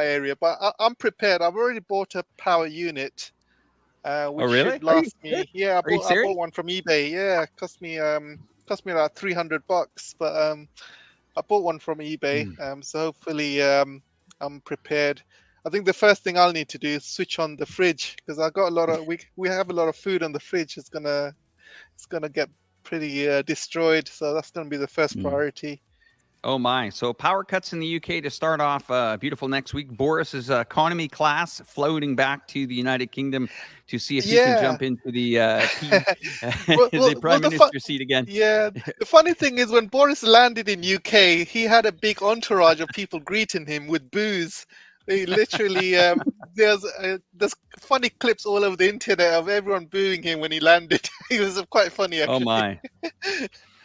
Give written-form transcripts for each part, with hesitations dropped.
area, but I'm prepared. I've already bought a power unit, which really? should last me. Yeah, Are you I serious? bought one from eBay. Yeah, cost me about $300, but I bought one from eBay. So hopefully I'm prepared. I think the first thing I'll need to do is switch on the fridge, because I got a lot of we have a lot of food on the fridge. It's gonna get pretty destroyed. So that's gonna be the first priority. Oh my! So power cuts in the UK to start off beautiful next week. Boris's economy class floating back to the United Kingdom to see if he can Yeah. jump into the the prime The minister seat again. yeah, the funny thing is, when Boris landed in UK, he had a big entourage of people greeting him with booze. They literally there's funny clips all over the internet of everyone booing him when he landed. It was quite funny, Oh actually. my!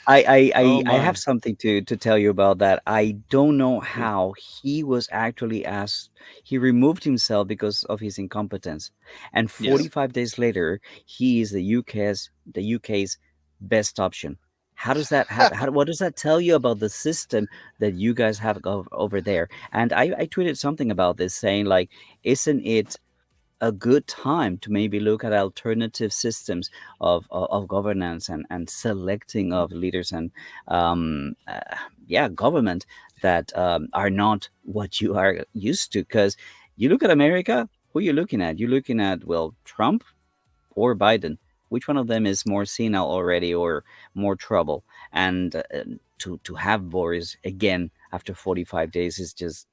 I have something to tell you about that. I don't know how he was actually asked. He removed himself because of his incompetence, and Yes. 45 days later, he is the UK's best option. How does that what does that tell you about the system that you guys have over there? And I tweeted something about this, saying like, isn't it a good time to maybe look at alternative systems of governance and selecting of leaders and government that are not what you are used to? Because you look at America, who are you looking at? You're looking at, well, Trump or Biden. Which one of them is more senile already or more trouble? And to have Boris again after 45 days is just,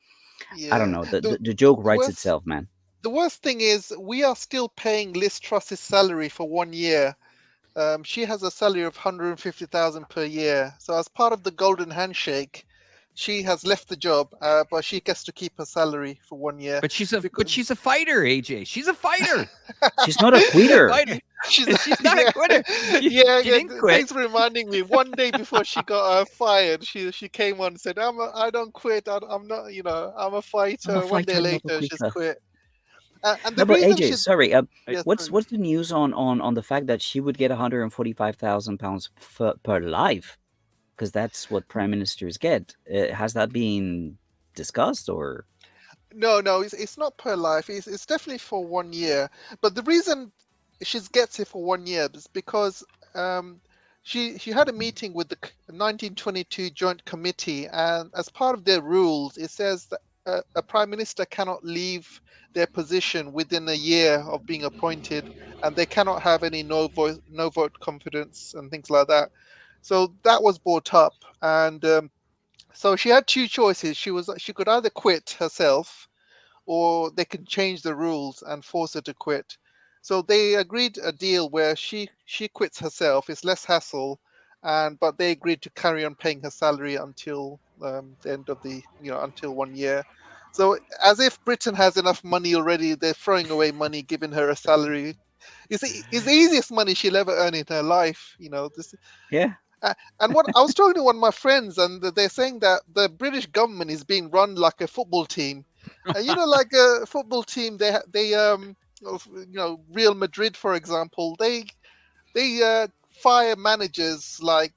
I don't Yeah. know. The joke The writes worst itself, man. the worst thing is, we are still paying Liz Truss's salary for 1 year. She has a salary of 150,000 per year. So as part of the golden handshake, she has left the job, but she gets to keep her salary for 1 year. But she's a fighter, AJ. She's a fighter. She's not a quitter. She's not a quitter. She didn't quit. Thanks for reminding me. One day before she got fired, she came on and said, I don't quit. I'm not, I'm a fighter. I'm a One day fighter, not a later, she's quitter. quit. And the No, but reason AJ, she's sorry. yes, What's sorry. the news on the fact that she would get 145,000 pounds per life? Because that's what prime ministers get. Has that been discussed or? No, it's not per life. It's definitely for 1 year. But the reason she gets it for 1 year is because she had a meeting with the 1922 Joint Committee, and as part of their rules, it says that a prime minister cannot leave their position within a year of being appointed, and they cannot have any no vote confidence and things like that. So that was brought up, and so she had two choices. She could either quit herself, or they can change the rules and force her to quit. So they agreed a deal where she quits herself. It's less hassle, but they agreed to carry on paying her salary until the end of until 1 year. So as if Britain has enough money already, they're throwing away money, giving her a salary. It's the easiest money she'll ever earn in her life. This. Yeah. And what I was talking to one of my friends, and they're saying that the British government is being run like a football team. And like a football team, Real Madrid, for example, they fire managers like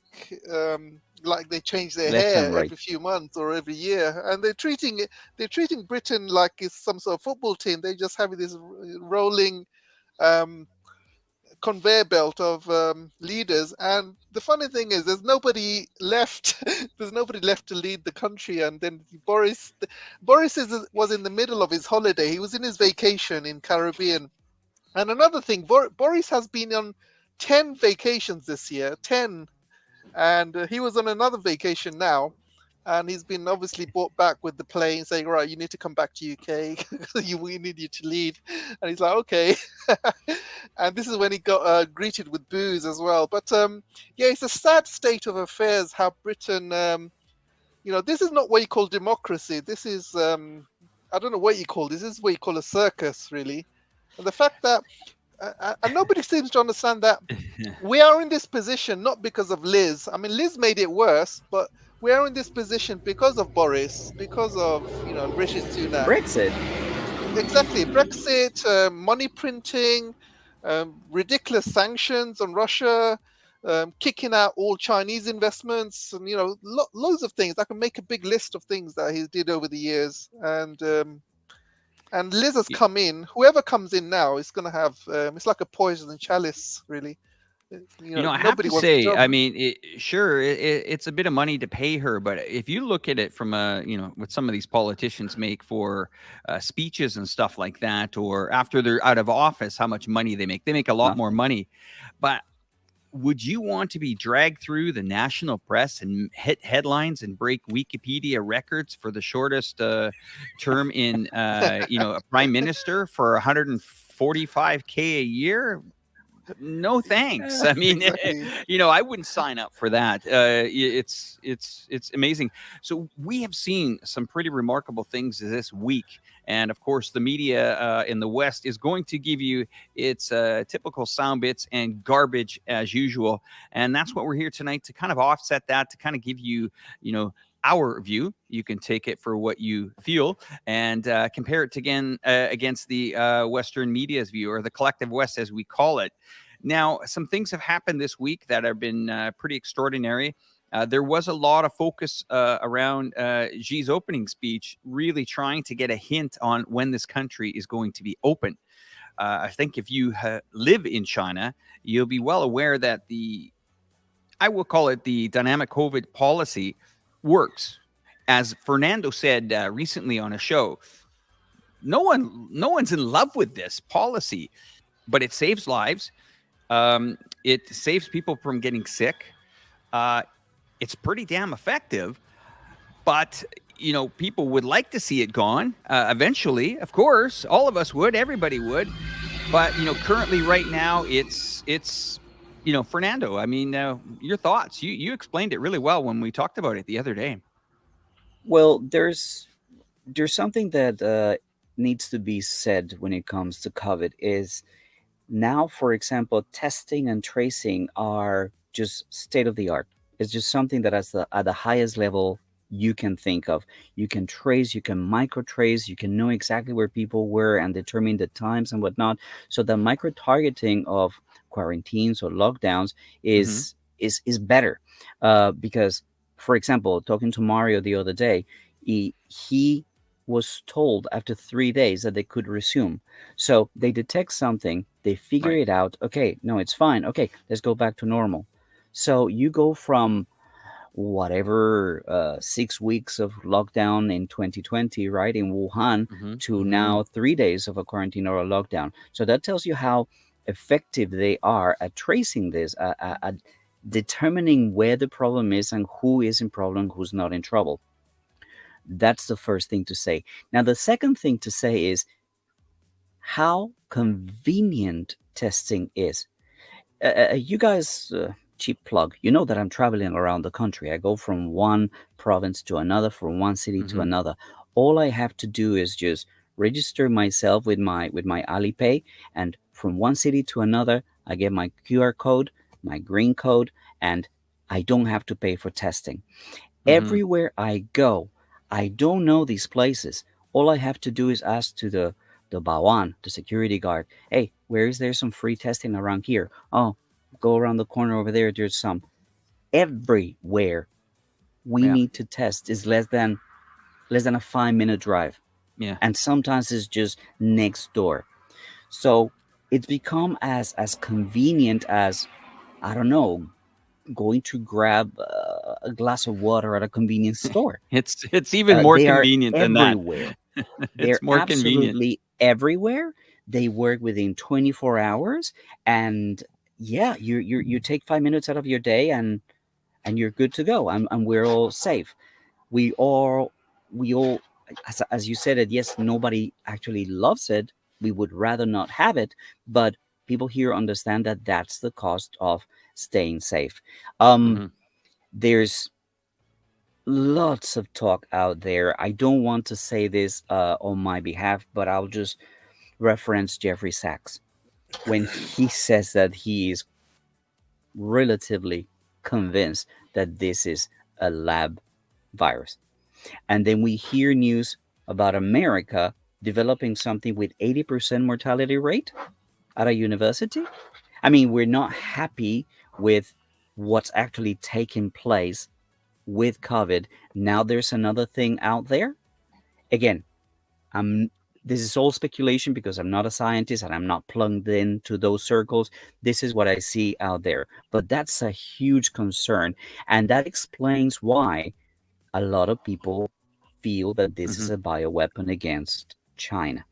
they change their Left and hair right. every few months or every year, and they're treating Britain like it's some sort of football team. They just have this rolling conveyor belt of leaders, and the funny thing is, there's nobody left. There's nobody left to lead the country. And then Boris was in the middle of his holiday. He was in his vacation in Caribbean. And another thing, Boris has been on 10 vacations this year, 10, and he was on another vacation now. And he's been obviously brought back with the plane, saying, "Right, you need to come back to UK. We need you to lead." And he's like, "Okay." And this is when he got greeted with booze as well. But yeah, it's a sad state of affairs how Britain. This is not what you call democracy. This is I don't know what you call this. This is what you call a circus, really. And the fact that and nobody seems to understand that we are in this position not because of Liz. I mean, Liz made it worse, but we are in this position because of Boris, because of Rishi Sunak. Brexit. Exactly, Brexit, money printing, ridiculous sanctions on Russia, kicking out all Chinese investments, and loads of things. I can make a big list of things that he did over the years, and And Liz has Y- come in. Whoever comes in now is going to have, it's like a poison chalice, really. I have Nobody to wants the say, job. I mean, sure, it's a bit of money to pay her, but if you look at it from what some of these politicians make for speeches and stuff like that, or after they're out of office, how much money they make a lot more Nothing. money. But would you want to be dragged through the national press and hit headlines and break Wikipedia records for the shortest term in, a prime minister for 145K a year? No thanks. I mean, Exactly. I wouldn't sign up for that. It's amazing. So we have seen some pretty remarkable things this week, and of course, the media in the West is going to give you its typical sound bits and garbage as usual, and that's what we're here tonight to kind of offset that, to kind of give you, our view. You can take it for what you feel and compare it again against the Western media's view, or the collective West, as we call it. Now, some things have happened this week that have been pretty extraordinary. There was a lot of focus around Xi's opening speech, really trying to get a hint on when this country is going to be open. I think if you live in China, you'll be well aware that I will call it the dynamic COVID policy, works. As Fernando said recently on a show, no one's in love with this policy, but it saves lives. It saves people from getting sick. Uh, it's pretty damn effective, but people would like to see it gone eventually. Of course, all of us would, everybody would. But currently, right now, it's Fernando. I mean, your thoughts. You explained it really well when we talked about it the other day. Well, there's something that needs to be said when it comes to COVID is now, for example, testing and tracing are just state of the art. It's just something that at the highest level you can think of. You can trace, you can micro trace, you can know exactly where people were and determine the times and whatnot. So the micro targeting of quarantines or lockdowns Mm-hmm. is better because, for example, talking to Mario the other day, he was told after 3 days that they could resume. So they detect something, they figure Right. it out. Okay, no, it's fine. Okay, let's go back to normal. So you go from whatever 6 weeks of lockdown in 2020, right, in Wuhan, Mm-hmm. to Mm-hmm. now 3 days of a quarantine or a lockdown. So that tells you how effective they are at tracing this, at determining where the problem is and who is in problem, who's not in trouble. That's the first thing to say. Now, the second thing to say is how convenient testing is. You guys, cheap plug, you know that I'm traveling around the country. I go from one province to another, from one city to Mm-hmm. another. All I have to do is just register myself with my Alipay, and from one city to another, I get my QR code, my green code, and I don't have to pay for testing. Mm-hmm. Everywhere I go, I don't know these places. All I have to do is ask to the bawan, the security guard, hey, where is there some free testing around here? Oh, go around the corner over there, there's some. Everywhere we Yeah. need to test is less than a 5 minute drive. Yeah. And sometimes it's just next door. So it's become as convenient as, I don't know, going to grab a glass of water at a convenience store. It's even more They are convenient than that. everywhere. It's They're more convenient. absolutely everywhere. They work within 24 hours, and yeah, you take 5 minutes out of your day, and you're good to go, and we're all safe. We all, as you said it, yes, nobody actually loves it. We would rather not have it, but people here understand that that's the cost of staying safe. Mm-hmm. There's lots of talk out there. I don't want to say this on my behalf, but I'll just reference Jeffrey Sachs when he says that he is relatively convinced that this is a lab virus. And then we hear news about America developing something with 80% mortality rate at a university. I mean, we're not happy with what's actually taking place with COVID. Now there's another thing out there. Again, I'm this is all speculation because I'm not a scientist and I'm not plugged into those circles. This is what I see out there. But that's a huge concern. And that explains why a lot of people feel that this is a bioweapon against China.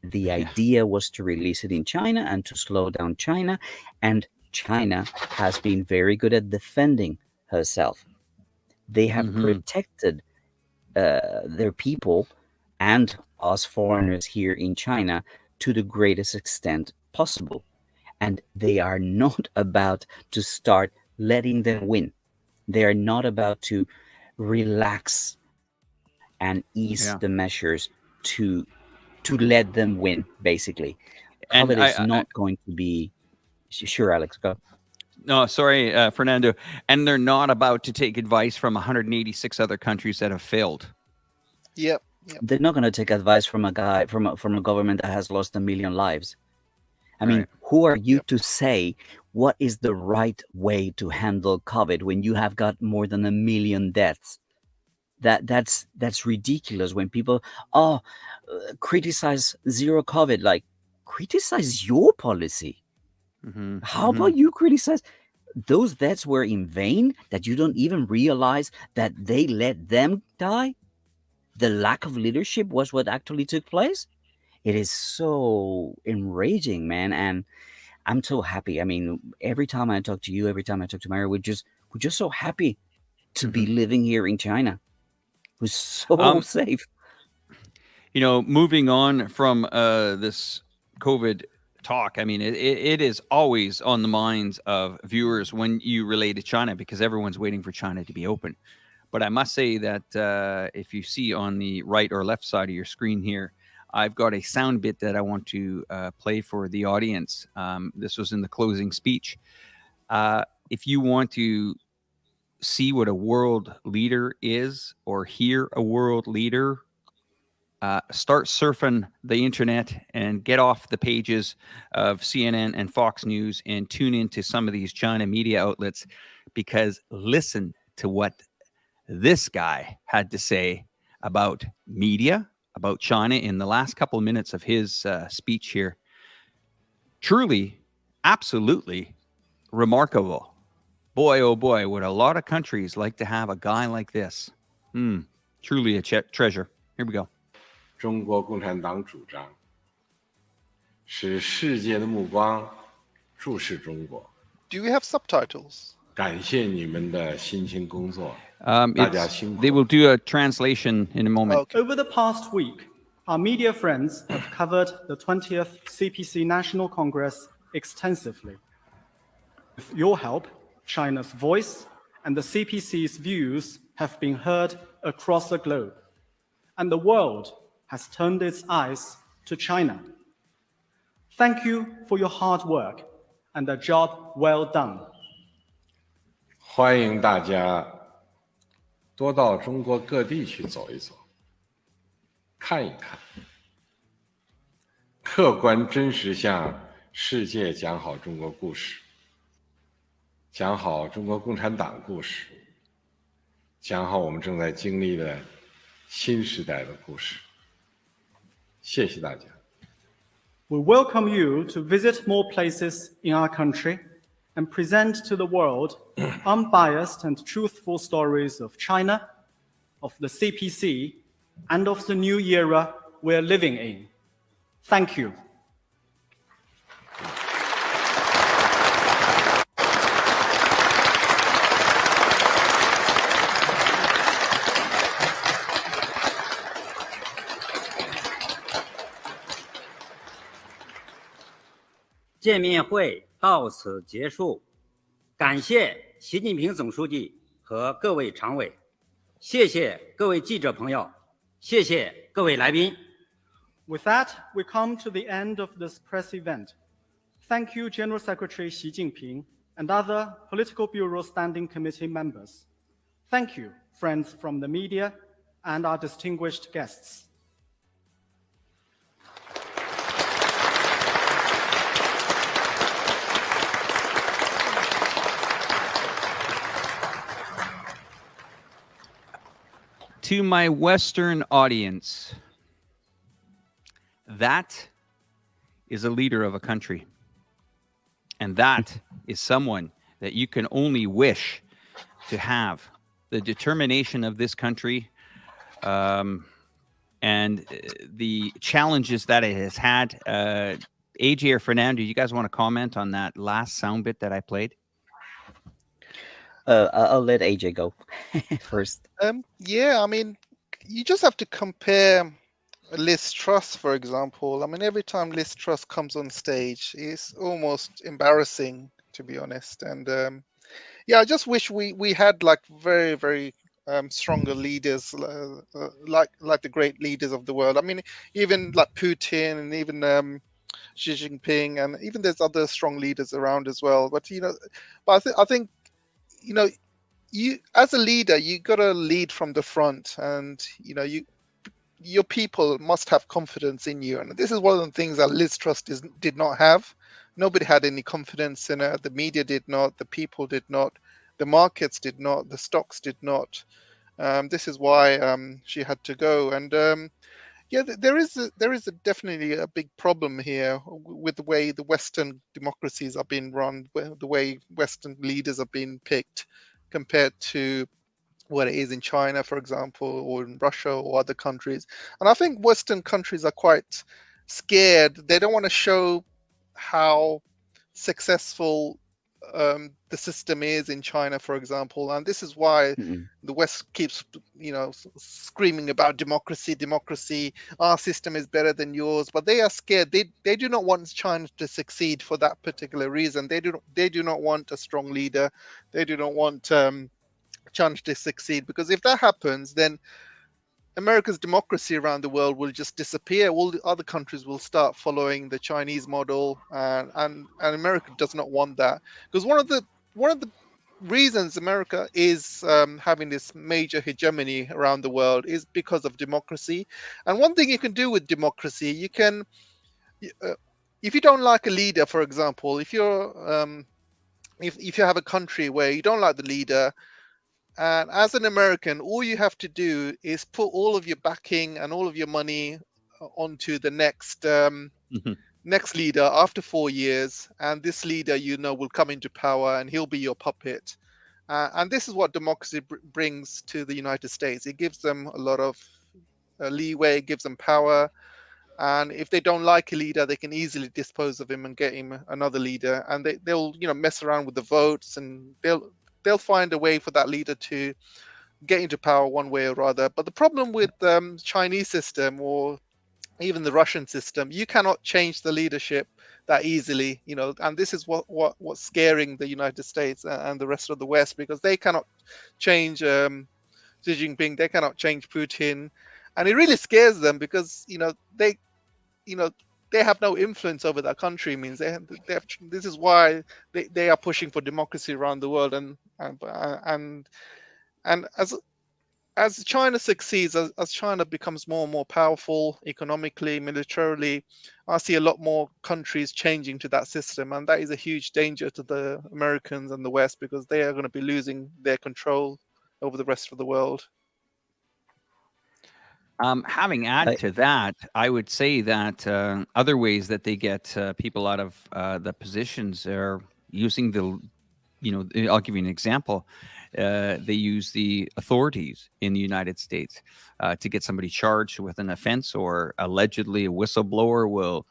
The idea was to release it in China and to slow down China. And China has been very good at defending herself. They have protected their people and us foreigners here in China to the greatest extent possible. And they are not about to start letting them win. They are not about to relax and ease the measures to let them win, basically. And COVID is not going to be... Sure, Alex, go. No, sorry, Fernando. And they're not about to take advice from 186 other countries that have failed. Yep. They're not going to take advice from a guy, from a government that has lost 1 million lives. I mean, who are you to say what is the right way to handle COVID when you have got more than 1 million deaths? That's ridiculous. When people criticize zero COVID, like, criticize your policy. How about you criticize those deaths were in vain, that you don't even realize that they let them die? The lack of leadership was what actually took place. It is so enraging, man, and I'm so happy. I mean, every time I talk to you, every time I talk to Mario, we're just so happy to be living here in China. We're so safe. You know, moving on from this COVID talk, I mean, it is always on the minds of viewers when you relate to China, because everyone's waiting for China to be open. But I must say that if you see on the right or left side of your screen here, I've got a sound bit that I want to play for the audience. This was in the closing speech. If you want to see what a world leader is, or hear a world leader, start surfing the internet and get off the pages of CNN and Fox News and tune into some of these China media outlets, because listen to what this guy had to say about media, about China in the last couple of minutes of his speech here. Truly, absolutely remarkable. Boy, oh boy, would a lot of countries like to have a guy like this. Truly a treasure. Here we go. 中国共产党主张使世界的目光注视中国。 Do we have subtitles? 感谢你们的辛勤工作，大家辛苦。 They will do a translation in a moment. Okay. Over the past week, our media friends have covered the 20th CPC National Congress extensively. With your help, China's voice and the CPC's views have been heard across the globe, and the world has turned its eyes to China. Thank you for your hard work and a job well done. 欢迎大家多到中国各地去走一走，看一看，客观真实向世界讲好中国故事，讲好中国共产党故事，讲好我们正在经历的新时代的故事。谢谢大家。 We welcome you to visit more places in our country and present to the world unbiased and truthful stories of China, of the CPC, and of the new era we're living in. Thank you. "见面会到此结束，感谢习近平总书记和各位常委，谢谢各位记者朋友，谢谢各位来宾。 With that, we come to the end of this press event. Thank you, General Secretary Xi Jinping and other Political Bureau Standing Committee members. Thank you, friends from the media and our distinguished guests. To my Western audience, That is a leader of a country. And that is someone that you can only wish to have the determination of this country, and the challenges that it has had. AJ or Fernando, you guys want to comment on that last sound bit that I played? I'll let AJ go first. Yeah, I mean, you just have to compare Liz Truss, for example. I mean, every time Liz Truss comes on stage, it's almost embarrassing, to be honest. And yeah, I just wish we had like very, very stronger leaders, like the great leaders of the world. I mean, even like Putin and even Xi Jinping, and even there's other strong leaders around as well. But I think you as a leader, you got to lead from the front, and your people must have confidence in you. And this is one of the things that Liz Truss did not have. Nobody had any confidence in her. The media did not. The people did not. The markets did not. The stocks did not. This is why she had to go. And yeah, there is definitely a big problem here with the way the Western democracies are being run, the way Western leaders are being picked, compared to what it is in China, for example, or in Russia or other countries. And I think Western countries are quite scared. They don't want to show how successful the system is in China, for example. And this is why the West keeps, screaming about democracy, democracy. Our system is better than yours. But they are scared. They do not want China to succeed for that particular reason. They do not want a strong leader. They do not want China to succeed, because if that happens, then America's democracy around the world will just disappear. All the other countries will start following the Chinese model, and America does not want that, because one of the reasons America is having this major hegemony around the world is because of democracy. And one thing you can do with democracy, you can, if you don't like a leader, for example, if you're if you have a country where you don't like the leader, and as an American, all you have to do is put all of your backing and all of your money onto the next next leader after 4 years, and this leader, will come into power, and he'll be your puppet. And this is what democracy brings to the United States. It gives them a lot of leeway, it gives them power, and if they don't like a leader, they can easily dispose of him and get him another leader. And they'll mess around with the votes, and they'll find a way for that leader to get into power one way or other. But the problem with the Chinese system, or even the Russian system, you cannot change the leadership that easily, and this is what's scaring the United States and the rest of the West, because they cannot change Xi Jinping, they cannot change Putin, and it really scares them, because they have no influence over that country. Means they have, this is why they are pushing for democracy around the world. And as China succeeds, as China becomes more and more powerful economically, militarily, I see a lot more countries changing to that system, and that is a huge danger to the Americans and the West, because they are going to be losing their control over the rest of the world. Having added to that, I would say that other ways that they get people out of the positions are using I'll give you an example. They use the authorities in the United States to get somebody charged with an offense, or allegedly a whistleblower will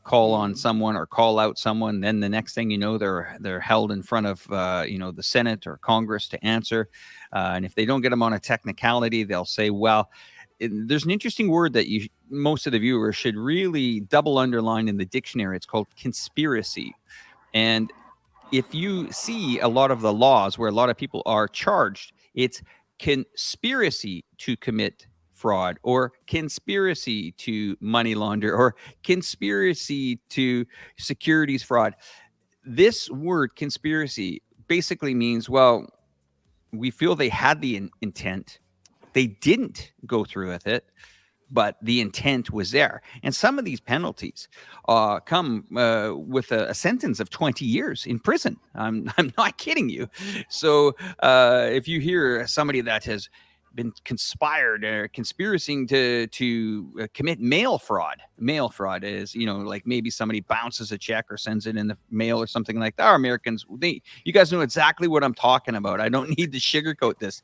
call on someone or call out someone. Then the next thing you know, they're held in front of the Senate or Congress to answer. And if they don't get them on a technicality, they'll say, well, there's an interesting word that most of the viewers should really double underline in the dictionary. It's called conspiracy. And if you see a lot of the laws where a lot of people are charged, it's conspiracy to commit fraud, or conspiracy to money launder, or conspiracy to securities fraud. This word conspiracy basically means, well, we feel they had the intent. They didn't go through with it, but the intent was there. And some of these penalties come with a sentence of 20 years in prison. I'm not kidding you. So if you hear somebody that has been conspired or conspiring to commit mail fraud. Mail fraud is, like maybe somebody bounces a check or sends it in the mail or something like that. Our Americans, you guys know exactly what I'm talking about. I don't need to sugarcoat this.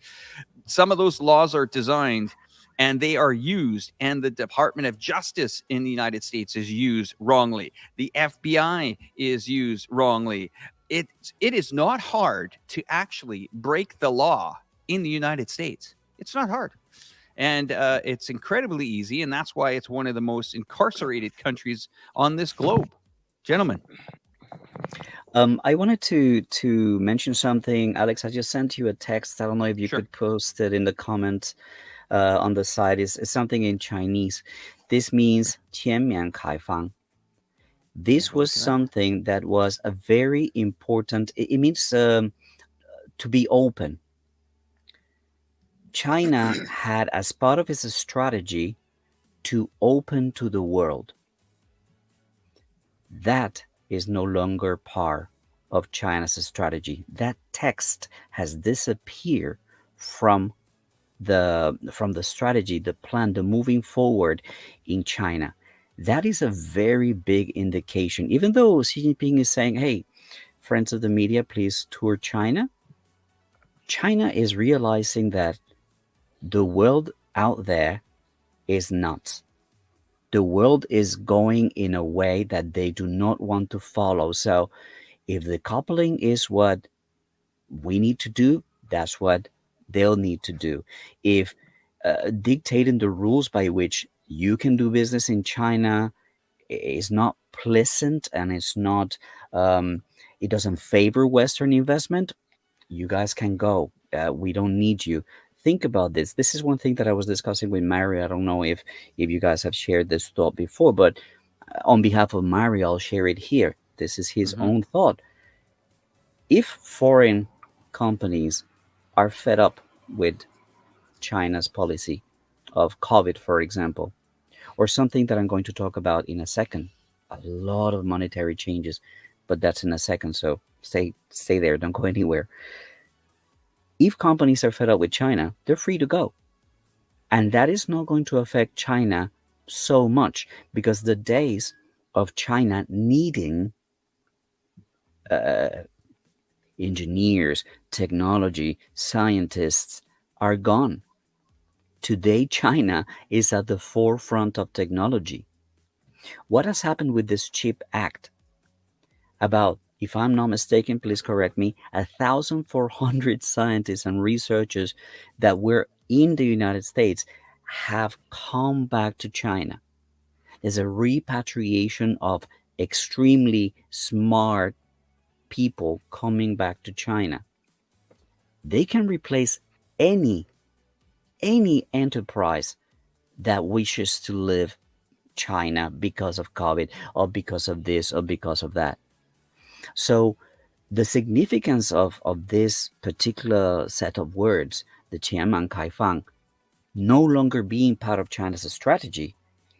Some of those laws are designed and they are used, and the Department of Justice in the United States is used wrongly. The FBI is used wrongly. It is not hard to actually break the law in the United States. It's not hard. And it's incredibly easy. And that's why it's one of the most incarcerated countries on this globe. Gentlemen. I wanted to mention something. Alex, I just sent you a text. I don't know if you Sure. could post it in the comments on the side. It's something in Chinese. This means 全面开放. This was something that was a very important, it means to be open. China had, as part of its strategy, to open to the world. That is no longer part of China's strategy. That text has disappeared from the strategy, the plan, the moving forward in China. That is a very big indication. Even though Xi Jinping is saying, hey, friends of the media, please tour China, China is realizing that the world out there is nuts. The world is going in a way that they do not want to follow. So if the coupling is what we need to do, that's what they'll need to do. If dictating the rules by which you can do business in China is not pleasant and it's not, it doesn't favor Western investment, you guys can go. We don't need you. Think about this. This is one thing that I was discussing with Mary. I don't know if you guys have shared this thought before, but on behalf of Mary, I'll share it here. This is his own thought. If foreign companies are fed up with China's policy of COVID, for example, or something that I'm going to talk about in a second, a lot of monetary changes, but that's in a second, so stay there, don't go anywhere. If companies are fed up with China, they're free to go. And that is not going to affect China so much, because the days of China needing engineers, technology, scientists are gone. Today, China is at the forefront of technology. What has happened with this CHIP Act? About, if I'm not mistaken, please correct me, 1,400 scientists and researchers that were in the United States have come back to China. There's a repatriation of extremely smart people coming back to China. They can replace any enterprise that wishes to leave China because of COVID or because of this or because of that. So the significance of this particular set of words, the Qianman Kaifang, no longer being part of China's strategy,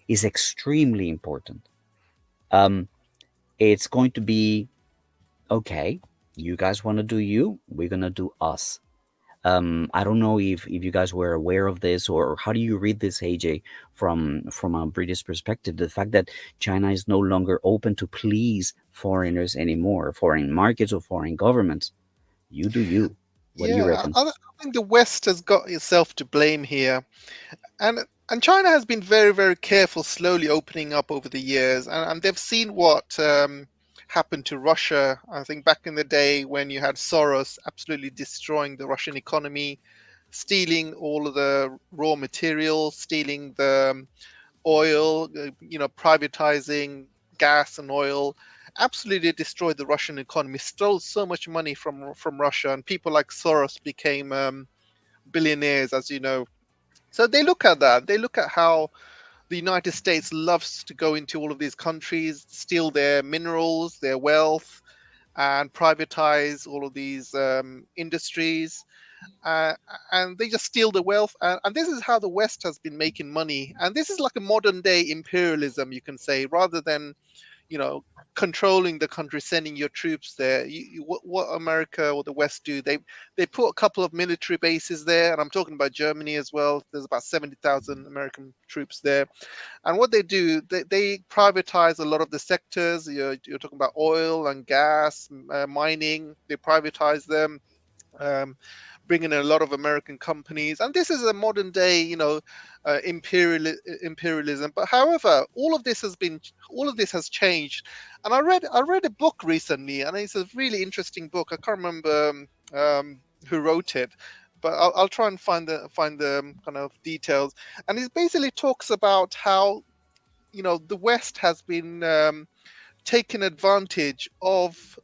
is extremely important. It's going to be, okay, you guys want to do you, we're going to do us. I don't know if you guys were aware of this, or how do you read this, AJ, from a British perspective? The fact that China is no longer open to please foreigners anymore, foreign markets or foreign governments. You do you. What do you reckon? I think the West has got itself to blame here, and China has been very, very careful, slowly opening up over the years, and they've seen what happened to Russia. I think back in the day when you had Soros absolutely destroying the Russian economy, stealing all of the raw materials, stealing the oil, privatizing gas and oil, absolutely destroyed the Russian economy, stole so much money from Russia, and people like Soros became billionaires, as you know. So they look at that. They look at how the United States loves to go into all of these countries, steal their minerals, their wealth, and privatize all of these industries. And they just steal the wealth. And this is how the West has been making money. And this is like a modern day imperialism, you can say, rather than, controlling the country, sending your troops there. What America or the West do, they put a couple of military bases there, and I'm talking about Germany as well. There's about 70,000 American troops there. And what they do, they privatize a lot of the sectors. You're talking about oil and gas, mining. They privatize them, um, bringing in a lot of American companies. And this is a modern day, imperialism. But however, all of this has changed. And I read a book recently, and it's a really interesting book. I can't remember who wrote it, but I'll try and find the kind of details. And it basically talks about how the West has been taking advantage of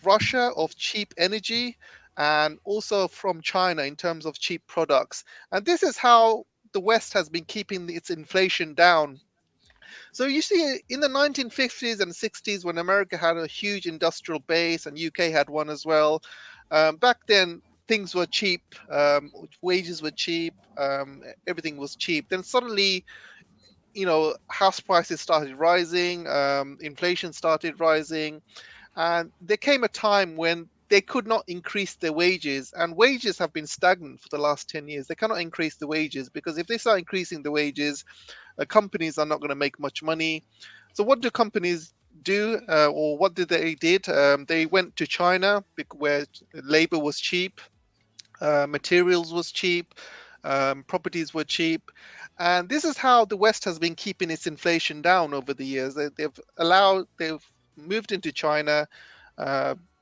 Russia, of cheap energy, and also from China in terms of cheap products. And this is how the West has been keeping its inflation down. So you see, in the 1950s and 60s, when America had a huge industrial base and UK had one as well, back then things were cheap, wages were cheap, everything was cheap. Then suddenly, house prices started rising, inflation started rising, and there came a time when they could not increase their wages, and wages have been stagnant for the last 10 years. They cannot increase the wages because if they start increasing the wages, companies are not going to make much money. So what do companies do, or what did they did? They went to China where labor was cheap, materials was cheap, properties were cheap, and this is how the West has been keeping its inflation down over the years. They've moved into China,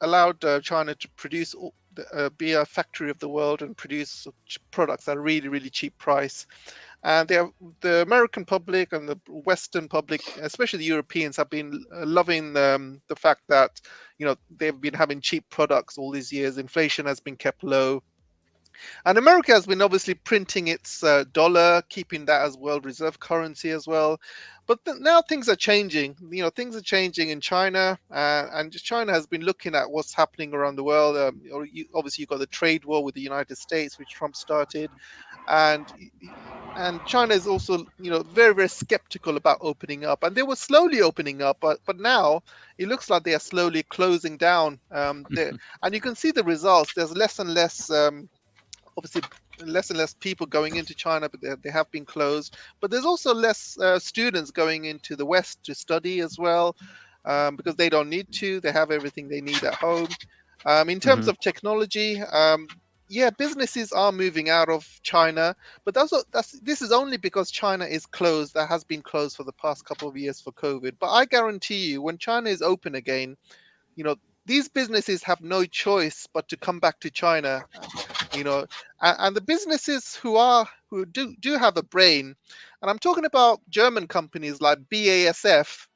allowed China to produce, be a factory of the world and produce products at a really, really cheap price. And the American public and the Western public, especially the Europeans, have been loving the fact that they've been having cheap products all these years. Inflation has been kept low. And America has been obviously printing its dollar, keeping that as world reserve currency as well. But now things are changing. Things are changing in China, and China has been looking at what's happening around the world. Obviously, you've got the trade war with the United States, which Trump started, and China is also, very, very skeptical about opening up. And they were slowly opening up, but now it looks like they are slowly closing down. And you can see the results. There's less and less. Obviously, less and less people going into China, but they have been closed. But there's also less students going into the West to study as well, because they don't need to. They have everything they need at home. In terms of technology, businesses are moving out of China, but this is only because China is closed. That has been closed for the past couple of years for COVID. But I guarantee you, when China is open again, these businesses have no choice but to come back to China. And the businesses who do have a brain, and I'm talking about German companies like BASF.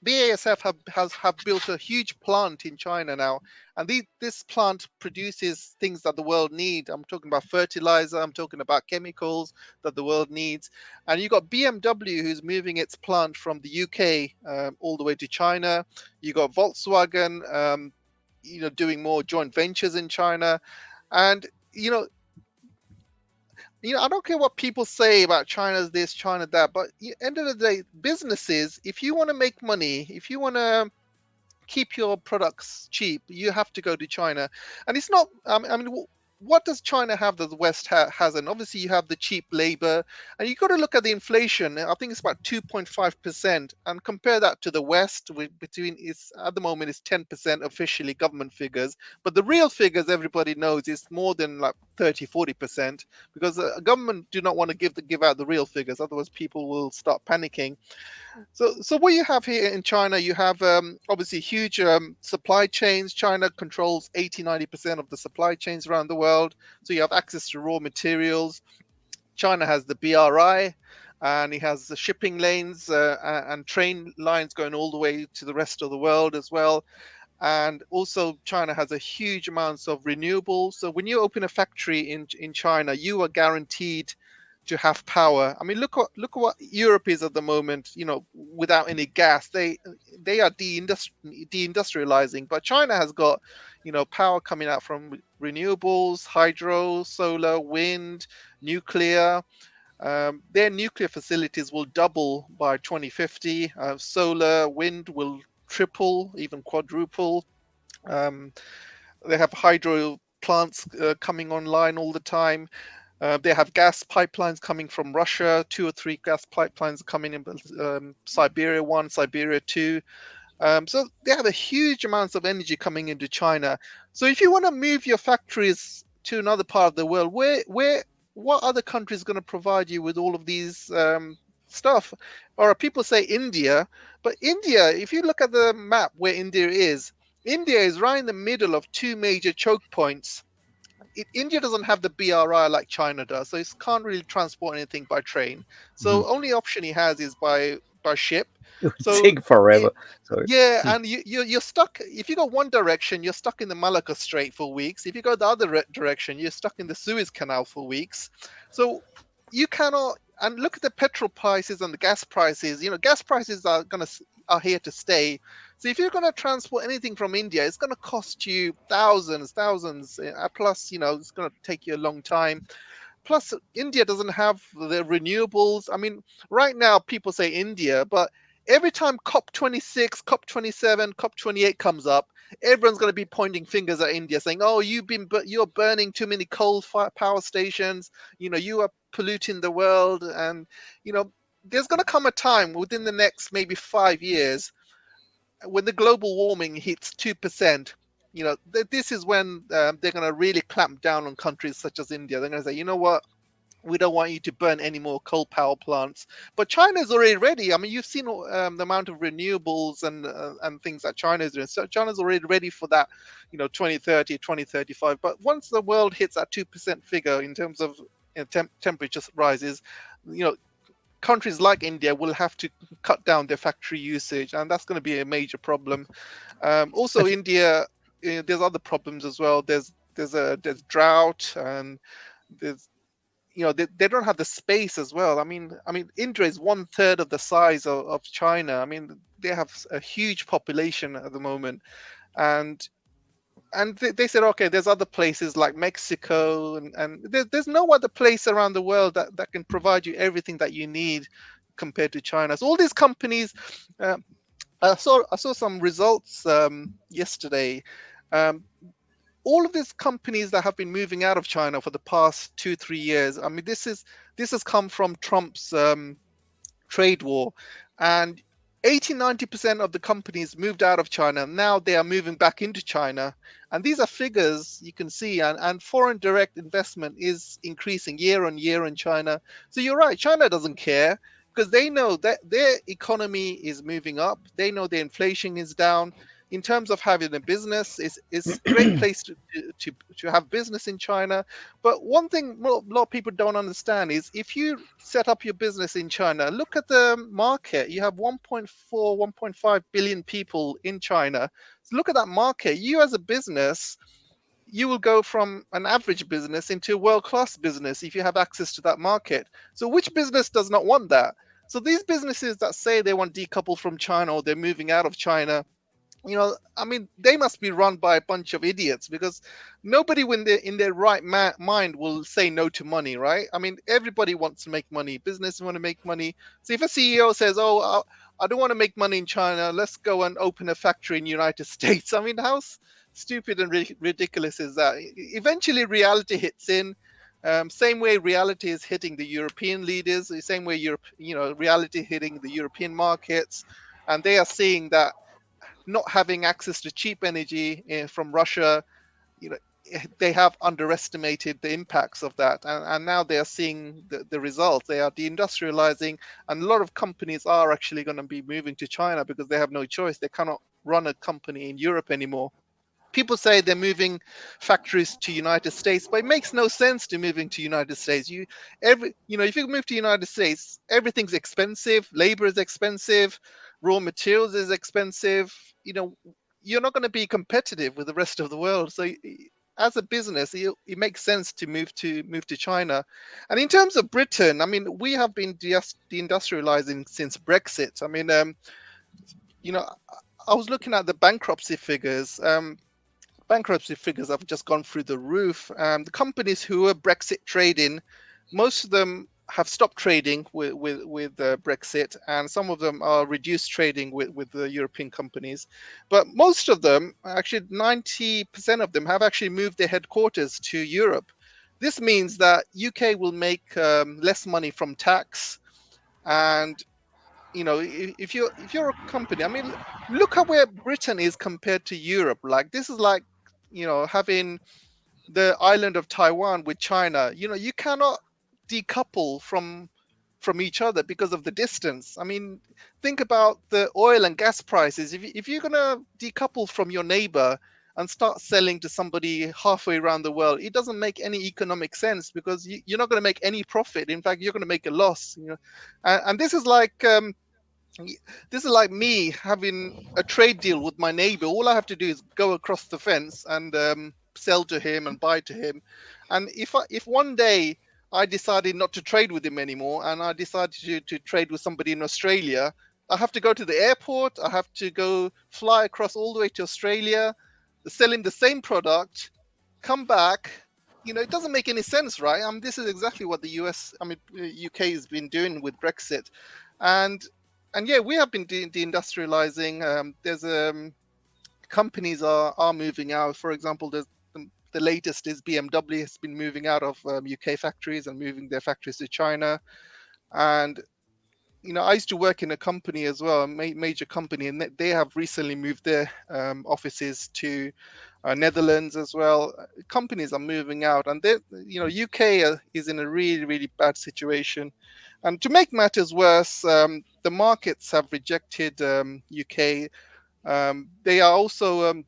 BASF have built a huge plant in China now, and this plant produces things that the world need. I'm talking about fertilizer, I'm talking about chemicals that the world needs. And you got BMW, who's moving its plant from the UK all the way to China. You got Volkswagen, doing more joint ventures in China. And I don't care what people say about China's this, China that, but at the end of the day, businesses, if you want to make money, if you want to keep your products cheap, you have to go to China. And it's not, what does China have that the West hasn't? Obviously, you have the cheap labor, and you've got to look at the inflation. I think it's about 2.5%, and compare that to the West, at the moment it's 10% officially government figures, but the real figures everybody knows is more than like 30-40%, because the government do not want to give out the real figures, otherwise people will start panicking. So what you have here in China, you have obviously huge supply chains. China controls 80-90% of the supply chains around the world. So you have access to raw materials. China has the BRI, and it has the shipping lanes and train lines going all the way to the rest of the world as well. And also China has a huge amounts of renewables. So when you open a factory in China, you are guaranteed to have power. I mean, look at what Europe is at the moment. Without any gas, they are deindustrializing. But China has got, power coming out from renewables, hydro, solar, wind, nuclear, Their nuclear facilities will double by 2050. Solar, wind will triple, even quadruple. They have hydro plants coming online all the time. They have gas pipelines coming from Russia, 2 or 3 gas pipelines coming in, Siberia 1, Siberia 2. So they have a huge amounts of energy coming into China. So if you want to move your factories to another part of the world, what other country is going to provide you with all of these stuff? Or people say India, but India, if you look at the map where India is right in the middle of 2 major choke points. India doesn't have the BRI like China does, so it can't really transport anything by train. So only option he has is by ship. It would So take forever. Sorry. yeah, and you're stuck. If you go one direction, you're stuck in the Malacca Strait for weeks. If you go the other direction, you're stuck in the Suez Canal for weeks. So you cannot. And look at the petrol prices and the gas prices. Gas prices are here to stay. So if you're going to transport anything from India, it's going to cost you thousands. Plus, it's going to take you a long time. Plus, India doesn't have the renewables. I mean, right now people say India, but every time COP26, COP27, COP28 comes up, everyone's going to be pointing fingers at India, saying, "Oh, you're burning too many coal power stations. You are polluting the world." And there's going to come a time within the next maybe 5 years when the global warming hits 2%. This is when they're going to really clamp down on countries such as India. They're going to say, "You know what? We don't want you to burn any more coal power plants." But China is already ready. I mean, you've seen the amount of renewables and things that China is doing. So China's already ready for that, 2030, 2035. But once the world hits that 2% figure in terms of temperature rises, countries like India will have to cut down their factory usage, and that's going to be a major problem. Also, India, there's other problems as well. There's drought, and there's they don't have the space as well. I mean, India is 1/3 of the size of China. I mean, they have a huge population at the moment, and they said, okay, there's other places like Mexico, and there's no other place around the world that can provide you everything that you need compared to China. So all these companies, I saw some results yesterday. All of these companies that have been moving out of China for the past 2-3 years. I mean, this has come from Trump's trade war, and 80-90% of the companies moved out of China. Now they are moving back into China, and these are figures you can see. And foreign direct investment is increasing year on year in China. So you're right, China doesn't care because they know that their economy is moving up. They know the inflation is down. In terms of having a business, it's a great place to have business in China. But one thing a lot of people don't understand is if you set up your business in China, look at the market. You have 1.4, 1.5 billion people in China. So look at that market. You as a business, you will go from an average business into a world-class business if you have access to that market. So which business does not want that? So these businesses that say they want decouple from China or they're moving out of China, I mean, they must be run by a bunch of idiots, because nobody when they're in their right mind will say no to money, right? I mean, everybody wants to make money. Business want to make money. So if a CEO says, "Oh, I don't want to make money in China, let's go and open a factory in the United States," I mean, how stupid and ridiculous is that? Eventually, reality hits in. Same way reality is hitting the European leaders, the same way reality hitting the European markets, and they are seeing that not having access to cheap energy from Russia, they have underestimated the impacts of that, and now they are seeing the results. They are deindustrializing, and a lot of companies are actually going to be moving to China because they have no choice. They cannot run a company in Europe anymore. People say they're moving factories to United States, but it makes no sense to moving to United States. If you move to United States, everything's expensive, labor is expensive, raw materials is expensive. You're not going to be competitive with the rest of the world. So as a business, it makes sense to move to China. And in terms of Britain, I mean, we have been deindustrializing since Brexit. I mean, I was looking at the bankruptcy figures. Bankruptcy figures have just gone through the roof. The companies who are Brexit trading, most of them have stopped trading with Brexit, and some of them are reduced trading with the European companies. But most of them, actually 90% of them, have actually moved their headquarters to Europe. This means that UK will make less money from tax, and if you're a company, I mean, look at where Britain is compared to Europe. Like, this is like, having the island of Taiwan with China. You cannot decouple from each other because of the distance. I mean, think about the oil and gas prices. If you're gonna decouple from your neighbor and start selling to somebody halfway around the world, it doesn't make any economic sense, because you're not going to make any profit. In fact, you're going to make a loss. And this is like me having a trade deal with my neighbor. All I have to do is go across the fence and sell to him and buy to him. And if one day I decided not to trade with him anymore, and I decided to trade with somebody in Australia, I have to go to the airport. I have to go fly across all the way to Australia, sell him the same product, come back. It doesn't make any sense, right? This is exactly what the UK has been doing with Brexit. And yeah, we have been deindustrializing. There's companies are moving out. For example, the latest is BMW has been moving out of UK factories and moving their factories to China. And I used to work in a company as well, a major company, and they have recently moved their offices to Netherlands as well. Companies are moving out, and UK is in a really, really bad situation. And to make matters worse, the markets have rejected UK. They are also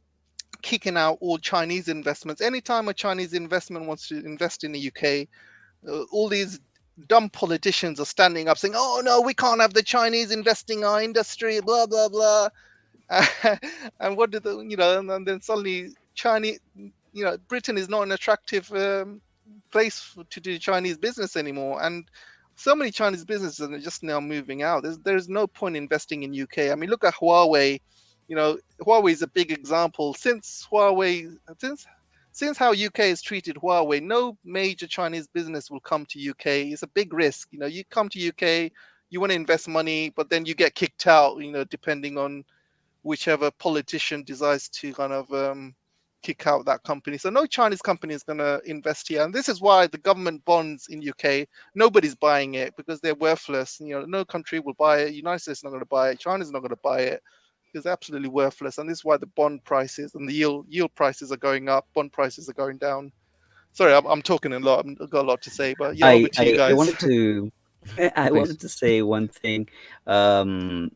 kicking out all Chinese investments. Anytime a Chinese investment wants to invest in the UK, all these dumb politicians are standing up saying, "Oh no, we can't have the Chinese investing our industry," blah blah blah. And what did and then suddenly Britain is not an attractive place to do Chinese business anymore. And so many Chinese businesses are just now moving out. There's no point investing in UK. I mean, look at Huawei. Huawei is a big example. Since how UK has treated Huawei, no major Chinese business will come to UK. It's a big risk. You come to UK, you want to invest money, but then you get kicked out, depending on whichever politician decides to kind of kick out that company. So no Chinese company is going to invest here. And this is why the government bonds in UK, nobody's buying it, because they're worthless. No country will buy it. United States is not going to buy it. China's not going to buy it. Is absolutely worthless. And this is why the bond prices and the yield prices are going up, bond prices are going down. Sorry, I'm talking a lot. I've got a lot to say, but yeah, over to you guys. I wanted to I wanted to say one thing, to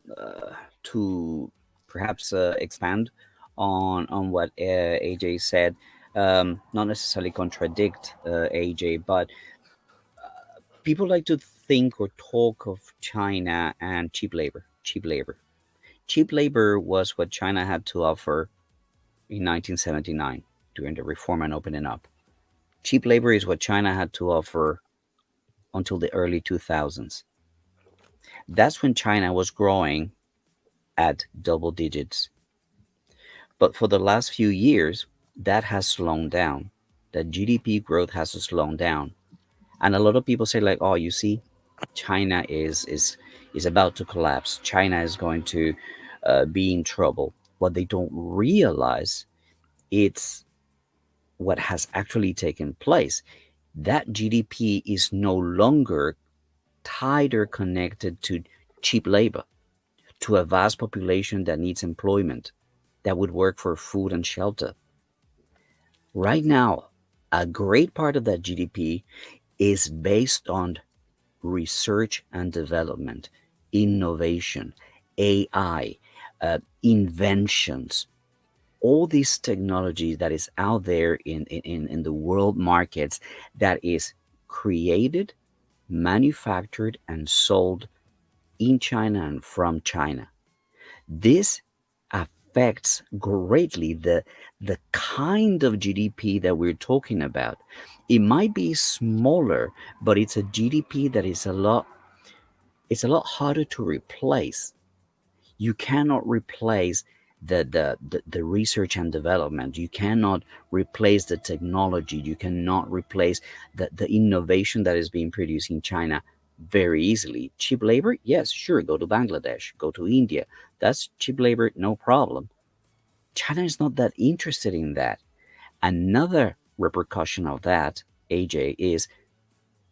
perhaps expand on what AJ said, not necessarily contradict AJ, but people like to think or talk of China and cheap labor. Cheap labor was what China had to offer in 1979 during the reform and opening up. Cheap labor is what China had to offer until the early 2000s. That's when China was growing at double digits. But for the last few years, that has slowed down. That GDP growth has slowed down. And a lot of people say, like, oh, you see, China is about to collapse. China is going to be in trouble. What they don't realize, it's what has actually taken place. That GDP is no longer tighter connected to cheap labor, to a vast population that needs employment, that would work for food and shelter. Right now, a great part of that GDP is based on research and development, innovation, AI, inventions, all these technology that is out there in the world markets, that is created, manufactured, and sold in China and from China. This affects greatly the kind of GDP that we're talking about. It might be smaller, but it's a GDP that is a lot harder to replace. You cannot replace the research and development. You cannot replace the technology. You cannot replace the innovation that is being produced in China very easily. Cheap labor? Yes, sure. Go to Bangladesh, go to India. That's cheap labor, no problem. China is not that interested in that. Another repercussion of that, AJ, is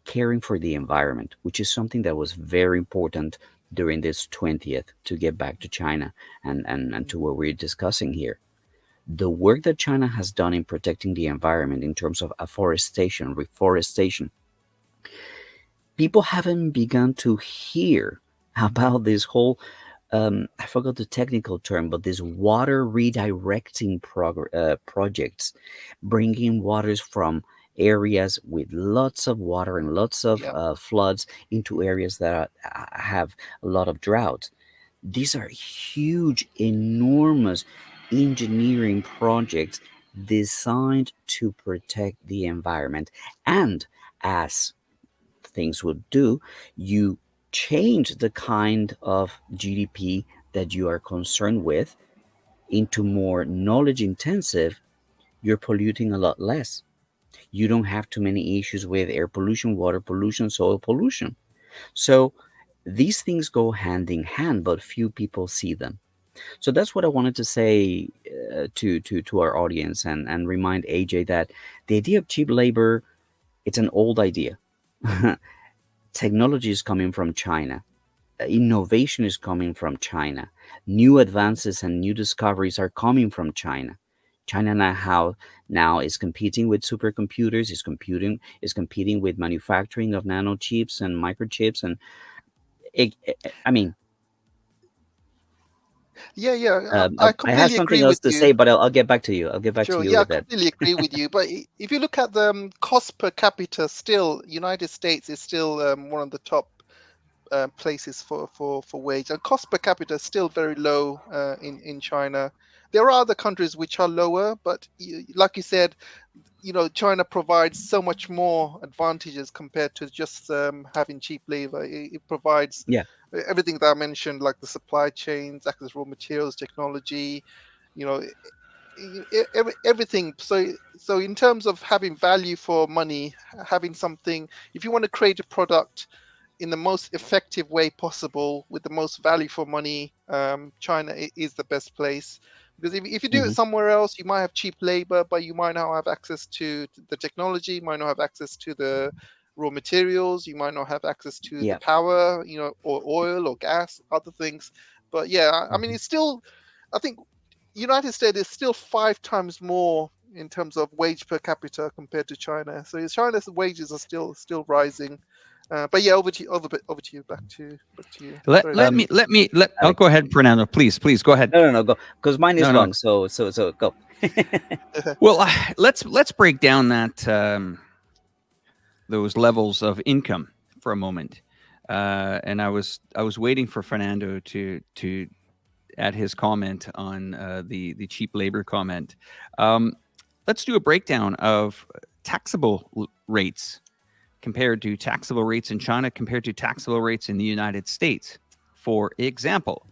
caring for the environment, which is something that was very important during this 20th, to get back to China and to what we're discussing here. The work that China has done in protecting the environment in terms of afforestation, reforestation, people haven't begun to hear about this whole I forgot the technical term, but this water redirecting projects, bringing waters from areas with lots of water and lots of Yeah. floods into areas that have a lot of drought. These are huge, enormous engineering projects designed to protect the environment. And as things would do, you change the kind of GDP that you are concerned with into more knowledge intensive, you're polluting a lot less. You don't have too many issues with air pollution, water pollution, soil pollution. So these things go hand in hand, but few people see them. So that's what I wanted to say to our audience, and remind AJ that the idea of cheap labor, it's an old idea. Technology is coming from China. Innovation is coming from China. New advances and new discoveries are coming from China. China now is competing with supercomputers, is competing with manufacturing of nanochips and microchips, and I mean, Yeah. I I have completely something agree else with to you. say, but I'll get back to you. I'll get back to Sure. you Yeah, I with that. completely agree with you. But if you look at the cost per capita, still United States is still one of the top places for wage, and cost per capita is still very low in China. There are other countries which are lower, but like you said, China provides so much more advantages compared to just having cheap labor. It provides Yeah. everything that I mentioned, like the supply chains, access raw materials, technology, you know, everything. So in terms of having value for money, having something, if you want to create a product in the most effective way possible with the most value for money, China is the best place. Because if you do it Hmm. somewhere else, you might have cheap labor, but you might not have access to the technology, you might not have access to the raw materials, you might not have access to the Yeah. power, or oil or gas, other things. But yeah, I mean, Hmm. it's still, I think United States is still 5 times more in terms of wage per capita compared to China. So China's wages are still rising. But yeah, over to you. Back to you. Sorry about I'll Alex. go ahead, Fernando. Please go ahead. No, go, because mine is No. long. So go. that. Well, let's break down that those levels of income for a moment. And I was waiting for Fernando to add his comment on the cheap labor comment. Let's do a breakdown of taxable rates compared to taxable rates in China compared to taxable rates in the United States. For example,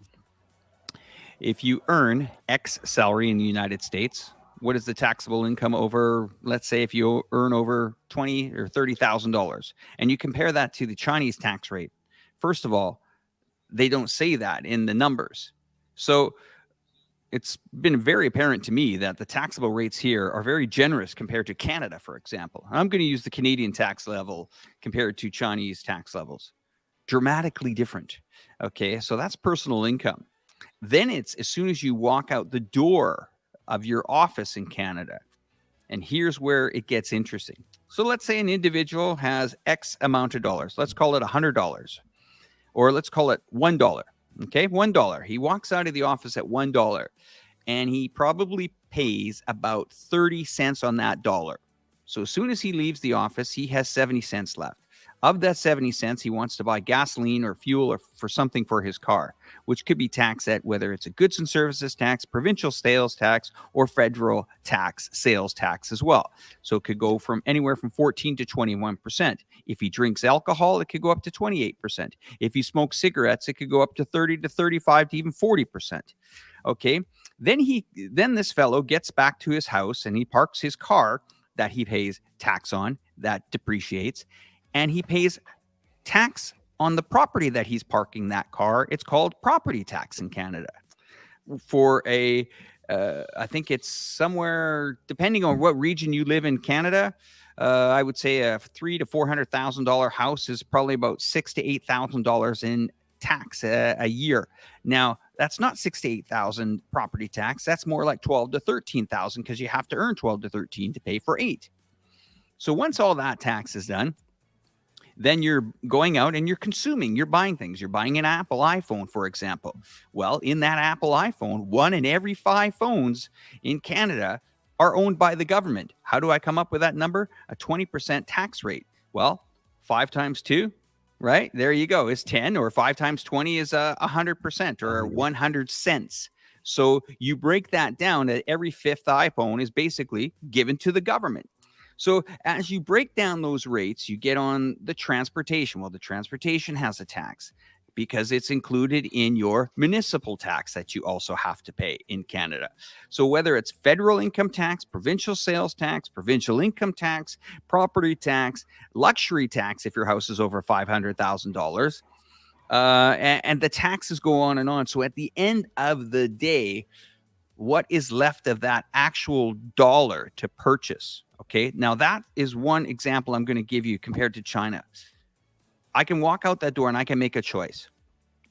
if you earn X salary in the United States, what is the taxable income over, let's say, if you earn over $20,000 or $30,000, and you compare that to the Chinese tax rate? First of all, they don't say that in the numbers. So it's been very apparent to me that the taxable rates here are very generous compared to Canada, for example. I'm going to use the Canadian tax level compared to Chinese tax levels. Dramatically different. Okay, so that's personal income. Then it's as soon as you walk out the door of your office in Canada. And here's where it gets interesting. So let's say an individual has X amount of dollars. Let's call it $100, or let's call it $1. Okay, $1. He walks out of the office at $1, and he probably pays about 30 cents on that dollar. So as soon as he leaves the office, he has 70 cents left. Of that 70 cents, he wants to buy gasoline or fuel or for something for his car, which could be taxed at whether it's a goods and services tax, provincial sales tax, or federal tax, sales tax as well. So it could go from anywhere from 14 to 21%. If he drinks alcohol, it could go up to 28%. If he smokes cigarettes, it could go up to 30 to 35 to even 40%. Okay. Then this fellow gets back to his house and he parks his car that he pays tax on, that depreciates, and he pays tax on the property that he's parking that car. It's called property tax in Canada. For I think it's somewhere, depending on what region you live in Canada, I would say a $300,000 to $400,000 house is probably about $6,000 to $8,000 in tax a year. Now, that's not $6,000 to $8,000 property tax. That's more like $12,000 to $13,000 because you have to earn 12 to 13 to pay for 8. So once all that tax is done, then you're going out and you're consuming, you're buying things. You're buying an Apple iPhone, for example. Well, in that Apple iPhone, 1 in every 5 phones in Canada are owned by the government. How do I come up with that number? A 20% tax rate. Well, 5 times 2, right? There you go. Is 10, or 5 times 20 is 100% or 100 cents. So you break that down that every 5th iPhone is basically given to the government. So as you break down those rates, you get on the transportation. Well, the transportation has a tax because it's included in your municipal tax that you also have to pay in Canada. So whether it's federal income tax, provincial sales tax, provincial income tax, property tax, luxury tax if your house is over $500,000, and the taxes go on and on. So at the end of the day, what is left of that actual dollar to purchase? Okay, now that is one example I'm going to give you compared to China. I can walk out that door and I can make a choice.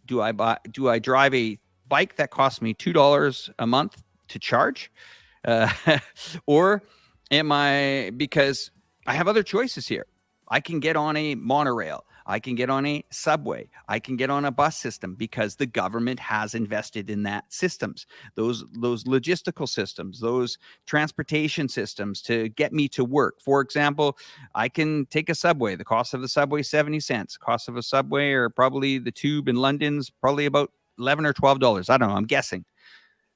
Do I drive a bike that costs me $2 a month to charge? Or am I, because I have other choices here. I can get on a monorail. I can get on a subway. I can get on a bus system because the government has invested in that systems, those logistical systems, those transportation systems to get me to work. For example, I can take a subway. The cost of the subway, 70 cents. Cost of a subway, or probably the tube in London's probably about $11 or $12. I don't know. I'm guessing.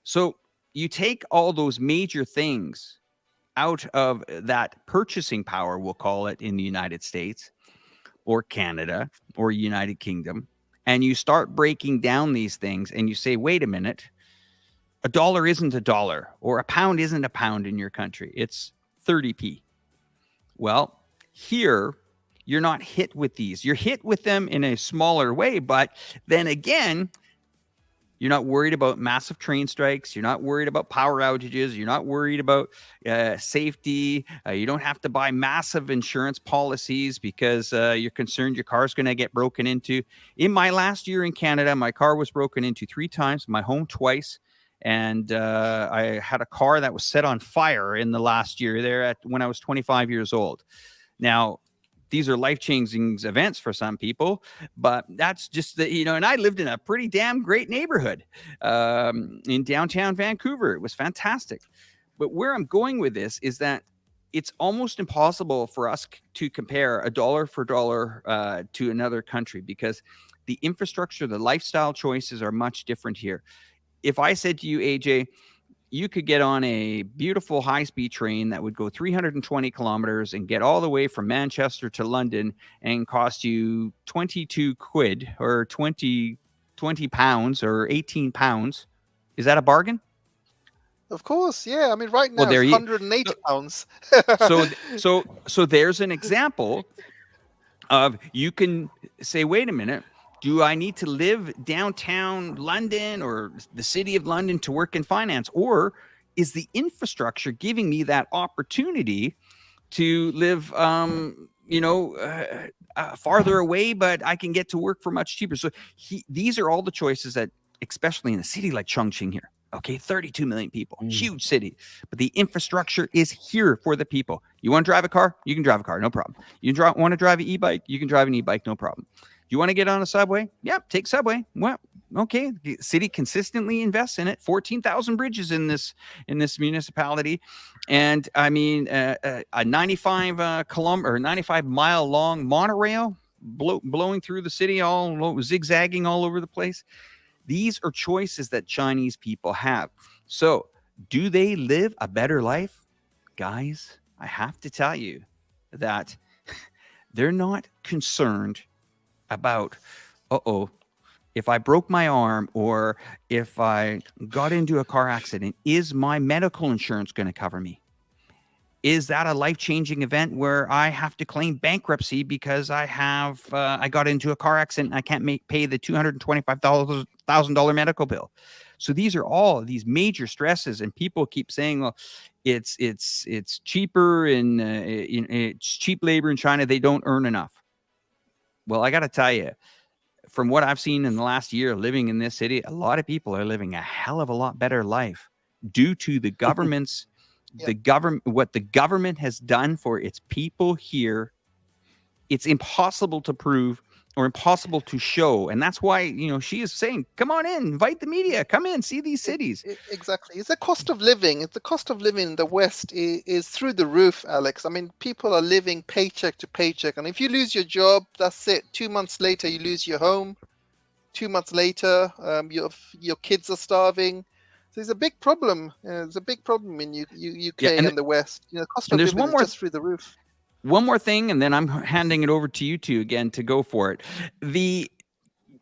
So you take all those major things out of that purchasing power, we'll call it, in the United States or Canada or United Kingdom, and you start breaking down these things and you say, wait a minute, a dollar isn't a dollar, or a pound isn't a pound in your country. It's 30p. Well, here, you're not hit with these. You're hit with them in a smaller way, but then again, you're not worried about massive train strikes. You're not worried about power outages. You're not worried about safety. You don't have to buy massive insurance policies because you're concerned your car's going to get broken into. In my last year in Canada, my car was broken into 3 times, my home twice. And I had a car that was set on fire in the last year there when I was 25 years old. Now, these are life-changing events for some people, but that's just and I lived in a pretty damn great neighborhood in downtown Vancouver. It was fantastic. But where I'm going with this is that it's almost impossible for us to compare a dollar for dollar to another country because the infrastructure, the lifestyle choices are much different here. If I said to you, AJ, you could get on a beautiful high-speed train that would go 320 kilometers and get all the way from Manchester to London and cost you 22 quid or 20 pounds or 18 pounds. Is that a bargain? Of course, yeah. I mean, right now it's 180 pounds. So there's an example of, you can say, wait a minute, do I need to live downtown London or the city of London to work in finance? Or is the infrastructure giving me that opportunity to live, farther away, but I can get to work for much cheaper? So these are all the choices that, especially in a city like Chongqing here, okay, 32 million people, huge city, but the infrastructure is here for the people. You want to drive a car? You can drive a car, no problem. You want to drive an e-bike? You can drive an e-bike, no problem. You want to get on a subway? Yep, take subway. Well, okay. The city consistently invests in it. 14,000 bridges in this municipality, and I mean a 95 mile long monorail. blowing through the city, all zigzagging all over the place. These are choices that Chinese people have. So, do they live a better life? Guys, I have to tell you that they're not concerned about, if I broke my arm or if I got into a car accident, is my medical insurance going to cover me? Is that a life-changing event where I have to claim bankruptcy because I got into a car accident and I can't pay the $225,000 medical bill? So these are all these major stresses, and people keep saying, well, it's cheaper and it's cheap labor in China. They don't earn enough. Well, I got to tell you, from what I've seen in the last year living in this city, a lot of people are living a hell of a lot better life due to the government's what the government has done for its people here. It's impossible to prove or impossible to show, and that's why she is saying, come on in, invite the media, come in, see these cities. Exactly. It's the cost of living. The cost of living in the West is through the roof, Alex. I mean, people are living paycheck to paycheck, and if you lose your job, that's it. 2 months later, you lose your home. 2 months later, your kids are starving. So there's a big problem. There's a big problem in UK and the West. The cost of living is just through the roof. One more thing, and then I'm handing it over to you two again to go for it. The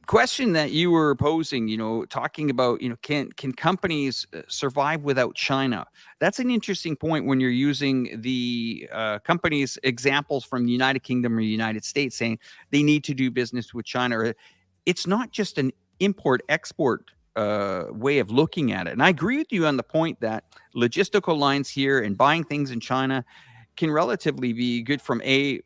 question that you were posing, talking about, can companies survive without China? That's an interesting point when you're using the companies' examples from the United Kingdom or United States, saying they need to do business with China. It's not just an import-export way of looking at it. And I agree with you on the point that logistical lines here and buying things in China can relatively be good from a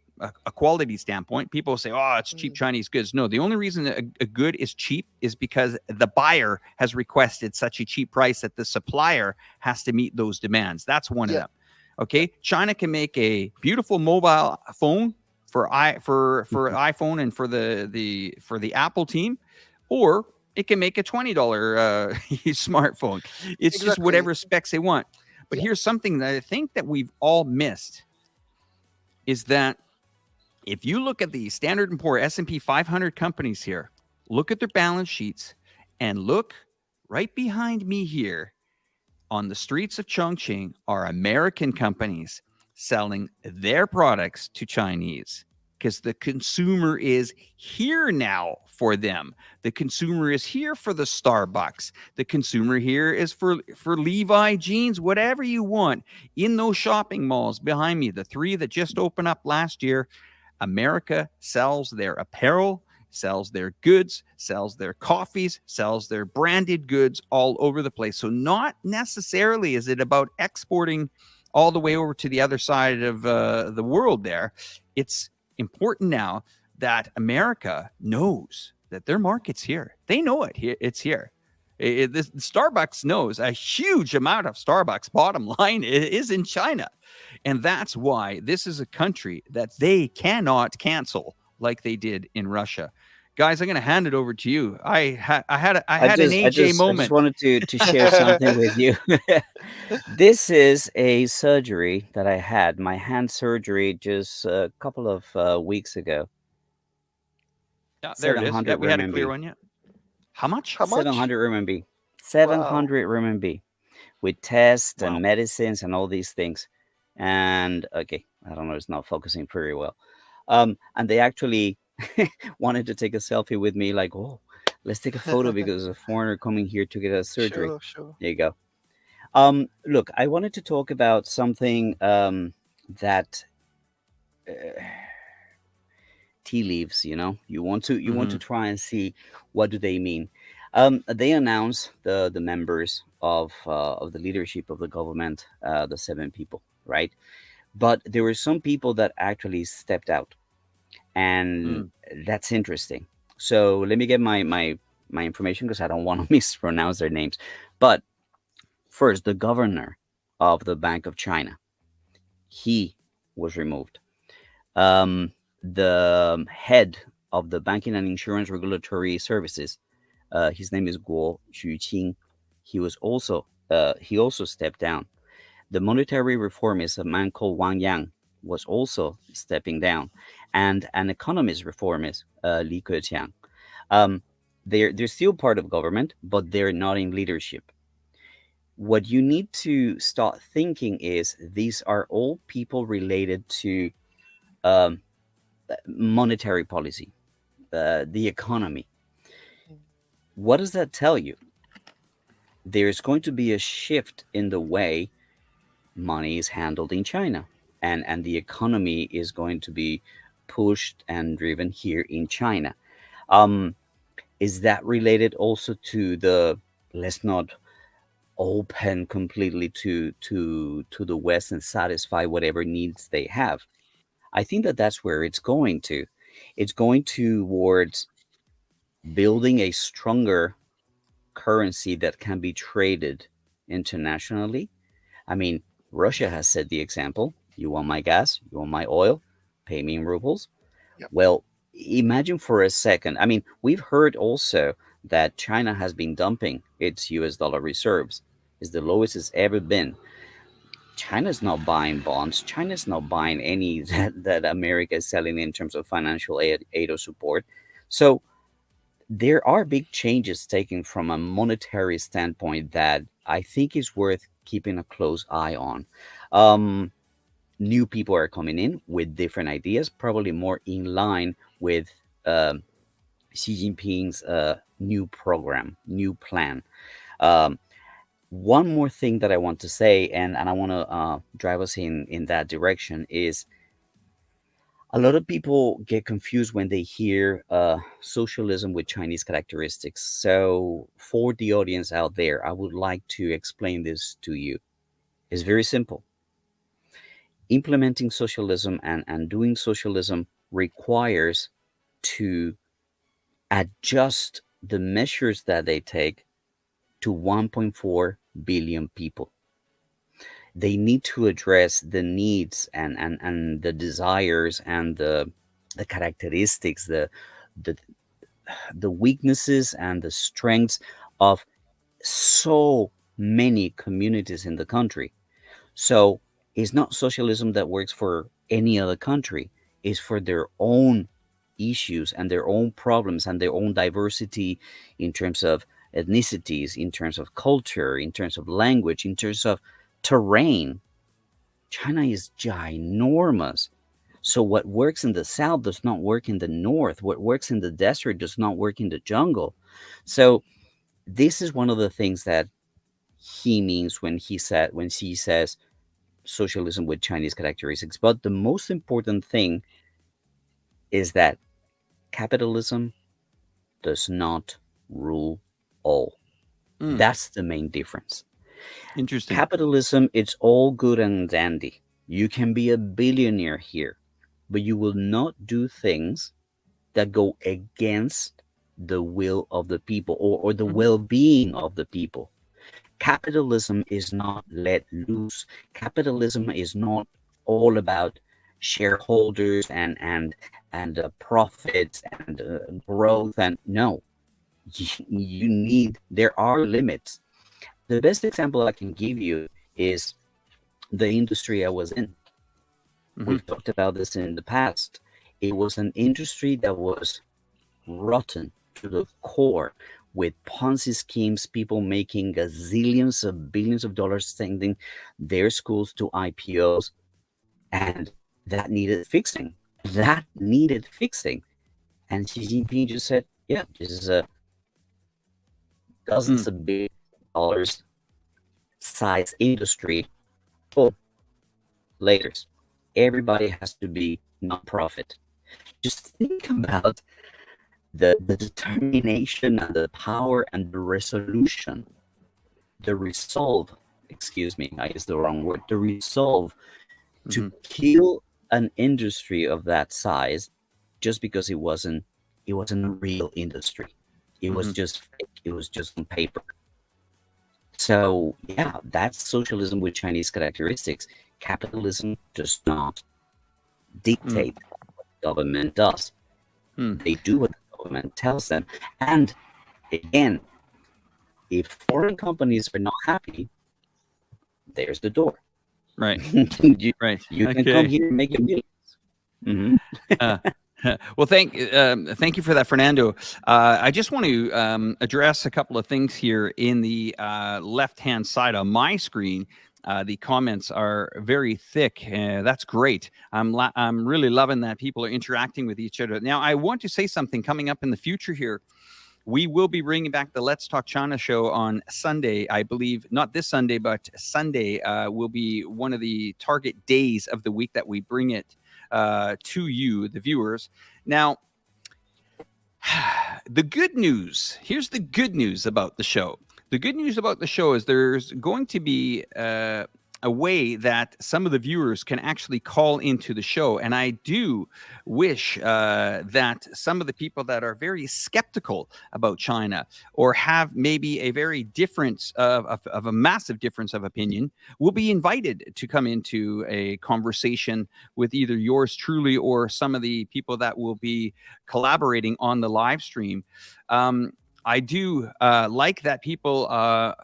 quality standpoint. People say, oh, it's cheap Chinese goods. No, the only reason a good is cheap is because the buyer has requested such a cheap price that the supplier has to meet those demands. That's one of them. Okay, China can make a beautiful mobile phone for iPhone and for the Apple team, or it can make a $20 smartphone. It's just whatever specs they want. But here's something that I think that we've all missed is that if you look at the Standard & Poor S&P 500 companies here, look at their balance sheets, and look right behind me here on the streets of Chongqing are American companies selling their products to Chinese, because the consumer is here now for them. The consumer is here for the Starbucks. The consumer here is for Levi jeans, whatever you want. In those shopping malls behind me, the 3 that just opened up last year, America sells their apparel, sells their goods, sells their coffees, sells their branded goods all over the place. So not necessarily is it about exporting all the way over to the other side of the world there. It's important now that America knows that their market's here. They know it. It's here. The Starbucks knows a huge amount of Starbucks bottom line is in China. And that's why this is a country that they cannot cancel like they did in Russia. Guys, I'm going to hand it over to you. I had an AJ moment. I just wanted to share something with you. This is a surgery that I had, my hand surgery, just a couple of weeks ago. Yeah, there it is. Yeah, we had a clear one yet. How much? 700 RMB. 700 RMB with tests and medicines and all these things. And okay, I don't know, it's not focusing very well. And they actually wanted to take a selfie with me, like, oh, let's take a photo because a foreigner coming here to get a surgery. Sure. There you go. Look, I wanted to talk about something that tea leaves. You want to try and see what do they mean. They announced the members of the leadership of the government, the 7 people, right? But there were some people that actually stepped out, and that's interesting. So let me get my information because I don't want to mispronounce their names. But first, the governor of the Bank of China, he was removed. The head of the Banking and Insurance Regulatory Services, his name is Guo Xuqing. He also stepped down. The monetary reformist, a man called Wang Yang, was also stepping down, and an economist reformist, Li Keqiang. Um, they're still part of government, but they're not in leadership. What you need to start thinking is these are all people related to um, monetary policy, the economy. What does that tell you? There's going to be a shift in the way money is handled in China, and the economy is going to be pushed and driven here in China. Um, is that related also to the, let's not open completely to the West and satisfy whatever needs they have? I think that that's where it's going to. It's going towards building a stronger currency that can be traded internationally. I mean, Russia has set the example. You want my gas, you want my oil, pay me in rubles. Yep. Well, imagine for a second. I mean, we've heard also that China has been dumping its US dollar reserves. It's the lowest it's ever been. China's not buying bonds. China's not buying any that America is selling in terms of financial aid or support. So there are big changes taken from a monetary standpoint that I think is worth keeping a close eye on. Um, New people are coming in with different ideas, probably more in line with um Xi Jinping's new program, new plan. Um, One more thing that I want to say, and I want to drive us in that direction, is a lot of people get confused when they hear socialism with Chinese characteristics. So, for the audience out there, I would like to explain this to you. It's very simple. Implementing socialism and doing socialism requires to adjust the measures that they take to 1.4 billion people. They need to address the needs and the desires and the characteristics, the the weaknesses and the strengths of so many communities in the country. So it's not socialism that works for any other country. It's for their own issues and their own problems and their own diversity in terms of ethnicities, in terms of culture, in terms of language, in terms of terrain. China is ginormous. So what works in the south does not work in the north. What works in the desert does not work in the jungle. So this is one of the things that he means when he says socialism with Chinese characteristics. But the most important thing is that capitalism does not rule all. That's the main difference. Interesting. Capitalism, it's all good and dandy. You can be a billionaire here, but you will not do things that go against the will of the people or the well-being of the people. Capitalism is not let loose. Capitalism is not all about shareholders and profits and growth. And no, you need, there are limits. The best example I can give you is the industry I was in. We've talked about this in the past. It was an industry that was rotten to the core, with Ponzi schemes, people making gazillions of billions of dollars sending their schools to IPOs, and that needed fixing. That needed fixing. And Xi Jinping just said, yeah, this is a dozens of billions of dollars size industry. Boom, later. Everybody has to be non-profit. Just think about the determination and the power and the resolution, the resolve, excuse me, I used the wrong word, the resolve to kill an industry of that size just because it wasn't a real industry. It was just fake. It was just on paper. So yeah, that's socialism with Chinese characteristics. Capitalism does not dictate what the government does. They do what the government tells them. And again, if foreign companies are not happy, there's the door. Right. you, Right. you can come here and make your millions. Mhm. Well, thank you for that, Fernando. I just want to address a couple of things here in the left-hand side on my screen. The comments are very thick. That's great. I'm really loving that people are interacting with each other. Now, I want to say something coming up in the future here. We will be bringing back the Let's Talk China show on Sunday, I believe. Not this Sunday, but Sunday will be one of the target days of the week that we bring it to you, the viewers. Now, the good news, here's the good news about the show. The good news about the show is there's going to be a way that some of the viewers can actually call into the show. And I do wish that some of the people that are very skeptical about China or have maybe a very difference of a massive difference of opinion will be invited to come into a conversation with either yours truly or some of the people that will be collaborating on the live stream. I do like that people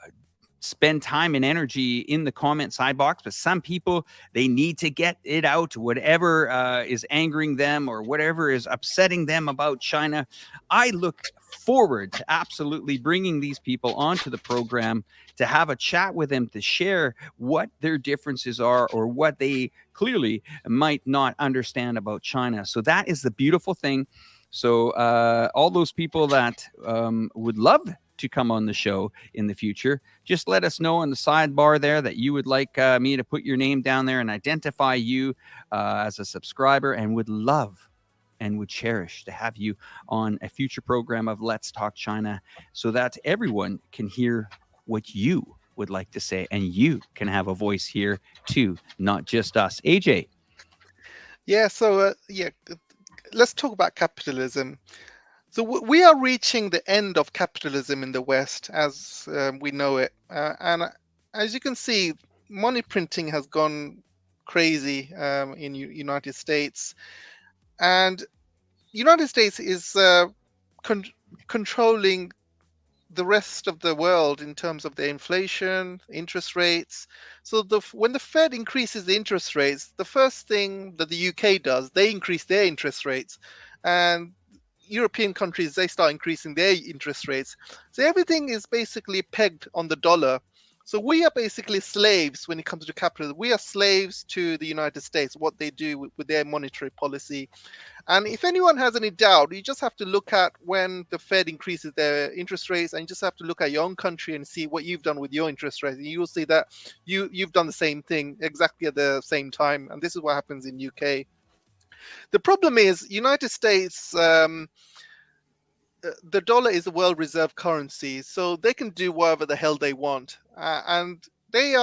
spend time and energy in the comment side box, but some people, they need to get it out, whatever is angering them or whatever is upsetting them about China. I look forward to absolutely bringing these people onto the program to have a chat with them, to share what their differences are or what they clearly might not understand about China. So that is the beautiful thing. So all those people that would love to come on the show in the future, just let us know on the sidebar there that you would like me to put your name down there and identify you as a subscriber, and would love and would cherish to have you on a future program of Let's Talk China so that everyone can hear what you would like to say and you can have a voice here too, not just us. AJ. Yeah, so let's talk about capitalism. So we are reaching the end of capitalism in the West as we know it. And as you can see, money printing has gone crazy in United States. And United States is controlling the rest of the world in terms of the inflation, interest rates. So when the Fed increases the interest rates, the first thing that the UK does, they increase their interest rates. And European countries, they start increasing their interest rates. So everything is basically pegged on the dollar. So we are basically slaves when it comes to capitalism. We are slaves to the United States, what they do with their monetary policy. And if anyone has any doubt, you just have to look at when the Fed increases their interest rates, and you just have to look at your own country and see what you've done with your interest rates. And you will see that you've done the same thing exactly at the same time. And this is what happens in UK. The problem is United States, the dollar is a world reserve currency, so they can do whatever the hell they want, and they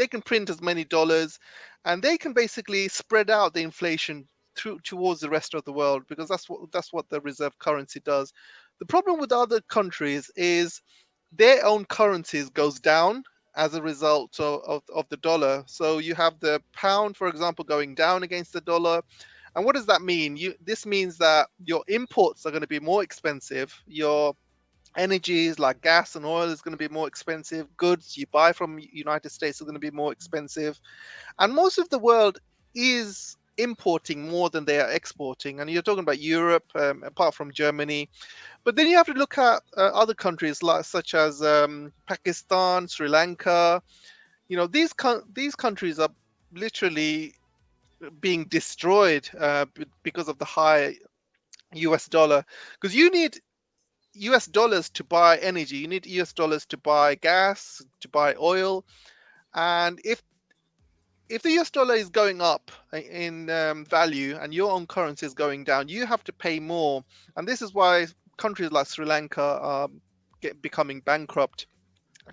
can print as many dollars, and they can basically spread out the inflation towards the rest of the world, because that's what the reserve currency does. The problem with other countries is their own currencies goes down as a result of the dollar. So you have the pound, for example, going down against the dollar. And what does that mean? This means that your imports are going to be more expensive. Your energies like gas and oil is going to be more expensive. Goods you buy from United States are going to be more expensive. And most of the world is importing more than they are exporting. And you're talking about Europe, apart from Germany. But then you have to look at other countries such as Pakistan, Sri Lanka. These countries are literally being destroyed because of the high US dollar, because you need US dollars to buy energy, you need US dollars to buy gas, to buy oil. And if the US dollar is going up in value and your own currency is going down, you have to pay more. And this is why countries like Sri Lanka are becoming bankrupt.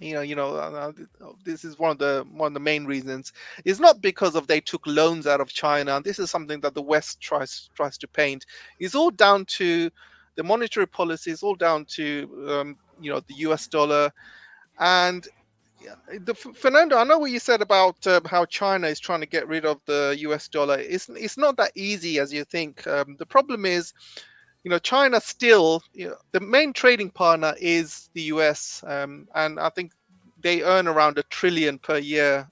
This is one of the main reasons. It's not because of they took loans out of China. This is something that the West tries to paint. It's all down to the monetary policy. It's all down to the US dollar. And Fernando, I know what you said about how China is trying to get rid of the US dollar. It's not that easy as you think. The problem is, China still, the main trading partner is the US, and I think they earn around $1 trillion per year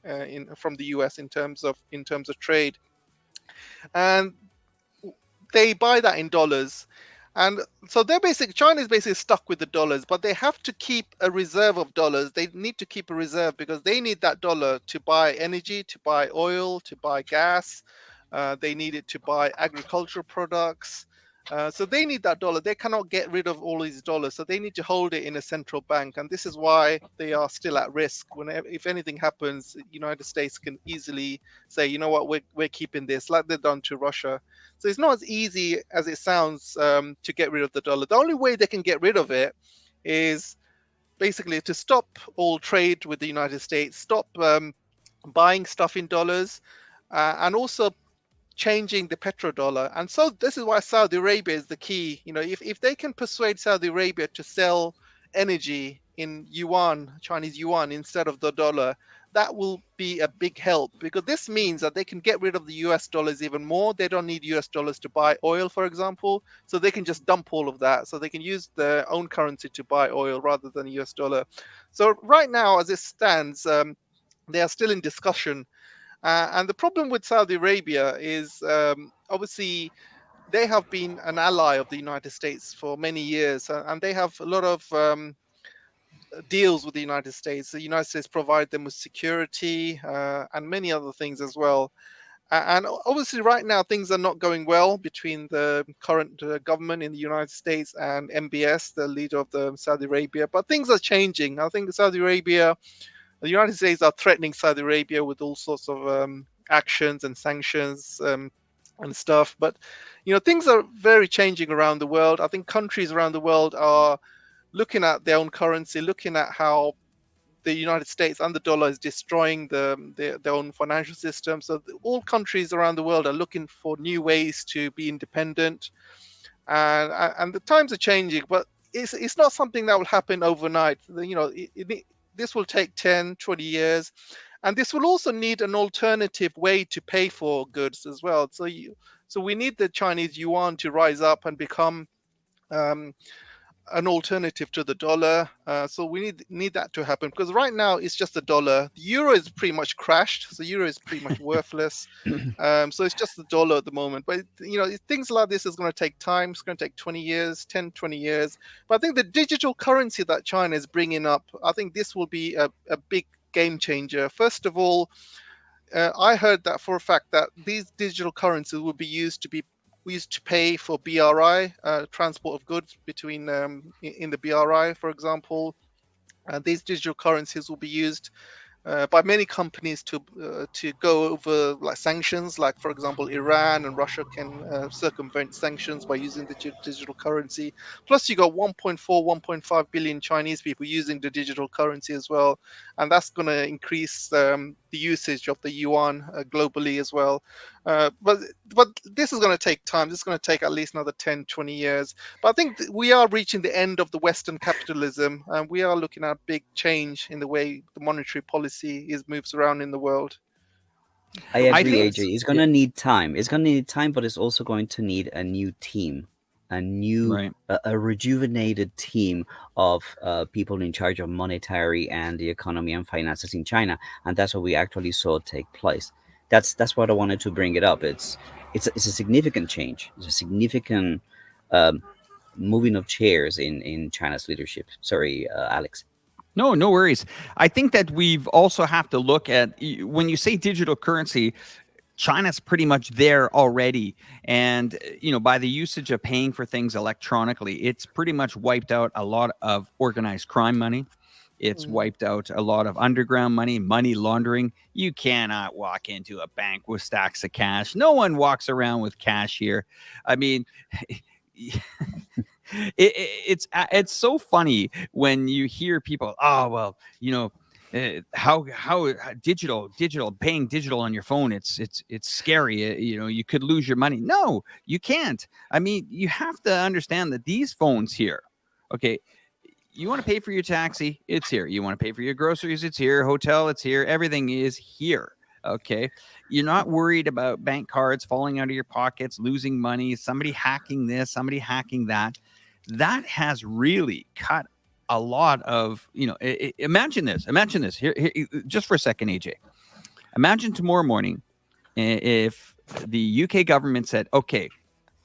from the US in terms of trade, and they buy that in dollars. And so China is basically stuck with the dollars, but they have to keep a reserve of dollars. They need to keep a reserve because they need that dollar to buy energy, to buy oil, to buy gas. They need it to buy agricultural products. So they need that dollar. They cannot get rid of all these dollars. So they need to hold it in a central bank. And this is why they are still at risk. If anything happens, the United States can easily say, you know what, we're keeping this, like they've done to Russia. So it's not as easy as it sounds to get rid of the dollar. The only way they can get rid of it is basically to stop all trade with the United States, stop buying stuff in dollars, and also changing the petrodollar. And so this is why Saudi Arabia is the key. If they can persuade Saudi Arabia to sell energy in yuan, Chinese yuan, instead of the dollar, that will be a big help, because this means that they can get rid of the US dollars even more. They don't need US dollars to buy oil, for example, so they can just dump all of that. So they can use their own currency to buy oil rather than the US dollar. So right now, as it stands, they are still in discussion. And the problem with Saudi Arabia is obviously they have been an ally of the United States for many years, and they have a lot of deals with the United States. The United States provide them with security and many other things as well. And obviously right now things are not going well between the current government in the United States and MBS, the leader of the Saudi Arabia. But things are changing. I think the United States are threatening Saudi Arabia with all sorts of actions and sanctions and stuff. But things are very changing around the world. I think countries around the world are looking at their own currency, looking at how the United States and the dollar is destroying their own financial system. So all countries around the world are looking for new ways to be independent, and the times are changing. But it's not something that will happen overnight. This will take 10, 20 years, and this will also need an alternative way to pay for goods as well. So we need the Chinese yuan to rise up and become an alternative to the dollar. So we need that to happen, because right now it's just the dollar. The euro is pretty much crashed, so the euro is pretty much worthless. So it's just the dollar at the moment. But things like this is going to take time. It's going to take 20 years, 10, 20 years. But I think the digital currency that China is bringing up, I think this will be a big game changer. First of all, I heard that for a fact that these digital currencies will be used to pay for BRI, transport of goods between in the BRI, for example. These digital currencies will be used by many companies to go over like sanctions, like for example Iran and Russia can circumvent sanctions by using the digital currency. Plus you got 1.4 1.5 billion Chinese people using the digital currency as well, and that's going to increase the usage of the yuan globally as well. But this is going to take time. This is going to take at least another 10, 20 years. But I think we are reaching the end of the Western capitalism, and we are looking at a big change in the way the monetary policy moves around in the world. I agree, think- AJ. It's gonna need time. It's gonna need time, but it's also going to need a new team, a new, Right. a rejuvenated team of people in charge of monetary and the economy and finances in China, and that's what we actually saw take place. That's what I wanted to bring it up. It's a significant change. It's a significant moving of chairs in China's leadership. Sorry, Alex. No worries. I think that we've also have to look at, when you say digital currency, China's pretty much there already. And, by the usage of paying for things electronically, it's pretty much wiped out a lot of organized crime money. It's wiped out a lot of underground money laundering. You cannot walk into a bank with stacks of cash. No one walks around with cash here. I mean, it's so funny when you hear people, oh well, how digital paying digital on your phone, it's scary, you could lose your money. No, you can't. I mean, you have to understand that these phones here, okay, you want to pay for your taxi, it's here. You want to pay for your groceries, it's here. Hotel, it's here. Everything is here. Okay, you're not worried about bank cards falling out of your pockets, losing money, somebody hacking this, somebody hacking that. That has really cut a lot of, imagine this here, just for a second, AJ. Imagine tomorrow morning if the UK government said, okay,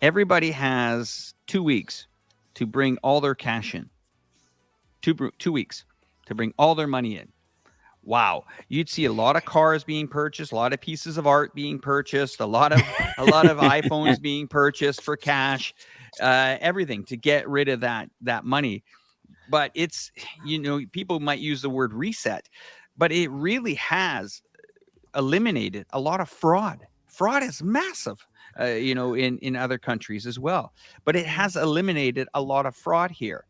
everybody has 2 weeks to bring all their cash in. 2 weeks to bring all their money in. Wow, you'd see a lot of cars being purchased, a lot of pieces of art being purchased, a lot of iPhones being purchased for cash, everything to get rid of that money. But it's, people might use the word reset, but it really has eliminated a lot of fraud. Fraud is massive, in other countries as well. But it has eliminated a lot of fraud here.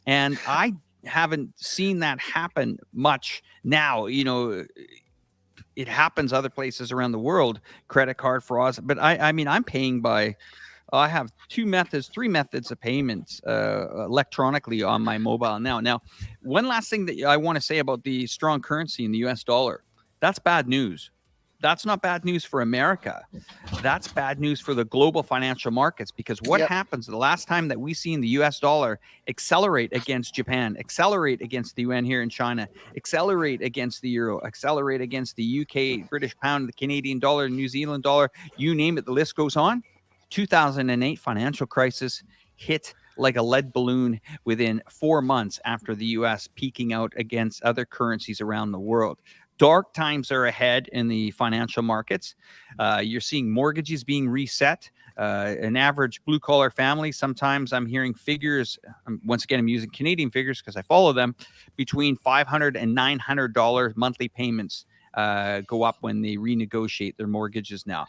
And I haven't seen that happen much now. It happens other places around the world, credit card frauds. But I mean, I'm paying by, I have 3 methods of payments electronically on my mobile now. Now, one last thing that I want to say about the strong currency in the US dollar, that's bad news. That's not bad news for America. That's bad news for the global financial markets, because what happens the last time that we seen the US dollar accelerate against Japan, accelerate against the yuan here in China, accelerate against the euro, accelerate against the UK, British pound, the Canadian dollar, New Zealand dollar, you name it, the list goes on. 2008 financial crisis hit like a lead balloon within 4 months after the US peaking out against other currencies around the world. Dark times are ahead in the financial markets. You're seeing mortgages being reset. An average blue-collar family, sometimes I'm hearing figures, once again, I'm using Canadian figures because I follow them, between $500 and $900 monthly payments go up when they renegotiate their mortgages now.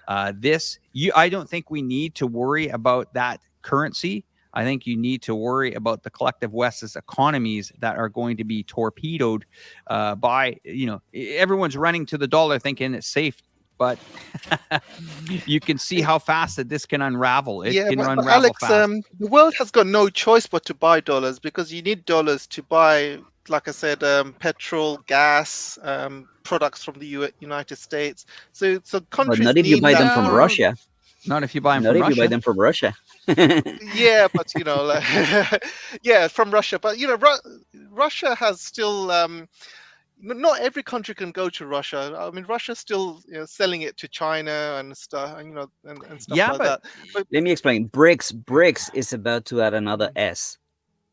I don't think we need to worry about that currency. I think you need to worry about the collective West's economies that are going to be torpedoed by, everyone's running to the dollar thinking it's safe, but you can see how fast that this can unravel. It can unravel Alex, fast. the world has got no choice but to buy dollars, because you need dollars to buy, like I said, petrol, gas, products from the United States. So But countries not if you need buy them that. from Russia. Not if you buy them Not from if Russia. you buy them from Russia. Yeah, but yeah, from Russia. But Russia has still. Not every country can go to Russia. I mean, Russia's still selling it to China and stuff, and stuff like but that. But Let me explain. BRICS is about to add another S,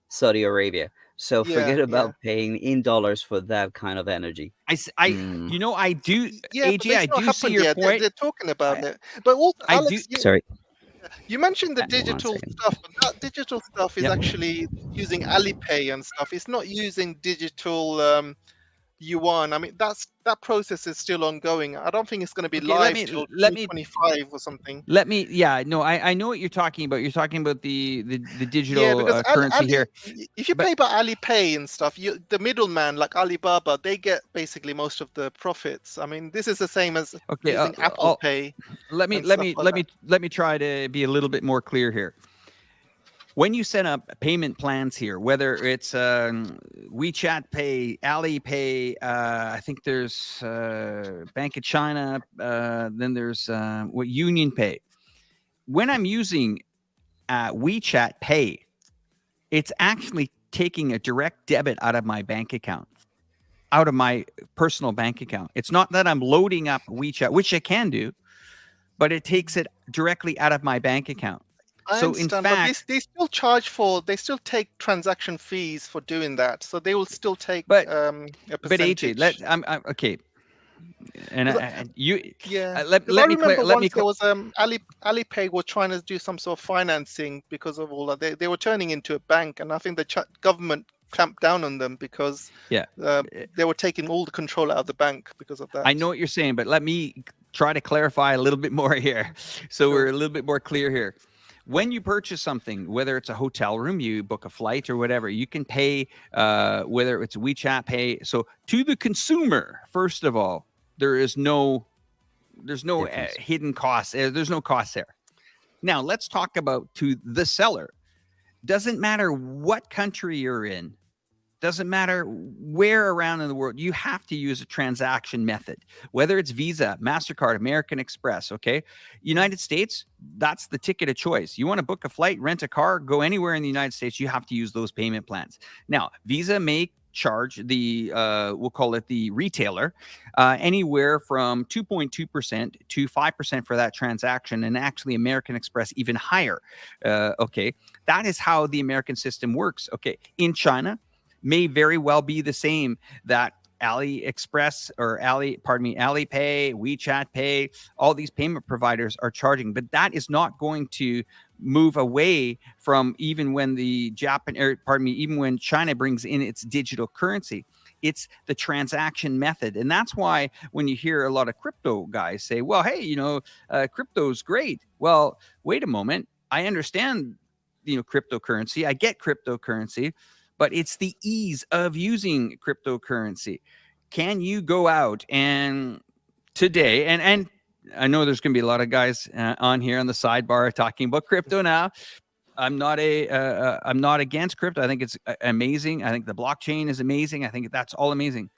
Saudi Arabia. So forget about paying in dollars for that kind of energy. I do, yeah, but AJ, it's I not do see happened your yet. point. They're talking about it. But also, I Alex, do. Sorry. you mentioned the One digital second. stuff, but that digital stuff is actually using Alipay and stuff. It's not using digital yuan. I mean, that process is still ongoing. I don't think it's going to be Okay, live till 2025 or something. I know what you're talking about. You're talking about the digital because currency here. if you But- pay by Alipay and stuff, the middleman like Alibaba, they get basically most of the profits. I mean, this is the same as using Apple Pay. Let me try to be a little bit more clear here. When you set up payment plans here, whether it's WeChat Pay, Alipay, I think there's Bank of China, then there's Union Pay. When I'm using WeChat Pay, it's actually taking a direct debit out of my bank account, out of my personal bank account. It's not that I'm loading up WeChat, which I can do, but it takes it directly out of my bank account. I understand, but they still take transaction fees for doing that. So they will still take a percentage. But AJ, I'm okay. And let me clear. There was Alipay was trying to do some sort of financing because of all that. They were turning into a bank, and I think the government clamped down on them because they were taking all the control out of the bank because of that. I know what you're saying, but let me try to clarify a little bit more here, so we're a little bit more clear here. When you purchase something, whether it's a hotel room, you book a flight or whatever, you can pay, whether it's WeChat Pay. So to the consumer, first of all, there's no hidden costs. There's no cost there. Now let's talk about to the seller. Doesn't matter what country you're in. doesn't matter where around in the world, you have to use a transaction method, whether it's Visa, MasterCard, American Express, okay? United States, that's the ticket of choice. You want to book a flight, rent a car, go anywhere in the United States, you have to use those payment plans. Now, Visa may charge the, we'll call it the retailer, anywhere from 2.2% to 5% for that transaction, and actually American Express even higher, okay? That is how the American system works, okay? In China, may very well be the same, that AliExpress or Alipay, WeChat Pay, all these payment providers are charging, but that is not going to move away from even when even when China brings in its digital currency. It's the transaction method. And that's why when you hear a lot of crypto guys say, well, hey, crypto's great. Well, wait a moment. I understand, cryptocurrency. I get cryptocurrency, but it's the ease of using cryptocurrency. Can you go out and today, and I know there's going to be a lot of guys on here on the sidebar talking about crypto now. I'm not against crypto. I think it's amazing. I think the blockchain is amazing. I think that's all amazing.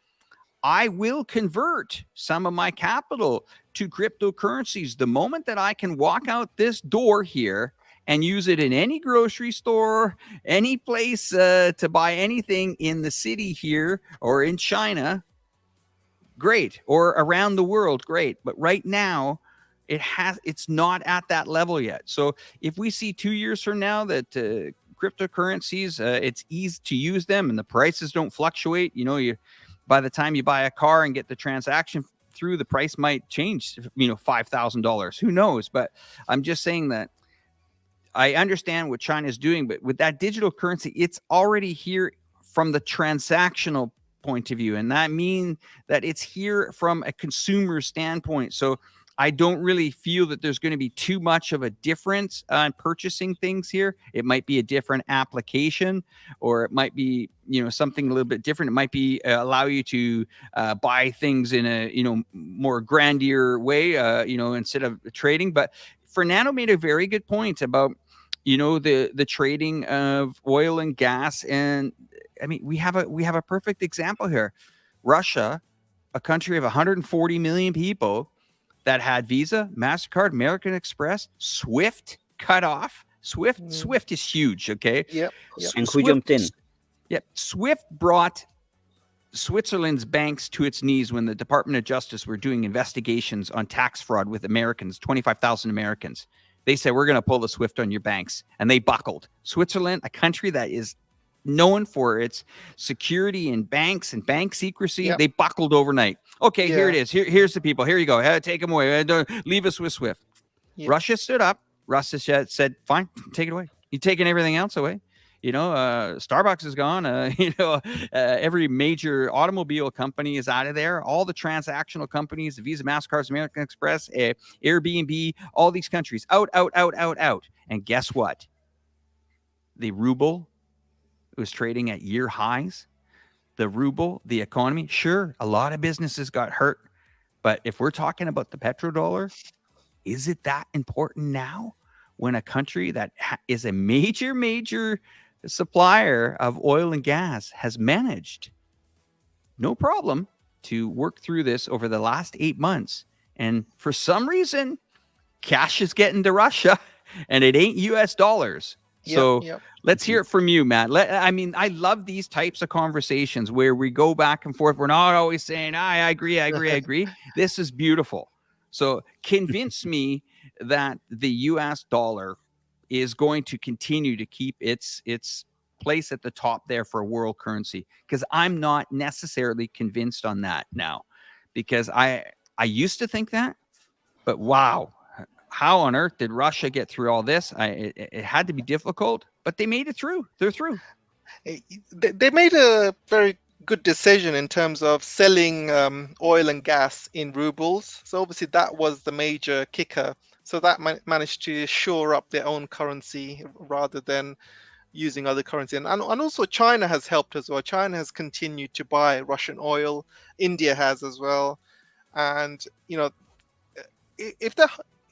I will convert some of my capital to cryptocurrencies the moment that I can walk out this door here and use it in any grocery store, any place to buy anything in the city here or in China. Great. Or around the world. Great. But right now, it's not at that level yet. So if we see 2 years from now that cryptocurrencies, it's easy to use them and the prices don't fluctuate, by the time you buy a car and get the transaction through, the price might change, $5,000. Who knows? But I'm just saying that I understand what China's doing, but with that digital currency, it's already here from the transactional point of view. And that means that it's here from a consumer standpoint. So I don't really feel that there's going to be too much of a difference on purchasing things here. It might be a different application, or it might be, something a little bit different. It might be allow you to buy things in a, more grandier way, instead of trading. But Fernando made a very good point about, the trading of oil and gas. And I mean, we have a perfect example here. Russia, a country of 140 million people that had Visa, MasterCard, American Express, SWIFT cut off. SWIFT is huge, okay? Yep. And who jumped in? Yep. SWIFT brought Switzerland's banks to its knees when the Department of Justice were doing investigations on tax fraud with Americans, 25,000 Americans. They said, we're going to pull the SWIFT on your banks. And they buckled. Switzerland, a country that is known for its security in banks and bank secrecy, they buckled overnight. Okay, here it is. Here's the people. Here you go. Take them away. Leave us with SWIFT. Yeah. Russia stood up. Russia said, fine, take it away. You're taking everything else away. Starbucks is gone. Every major automobile company is out of there. All the transactional companies, the Visa, MasterCard, American Express, Airbnb, all these countries, out. And guess what? The ruble was trading at year highs. The ruble, the economy, sure, a lot of businesses got hurt. But if we're talking about the petrodollar, is it that important now when a country that is a major supplier of oil and gas has managed, no problem, to work through this over the last 8 months? And for some reason, cash is getting to Russia and it ain't US dollars. So let's hear it from you, Matt. I love these types of conversations where we go back and forth. We're not always saying, I agree. This is beautiful. So convince me that the US dollar is going to continue to keep its place at the top there for world currency, because I'm not necessarily convinced on that now, because I used to think that, but wow. How on earth did Russia get through all this? It had to be difficult, but they made it through. They're through. They made a very good decision in terms of selling oil and gas in rubles. So obviously that was the major kicker. So that managed to shore up their own currency rather than using other currency. And also China has helped as well. China has continued to buy Russian oil. India has as well. And, if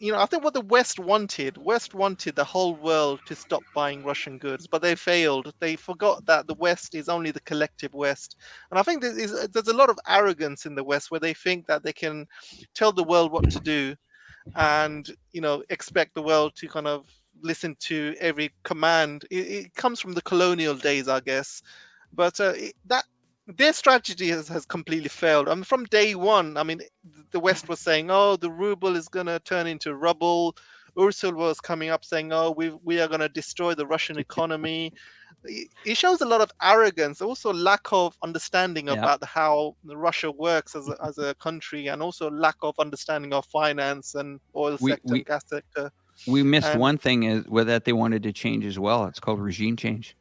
I think what the West wanted the whole world to stop buying Russian goods, but they failed. They forgot that the West is only the collective West. And I think there's a lot of arrogance in the West where they think that they can tell the world what to do and, expect the world to kind of listen to every command. It comes from the colonial days, I guess. But that their strategy has completely failed. I mean, from day one, I mean, the West was saying, "Oh, the ruble is going to turn into rubble." Ursula was coming up saying, "Oh, we are going to destroy the Russian economy." It shows a lot of arrogance, also lack of understanding Yeah. about how Russia works as a country, and also lack of understanding of finance and oil We sector and gas sector. we missed And one thing is that they wanted to change as well. It's called regime change.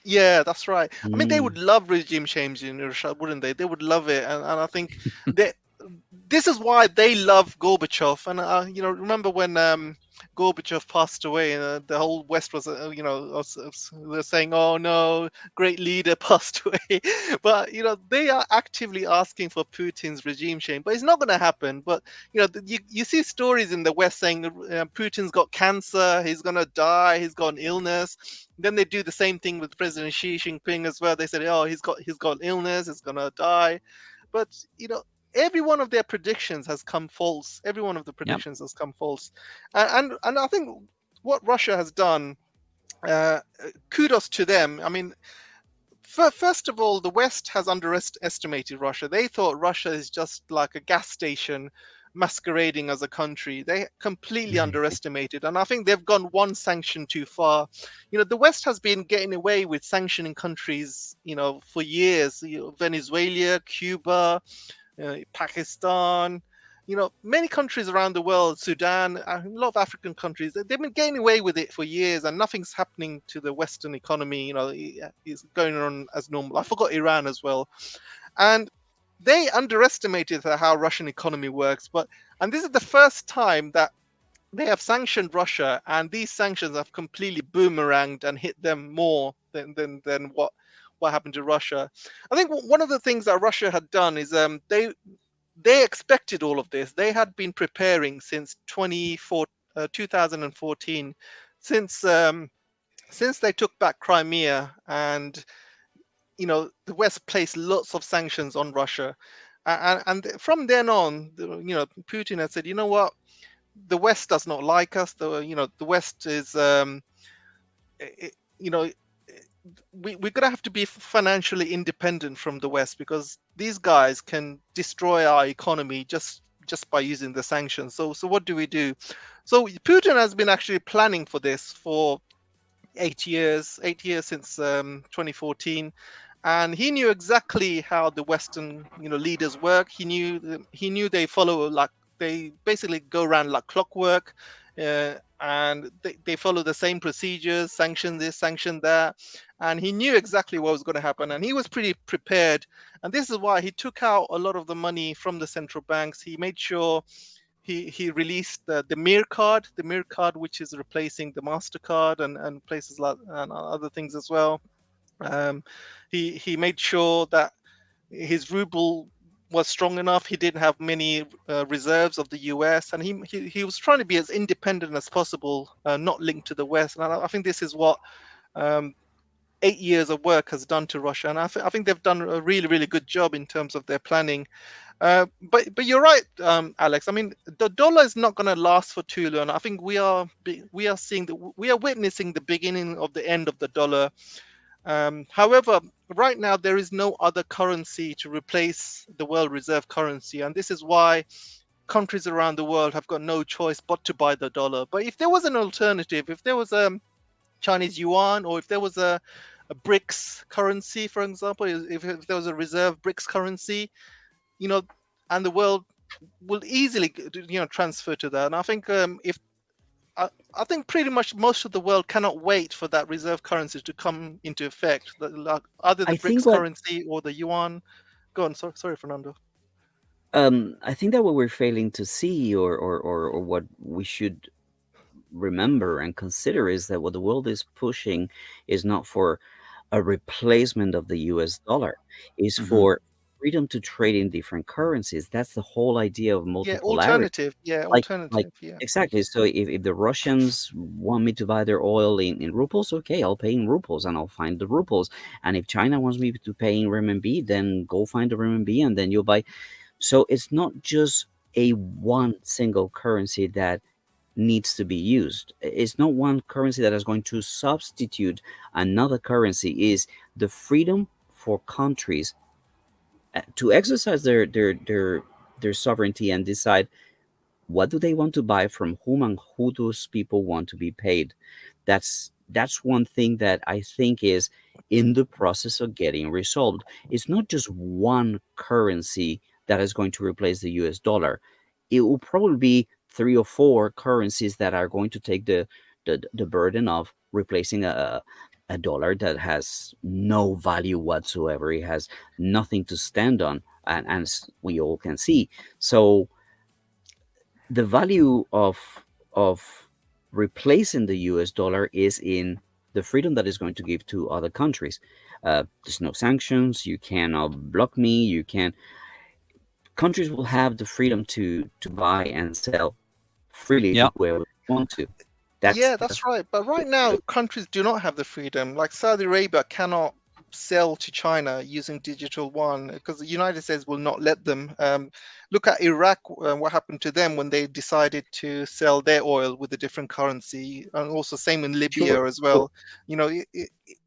yeah, that's right. I mean, they Mm. would love regime change in Russia, wouldn't they? They would love it, and I think they, this is why they love Gorbachev. And remember when Gorbachev passed away, the whole West was, they're saying, "Oh no, great leader passed away." But they are actively asking for Putin's regime change, but it's not going to happen. But you see stories in the West saying Putin's got cancer, he's going to die, he's got an illness. Then they do the same thing with President Xi Jinping as well. They said, "Oh, he's got illness, he's going to die." But every one of their predictions has come false. Every one of the predictions has come false, and I think what Russia has done, kudos to them. I mean, first of all, the West has underestimated Russia. They thought Russia is just like a gas station masquerading as a country. They completely underestimated, and I think they've gone one sanction too far. The West has been getting away with sanctioning countries, for years. Venezuela, Cuba, Pakistan, many countries around the world, Sudan, a lot of African countries, they've been getting away with it for years, and nothing's happening to the Western economy. It's going on as normal. I forgot Iran as well. And they underestimated how Russian economy works. And this is the first time that they have sanctioned Russia, and these sanctions have completely boomeranged and hit them more than what happened to Russia. I think one of the things that Russia had done is they expected all of this. They had been preparing since 2014, since they took back Crimea, and the West placed lots of sanctions on Russia, and from then on, Putin had said, "You know what? The West does not like us. The West is we're going to have to be financially independent from the West, because these guys can destroy our economy just by using the sanctions. So what do we do?" So Putin has been actually planning for this for 8 years since 2014, and he knew exactly how the Western leaders work. He knew they follow, like, they basically go around like clockwork, and they follow the same procedures: sanction this, sanction that. And he knew exactly what was going to happen, and he was pretty prepared. And this is why he took out a lot of the money from the central banks. He made sure he released the Mir card, which is replacing the MasterCard and places like and other things as well. He made sure that his ruble was strong enough. He didn't have many reserves of the US, and he was trying to be as independent as possible, not linked to the West. And I think this is what 8 years of work has done to Russia, and I think they've done a really, really good job in terms of their planning. But you're right, Alex. I mean, the dollar is not going to last for too long. I think we are witnessing the beginning of the end of the dollar. However, right now there is no other currency to replace the world reserve currency, and this is why countries around the world have got no choice but to buy the dollar. But if there was an alternative, if there was a Chinese yuan, or if there was a BRICS currency, for example, if there was a reserve BRICS currency, and the world will easily transfer to that. And I think if I think pretty much most of the world cannot wait for that reserve currency to come into effect, like either the I think BRICS what currency or the yuan. Go on, sorry, Fernando. I think that what we're failing to see, or what we should remember and consider, is that what the world is pushing is not for a replacement of the US dollar, is Mhm. for freedom to trade in different currencies. That's the whole idea of Yeah, multipolarity. Like yeah. exactly. So if the Russians want me to buy their oil in rubles, okay, I'll pay in rubles and I'll find the rubles. And if China wants me to pay in renminbi, then go find the renminbi and then you'll buy. So it's not just a one single currency that needs to be used. It's not one currency that is going to substitute another currency. Is the freedom for countries to exercise their sovereignty and decide what do they want to buy from whom and who those people want to be paid. That's one thing that I think is in the process of getting resolved. It's not just one currency that is going to replace the US dollar. It will probably be three or four currencies that are going to take the burden of replacing a dollar that has no value whatsoever. It has nothing to stand on, and as we all can see. So the value of replacing the US dollar is in the freedom that is going to give to other countries. There's no sanctions. You cannot block me. You can. Countries will have the freedom to buy and sell freely Yeah. to whoever they want to. Yeah, that's right. But right now, countries do not have the freedom. Like Saudi Arabia cannot sell to China using digital yuan because the United States will not let them. Look at Iraq, what happened to them when they decided to sell their oil with a different currency, and also same in Libya Sure, as well. You know,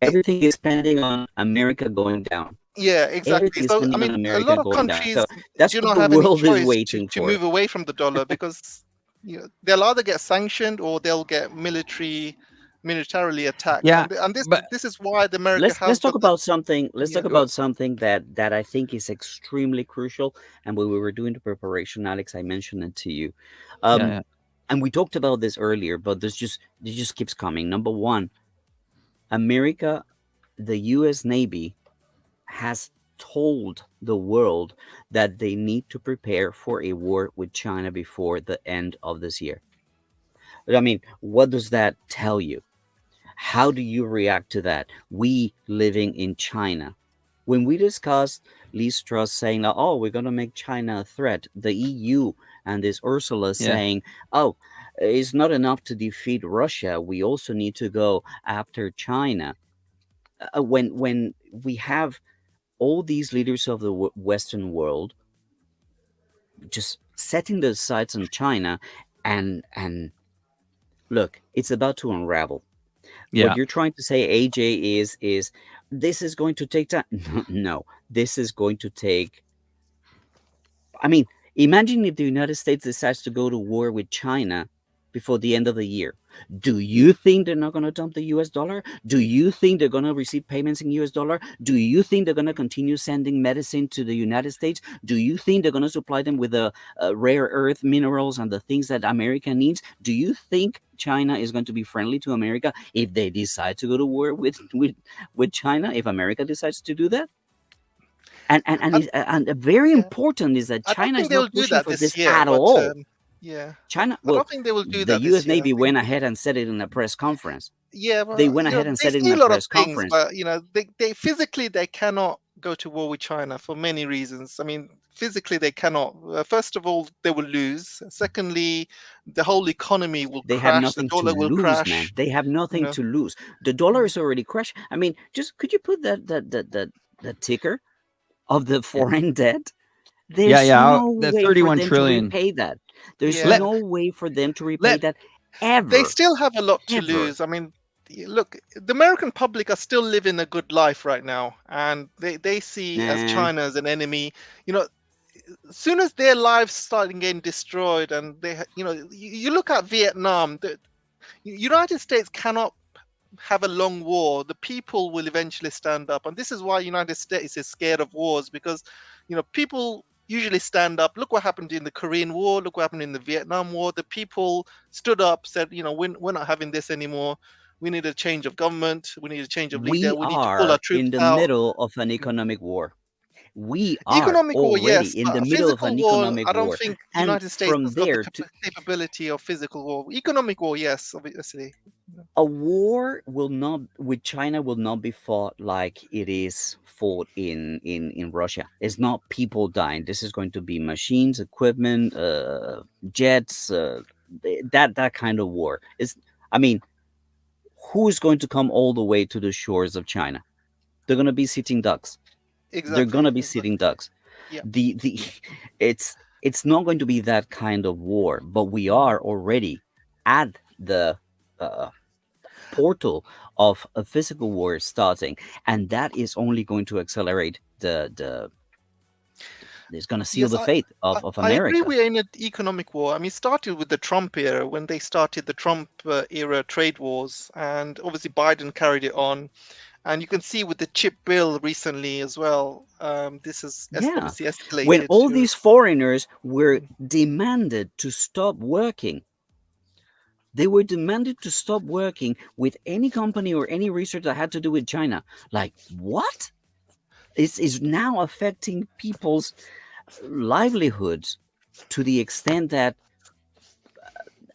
everything is depending on America going down. yeah, exactly. Everything is So, I depending on mean, a America lot of going down. countries So that's do what not the have any world is choice waiting to for. move away from the dollar because they'll either get sanctioned or they'll get militarily attacked. Yeah, And but this is why the America Let's has talk got the about something. Let's yeah. talk about something that I think is extremely crucial. And when we were doing the preparation, Alex, I mentioned it to you. yeah, And we talked about this earlier, but it just keeps coming. Number one, America, the U.S. Navy has told the world that they need to prepare for a war with China before the end of this year. I mean, what does that tell you? How do you react to that? We living in China. When we discussed Liz Truss saying, that, oh, we're going to make China a threat, the EU and this Ursula yeah, saying, oh, it's not enough to defeat Russia. We also need to go after China. When we have all these leaders of the Western world just setting their sights on China, and look, it's about to unravel. What yeah. you're trying to say, AJ, is this is going to take time. No, this is going to take. I mean, imagine if the United States decides to go to war with China before the end of the year. Do you think they're not going to dump the US dollar? Do you think they're going to receive payments in US dollar? Do you think they're going to continue sending medicine to the United States? Do you think they're going to supply them with the rare earth minerals and the things that America needs? Do you think China is going to be friendly to America if they decide to go to war with China, if America decides to do that? I, And very yeah, important is that I don't China think is they will not do pushing that for this this year, at but all. yeah, China, I well, don't think they will do the that U.S. this year. I Navy think went ahead and said it in a press conference. yeah, They but went ahead and they said it say in a a lot of press things, conference. but they physically they cannot go to war with China for many reasons. I mean, physically they cannot. First of all, they will lose. Secondly, the whole economy will They have crash. The nothing to dollar will lose, man. crash. They have You nothing know, to lose. The dollar Mm. is already crushed. I mean, just could you put that ticker of the Yeah, foreign debt? yeah, There's yeah. no The way for 31 them to trillion. repay that. There's Yeah, Let no way for them to repay let that they ever, still have a lot to ever. lose. I mean, look, the American public are still living a good life right now, and they see as Nah, China as an enemy. You know, as soon as their lives start getting destroyed, and you look at Vietnam, the United States cannot have a long war. The people will eventually stand up, and this is why United States is scared of wars because people usually stand up. Look what happened in the Korean War. Look what happened in the Vietnam War. The people stood up, said, we're not having this anymore. We need a change of government. We need a change of leader. we We need to pull our are troops in the out. middle of an Mm. economic war. We are Economic war, already yes, in but the a middle of physical an war, economic I don't war. think And United States from has got the there to capability of physical war. Economic war, yes, obviously. A war will not with China will not be fought like it is fought in Russia. It's not people dying. This is going to be machines, equipment, jets, that kind of war. It's I mean, who's going to come all the way to the shores of China? They're going to be sitting ducks. They're Exactly. going to be Exactly. sitting ducks. Yeah. The it's not going to be that kind of war, but we are already at the uh, portal of a physical war starting, and that is only going to accelerate the it's going to seal Yes, the fate of I agree America. we're in an economic war. I mean, it started with the Trump era when they started the Trump era trade wars, and obviously Biden carried it on. And you can see with the chip bill recently as well, this has Yeah, obviously when escalated all to. these foreigners were demanded to stop working, they were demanded to stop working with any company or any research that had to do with China. Like, what? This is now affecting people's livelihoods to the extent that,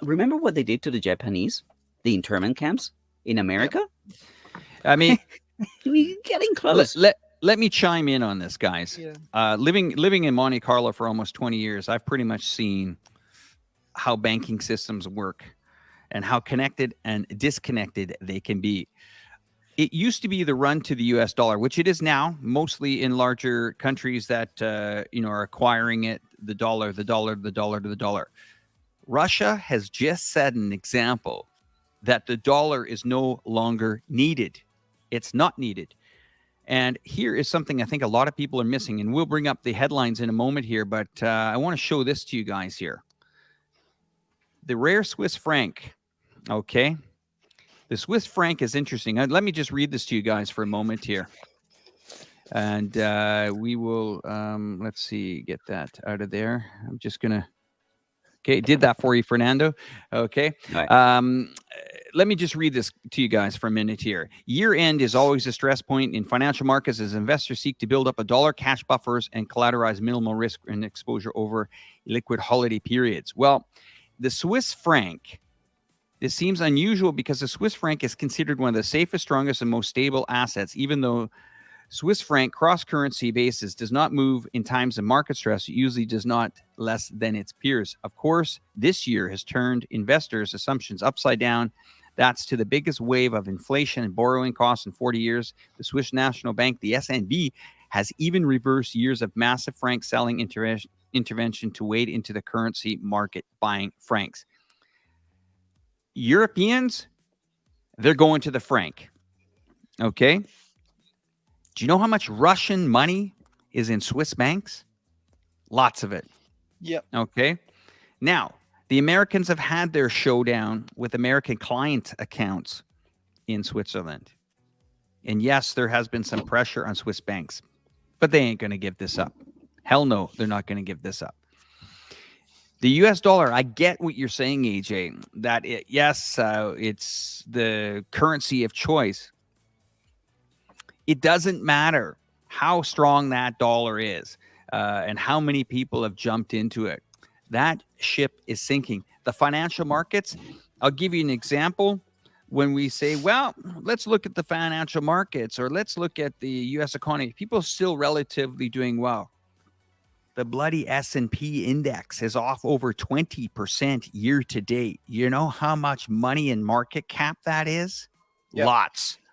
remember what they did to the Japanese, the internment camps in Yep. America? I mean, We're getting let, close. let, let me chime in on this, guys. Yeah. Living in Monte Carlo for almost 20 years, I've pretty much seen how banking systems work and how connected and disconnected they can be. It used to be the run to the US dollar, which it is now, mostly in larger countries that are acquiring it, the dollar, the dollar, the dollar to the dollar. Russia has just set an example that the dollar is no longer needed. It's not needed. And here is something I think a lot of people are missing, and we'll bring up the headlines in a moment here, but I want to show this to you guys here. The rare Swiss franc, okay? The Swiss franc is interesting. Let me just read this to you guys for a moment here. And we will, let's see, get that out of there. I'm just going to, okay, did that for you, Fernando. Okay. Right. Let me just read this to you guys for a minute here. Year end is always a stress point in financial markets as investors seek to build up a dollar cash buffers and collateralize minimal risk and exposure over liquid holiday periods. Well, the Swiss franc, this seems unusual because the Swiss franc is considered one of the safest, strongest, and most stable assets, even though Swiss franc cross-currency basis does not move in times of market stress. It usually does not less than its peers. Of course, this year has turned investors' assumptions upside down. That's to the biggest wave of inflation and borrowing costs in 40 years. The Swiss National Bank, the SNB, has even reversed years of massive franc selling intervention to wade into the currency market, buying francs. Europeans, they're going to the franc. Okay? Do you know how much Russian money is in Swiss banks? Lots of it. Yep. Okay? Now, the Americans have had their showdown with American client accounts in Switzerland. And yes, there has been some pressure on Swiss banks, but they ain't going to give this up. Hell no, they're not going to give this up. The US dollar, I get what you're saying, AJ, that it's the currency of choice. It doesn't matter how strong that dollar is and how many people have jumped into it. That ship is sinking. The financial markets, I'll give you an example. When we say, well, let's look at the financial markets or let's look at the U.S. economy, people are still relatively doing well. The bloody S&P index is off over 20% year to date. You know how much money in market cap that is? Yep.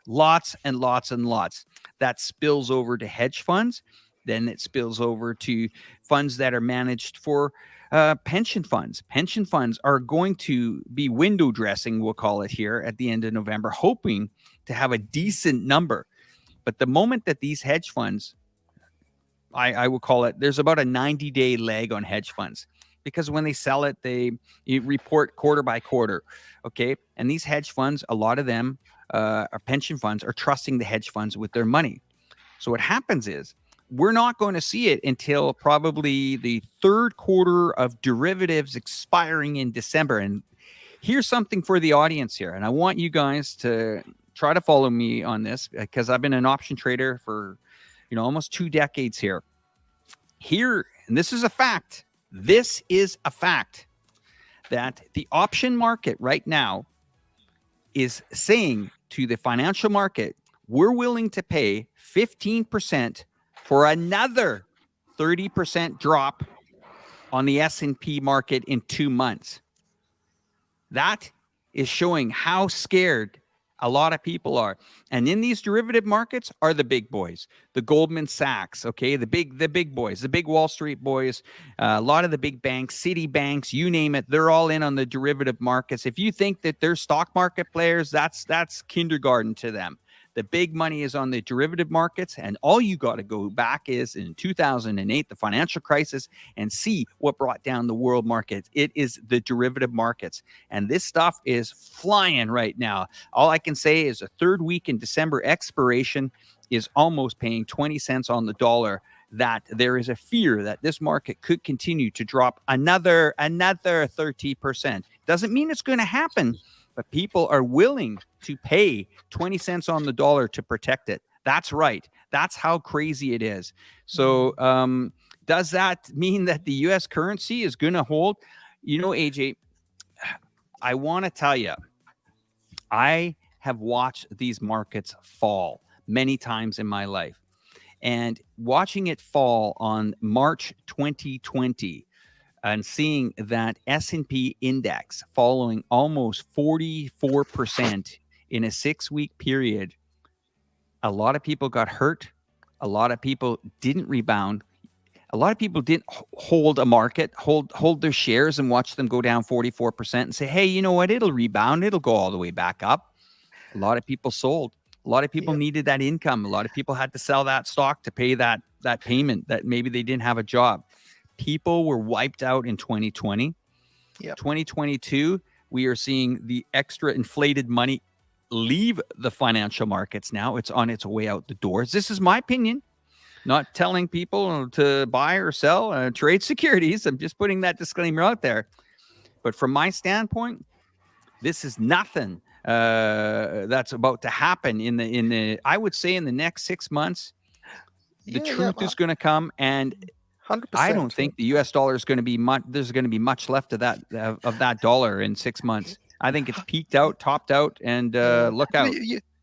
Lots and lots and lots. That spills over to hedge funds. Then it spills over to funds that are managed for pension funds. Pension funds are going to be window dressing, we'll call it here, at the end of November, hoping to have a decent number. But the moment that these hedge funds, I will call it, there's about a 90-day lag on hedge funds because when they sell it, you report quarter by quarter. Okay. And these hedge funds, a lot of them, our pension funds are trusting the hedge funds with their money. So what happens is we're not going to see it until probably the third quarter of derivatives expiring in December. And here's something for the audience here. And I want you guys to try to follow me on this because I've been an option trader for, almost 2 decades here. And this is a fact. This is a fact that the option market right now is saying to the financial market, we're willing to pay 15% for another 30% drop on the S&P market in 2 months. That is showing how scared a lot of people are. And in these derivative markets are the big boys, the Goldman Sachs, okay, the big boys, the big Wall Street boys, a lot of the big banks, city banks, you name it, they're all in on the derivative markets. If you think that they're stock market players, that's kindergarten to them. The big money is on the derivative markets, and all you got to go back is in 2008, the financial crisis, and see what brought down the world markets. It is the derivative markets, and this stuff is flying right now. All I can say is a third week in December expiration is almost paying 20 cents on the dollar, that there is a fear that this market could continue to drop another 30%. Doesn't mean it's going to happen, but people are willing to pay 20 cents on the dollar to protect it. That's right. That's how crazy it is. So does that mean that the U.S. currency is going to hold? You know, AJ, I want to tell you, I have watched these markets fall many times in my life. And watching it fall on March 2020, and seeing that S&P index following almost 44% in a 6-week period, a lot of people got hurt. A lot of people didn't rebound. A lot of people didn't hold a market, hold their shares and watch them go down 44% and say, hey, you know what? It'll rebound. It'll go all the way back up. A lot of people sold. A lot of people needed that income. A lot of people had to sell that stock to pay that payment that maybe they didn't have a job. People were wiped out in 2020. 2022, we are seeing the extra inflated money leave the financial markets now. It's on its way out the doors. This is my opinion. Not telling people to buy or sell trade securities. I'm just putting that disclaimer out there. But from my standpoint, this is nothing that's about to happen in the I would say in the next 6 months. The truth is going to come, and 100%. I don't think the U.S. dollar is going to be much. There's going to be much left of that dollar in 6 months. I think it's peaked out, topped out, and look out.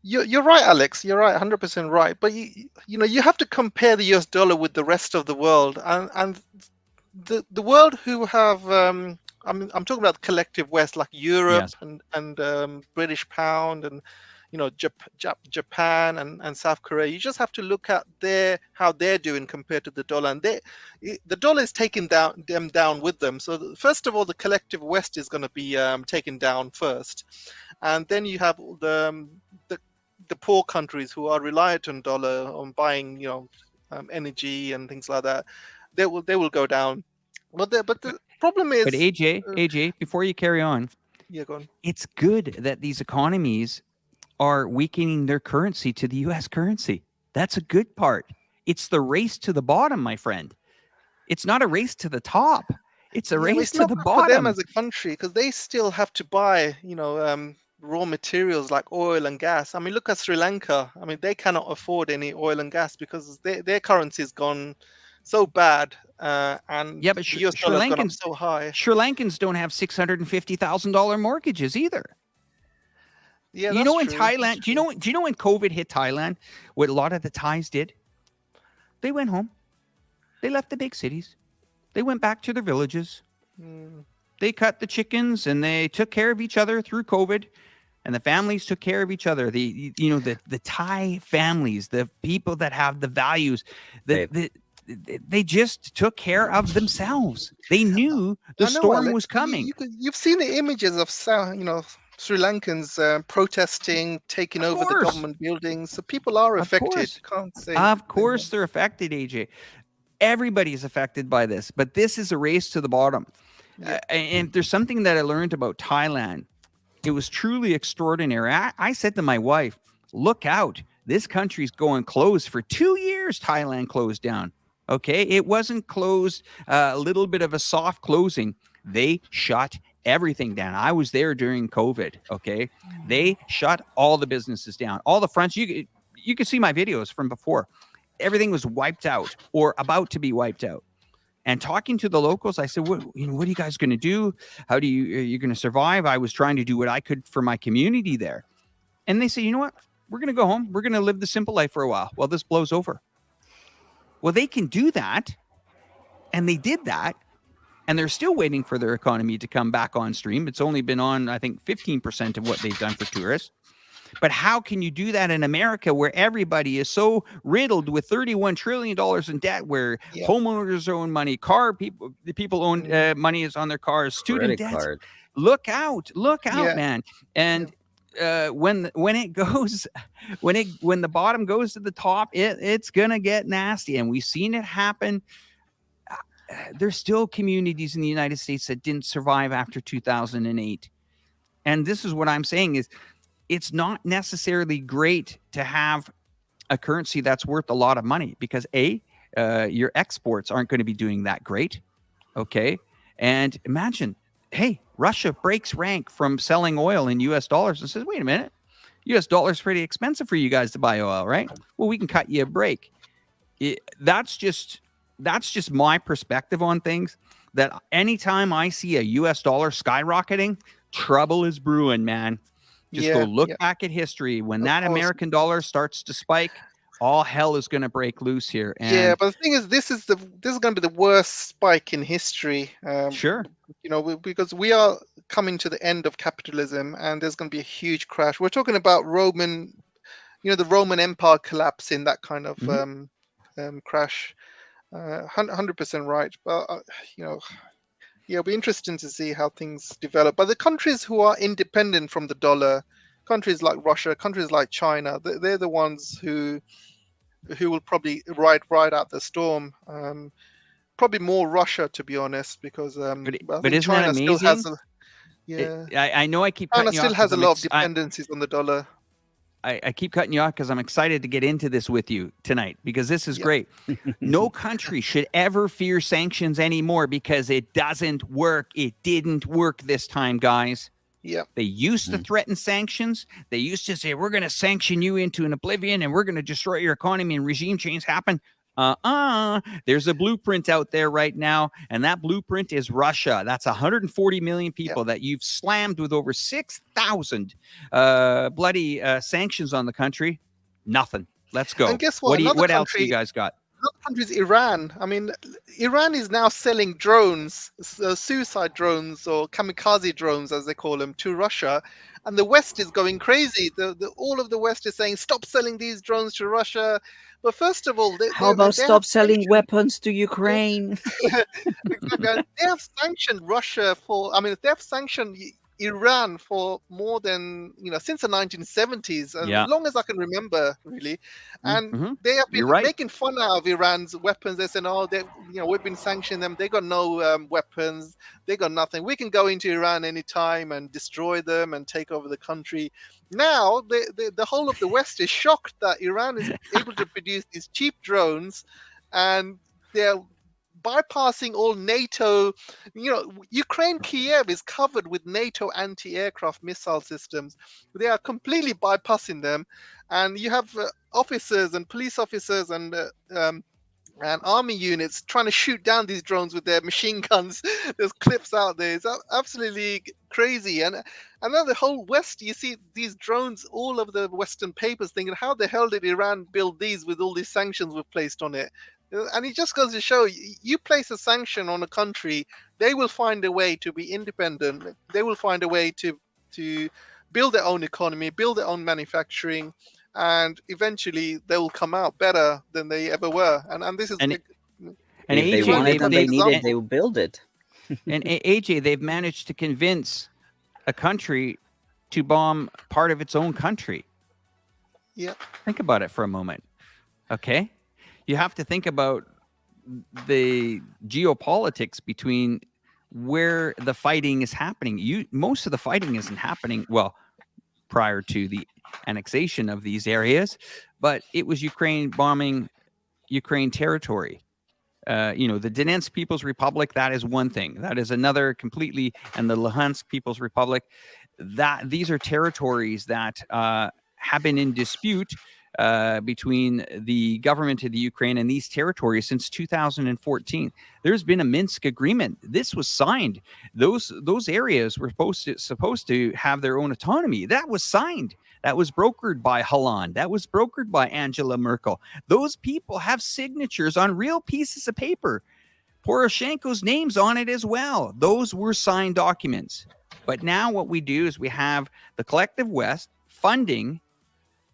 You're right, Alex. You're right, 100% right. But you have to compare the U.S. dollar with the rest of the world, and the world who have I'm talking about the collective West, like Europe and British pound and Japan and South Korea. You just have to look at how they're doing compared to the dollar, and the dollar is taking them down with them. So first of all, the collective West is going to be taken down first, and then you have the poor countries who are reliant on dollar, on buying energy and things like that. They will go down. But the problem is. But AJ, before you carry on, go on. It's good that these economies are weakening their currency to the U.S. currency. That's a good part. It's the race to the bottom, my friend. It's not a race to the top. It's a race to the bottom. For them as a country, because they still have to buy, raw materials like oil and gas. I mean, look at Sri Lanka. I mean, they cannot afford any oil and gas because their currency has gone so bad, and but the US dollar has gone up so high. Sri Lankans don't have $650,000 mortgages either. Yeah, in Thailand, do you know when COVID hit Thailand, what a lot of the Thais did? They went home. They left the big cities. They went back to their villages. They cut the chickens and they took care of each other through COVID, and the families took care of each other. The Thai families, the people that have the values, they just took care of themselves. They knew the storm was coming. You've seen the images of Sri Lankans protesting, taking over the government buildings. So people are affected. Can't say. Of course, they're affected, AJ. Everybody is affected by this, but this is a race to the bottom. And there's something that I learned about Thailand. It was truly extraordinary. I said to my wife, look out. This country's going closed for 2 years. Thailand closed down. Okay. It wasn't closed, a little bit of a soft closing. They shut everything down. I was there during COVID. Okay. They shut all the businesses down, all the fronts. You can see my videos from before. Everything was wiped out or about to be wiped out. And talking to the locals, I said, what are you guys going to do? How are you going to survive? I was trying to do what I could for my community there. And they say, you know what? We're going to go home. We're going to live the simple life for a while this blows over. Well, they can do that. And they did that. And they're still waiting for their economy to come back on stream. It's only been on, I think, 15% of what they've done for tourists. But how can you do that in America where everybody is so riddled with $31 trillion in debt, where homeowners own money, people own money is on their cars, student debts. Look out, man. And when the bottom goes to the top, it's gonna get nasty. And we've seen it happen. There's still communities in the United States that didn't survive after 2008. And this is what I'm saying is, it's not necessarily great to have a currency that's worth a lot of money because your exports aren't going to be doing that great. Okay. And imagine, hey, Russia breaks rank from selling oil in US dollars and says, wait a minute, US dollars pretty expensive for you guys to buy oil, right? Well, we can cut you a break. That's just my perspective on things, that anytime I see a US dollar skyrocketing, trouble is brewing, man. Just go look back at history. When that American dollar starts to spike, all hell is going to break loose here. And but the thing is, this is going to be the worst spike in history. Sure. Because we are coming to the end of capitalism, and there's going to be a huge crash. We're talking about the Roman Empire collapsing, that kind of crash. 100% right. But it'll be interesting to see how things develop. But the countries who are independent from the dollar, countries like Russia, countries like China, they're the ones who will probably ride out the storm. Probably more Russia, to be honest, because but isn't China that amazing? Still has I know I keep China cutting you still off has a lot of dependencies on the dollar. I keep cutting you off because I'm excited to get into this with you tonight, because this is great. No country should ever fear sanctions anymore, because it doesn't work. It didn't work this time, guys. Yeah. They used to threaten sanctions. They used to say, we're going to sanction you into an oblivion and we're going to destroy your economy, and regime change happen. There's a blueprint out there right now, and that blueprint is Russia. That's 140 million people that you've slammed with over 6,000 bloody sanctions on the country. Nothing. Let's go. And guess what? What else do you guys got? Another country is Iran. I mean, Iran is now selling drones, suicide drones or kamikaze drones, as they call them, to Russia. And the West is going crazy. All of the West is saying, stop selling these drones to Russia. But first of all, how about stop selling weapons to Ukraine? They have sanctioned Russia they have sanctioned Iran for more than, since the 1970s, as long as I can remember, really. And they have been making fun out of Iran's weapons. They're saying, we've been sanctioning them. They got no weapons. They got nothing. We can go into Iran anytime and destroy them and take over the country. Now, the whole of the West is shocked that Iran is able to produce these cheap drones, and they're bypassing all NATO. Ukraine, Kiev is covered with NATO anti-aircraft missile systems. They are completely bypassing them, and you have officers and police officers and army units trying to shoot down these drones with their machine guns. There's clips out there. It's absolutely crazy. And then the whole West, you see these drones all over the Western papers thinking, how the hell did Iran build these with all these sanctions we've placed on it? And it just goes to show, you place a sanction on a country, they will find a way to be independent. They will find a way to build their own economy, build their own manufacturing, and eventually they will come out better than they ever were. And this is and if they want it and they need it, they will build it. And AJ, they've managed to convince a country to bomb part of its own country. Yeah. Think about it for a moment. Okay. You have to think about the geopolitics between where the fighting is happening. Most of the fighting isn't happening, prior to the annexation of these areas, but it was Ukraine bombing Ukraine territory. The Donetsk People's Republic, that is one thing. That is another completely, and the Luhansk People's Republic, that these are territories that have been in dispute between the government of the Ukraine and these territories since 2014. There's been a Minsk agreement. This was signed. Those areas were supposed to have their own autonomy. That was signed. That was brokered by Hollande. That was brokered by Angela Merkel. Those people have signatures on real pieces of paper. Poroshenko's name's on it as well. Those were signed documents. But now what we do is we have the collective West funding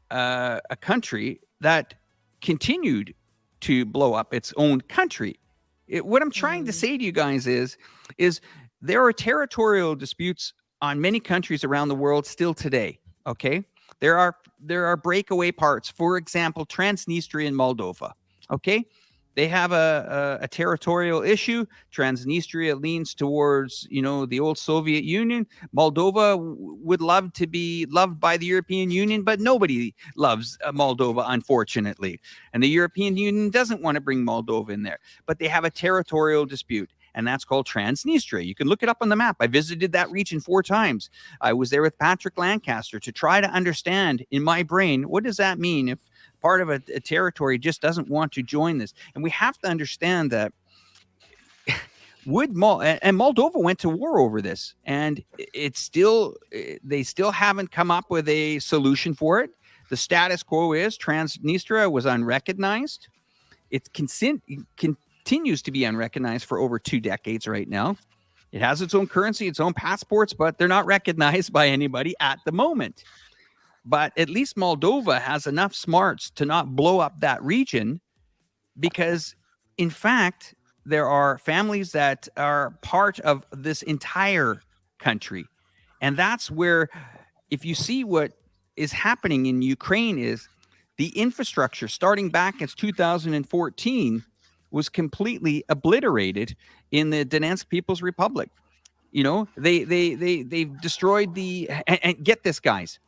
a country that continued to blow up its own country. What I'm trying to say to you guys is there are territorial disputes on many countries around the world still today. Okay, there are breakaway parts. For example, Transnistria in Moldova. Okay. They have a territorial issue. Transnistria leans towards, the old Soviet Union. Moldova would love to be loved by the European Union, but nobody loves Moldova, unfortunately. And the European Union doesn't want to bring Moldova in there. But they have a territorial dispute, and that's called Transnistria. You can look it up on the map. I visited that region 4 times. I was there with Patrick Lancaster to try to understand in my brain, what does that mean if part of a territory just doesn't want to join this? And we have to understand that Moldova went to war over this, and they still haven't come up with a solution for it. The status quo is Transnistria was unrecognized. It continues to be unrecognized for over 2 decades right now. It has its own currency, its own passports, but they're not recognized by anybody at the moment. But at least Moldova has enough smarts to not blow up that region, because, in fact, there are families that are part of this entire country. And that's where, if you see what is happening in Ukraine, is the infrastructure starting back in 2014 was completely obliterated in the Donetsk People's Republic. They've destroyed and get this, guys.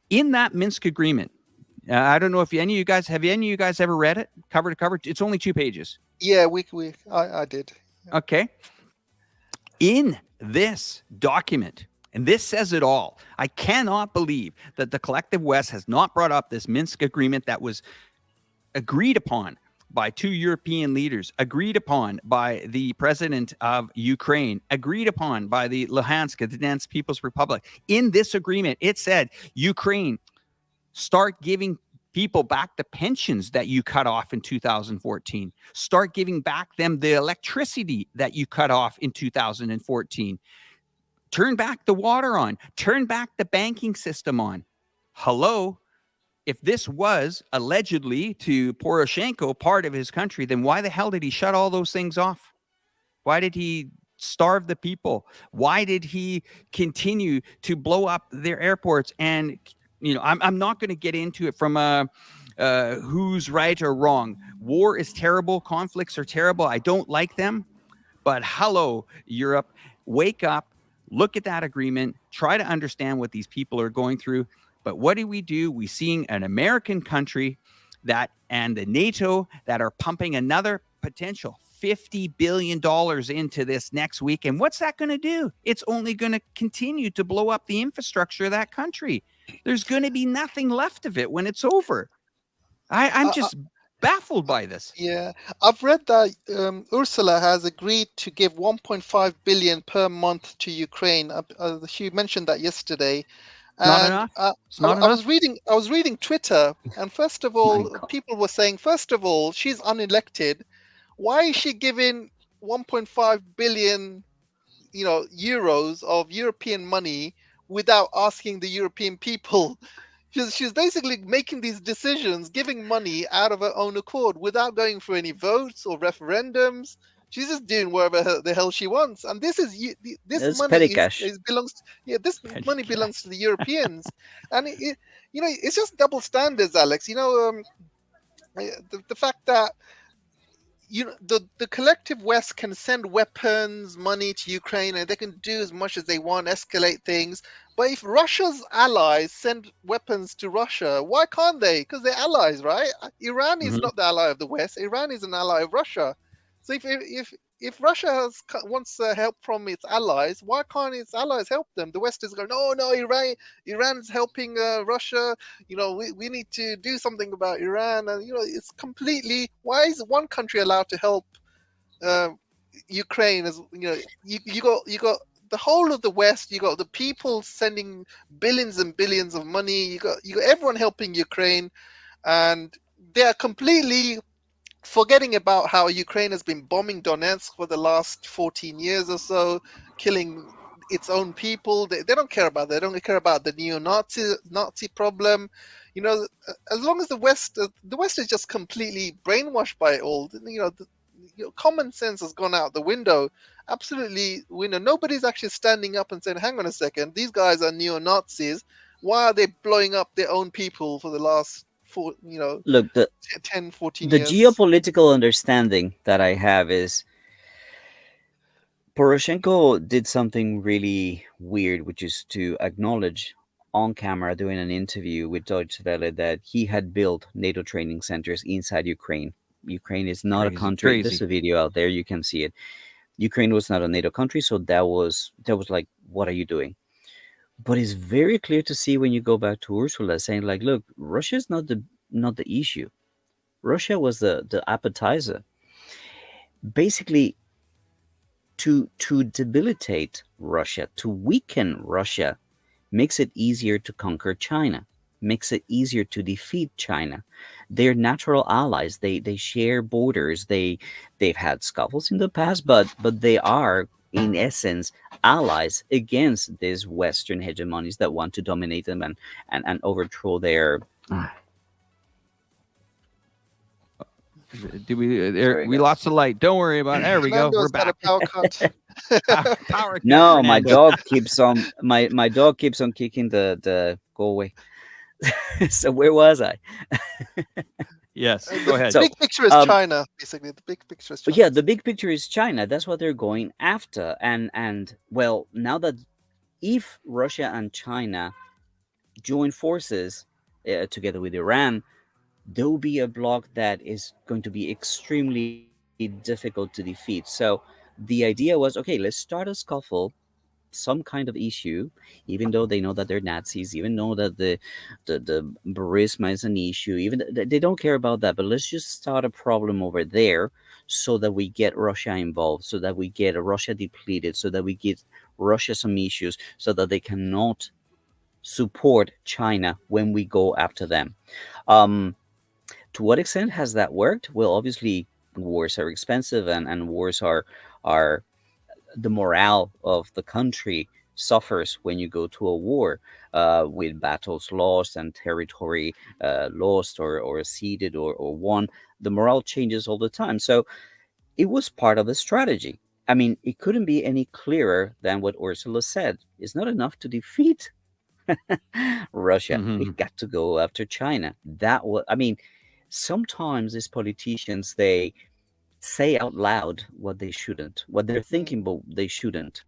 In that Minsk agreement, I don't know if any of you guys ever read it cover to cover. It's only 2 pages. Yeah, I did. Okay. In this document, and this says it all, I cannot believe that the collective West has not brought up this Minsk agreement that was agreed upon by 2 European leaders, agreed upon by the president of Ukraine, agreed upon by the Luhansk, the Donetsk People's Republic. In this agreement, it said, Ukraine, start giving people back the pensions that you cut off in 2014. Start giving back them the electricity that you cut off in 2014. Turn back the water on. Turn back the banking system on. Hello? If this was allegedly to Poroshenko part of his country, then why the hell did he shut all those things off? Why did he starve the people? Why did he continue to blow up their airports? And, I'm not going to get into it from who's right or wrong. War is terrible. Conflicts are terrible. I don't like them. But hello, Europe, wake up, look at that agreement, try to understand what these people are going through. But what do? We seeing an American country and the NATO that are pumping another potential $50 billion into this next week. And what's that going to do? It's only going to continue to blow up the infrastructure of that country. There's going to be nothing left of it when it's over. I'm just baffled by this. Yeah, I've read that Ursula has agreed to give 1.5 billion per month to Ukraine. She mentioned that yesterday. Not enough. I was reading Twitter, and first of all, people were saying, first of all, she's unelected. Why is she giving 1.5 billion, euros of European money without asking the European people? She's basically making these decisions, giving money out of her own accord without going through any votes or referendums. She's just doing whatever the hell she wants, and this money belongs. This money belongs to the Europeans, and it's just double standards, Alex. The fact that the collective West can send weapons, money to Ukraine, and they can do as much as they want, escalate things. But if Russia's allies send weapons to Russia, why can't they? Because they're allies, right? Iran is not the ally of the West. Iran is an ally of Russia. So if if Russia wants help from its allies, why can't its allies help them? The West is going, no, Iran's helping Russia. We need to do something about Iran, and it's completely. Why is one country allowed to help Ukraine? As you got the whole of the West. You got the people sending billions and billions of money. You got everyone helping Ukraine, and they are completely forgetting about how Ukraine has been bombing Donetsk for the last 14 years or so, killing its own people. They don't care about that. They don't care about the Nazi problem. As long as the West is just completely brainwashed by it all. Common sense has gone out the window. Absolutely, nobody's actually standing up and saying, "Hang on a second, these guys are neo-Nazis. Why are they blowing up their own people for the last 10, 14 the years?" geopolitical understanding that I have is Poroshenko did something really weird, which is to acknowledge on camera during an interview with Deutsche Welle that he had built NATO training centers inside Ukraine. Ukraine is not a country. Crazy. There's a video out there, you can see it. Ukraine was not a NATO country, so that was like, what are you doing? But it's very clear to see when you go back to Ursula saying, like, look, Russia is not the issue. Russia was the appetizer. Basically, to debilitate Russia, to weaken Russia, makes it easier to conquer China, makes it easier to defeat China. They're natural allies. They share borders. They've had scuffles in the past, but they are in essence allies against these Western hegemonies that want to dominate them and overthrow their. We lost the light. Don't worry about it. There we go. We're back. Got a power cut. Power cut, No, my Fernando. dog keeps on my dog keeps on kicking the go away. So where was I? Yes, go ahead. So, The big picture is China, basically. The big picture is China. Yeah, the big picture is China. That's what they're going after. And well, now that if Russia and China join forces together with Iran, there will be a bloc that is going to be extremely difficult to defeat. So the idea was, okay, let's start a scuffle, some kind of issue, even though they know that they're Nazis, even though that the Burisma is an issue, even they don't care about that. But let's just start a problem over there, so that we get Russia involved, so that we get Russia depleted, so that we get Russia some issues, so that they cannot support China when we go after them. To what extent has that worked? Well, obviously, wars are expensive, and wars are the morale of the country suffers when you go to a war with battles lost and territory lost or ceded or won. The morale changes all the time. So it was part of the strategy. I mean, it couldn't be any clearer than what Ursula said. It's not enough to defeat Russia. We've got to go after China. Sometimes these politicians, they say out loud what they shouldn't, what they're thinking, but they shouldn't.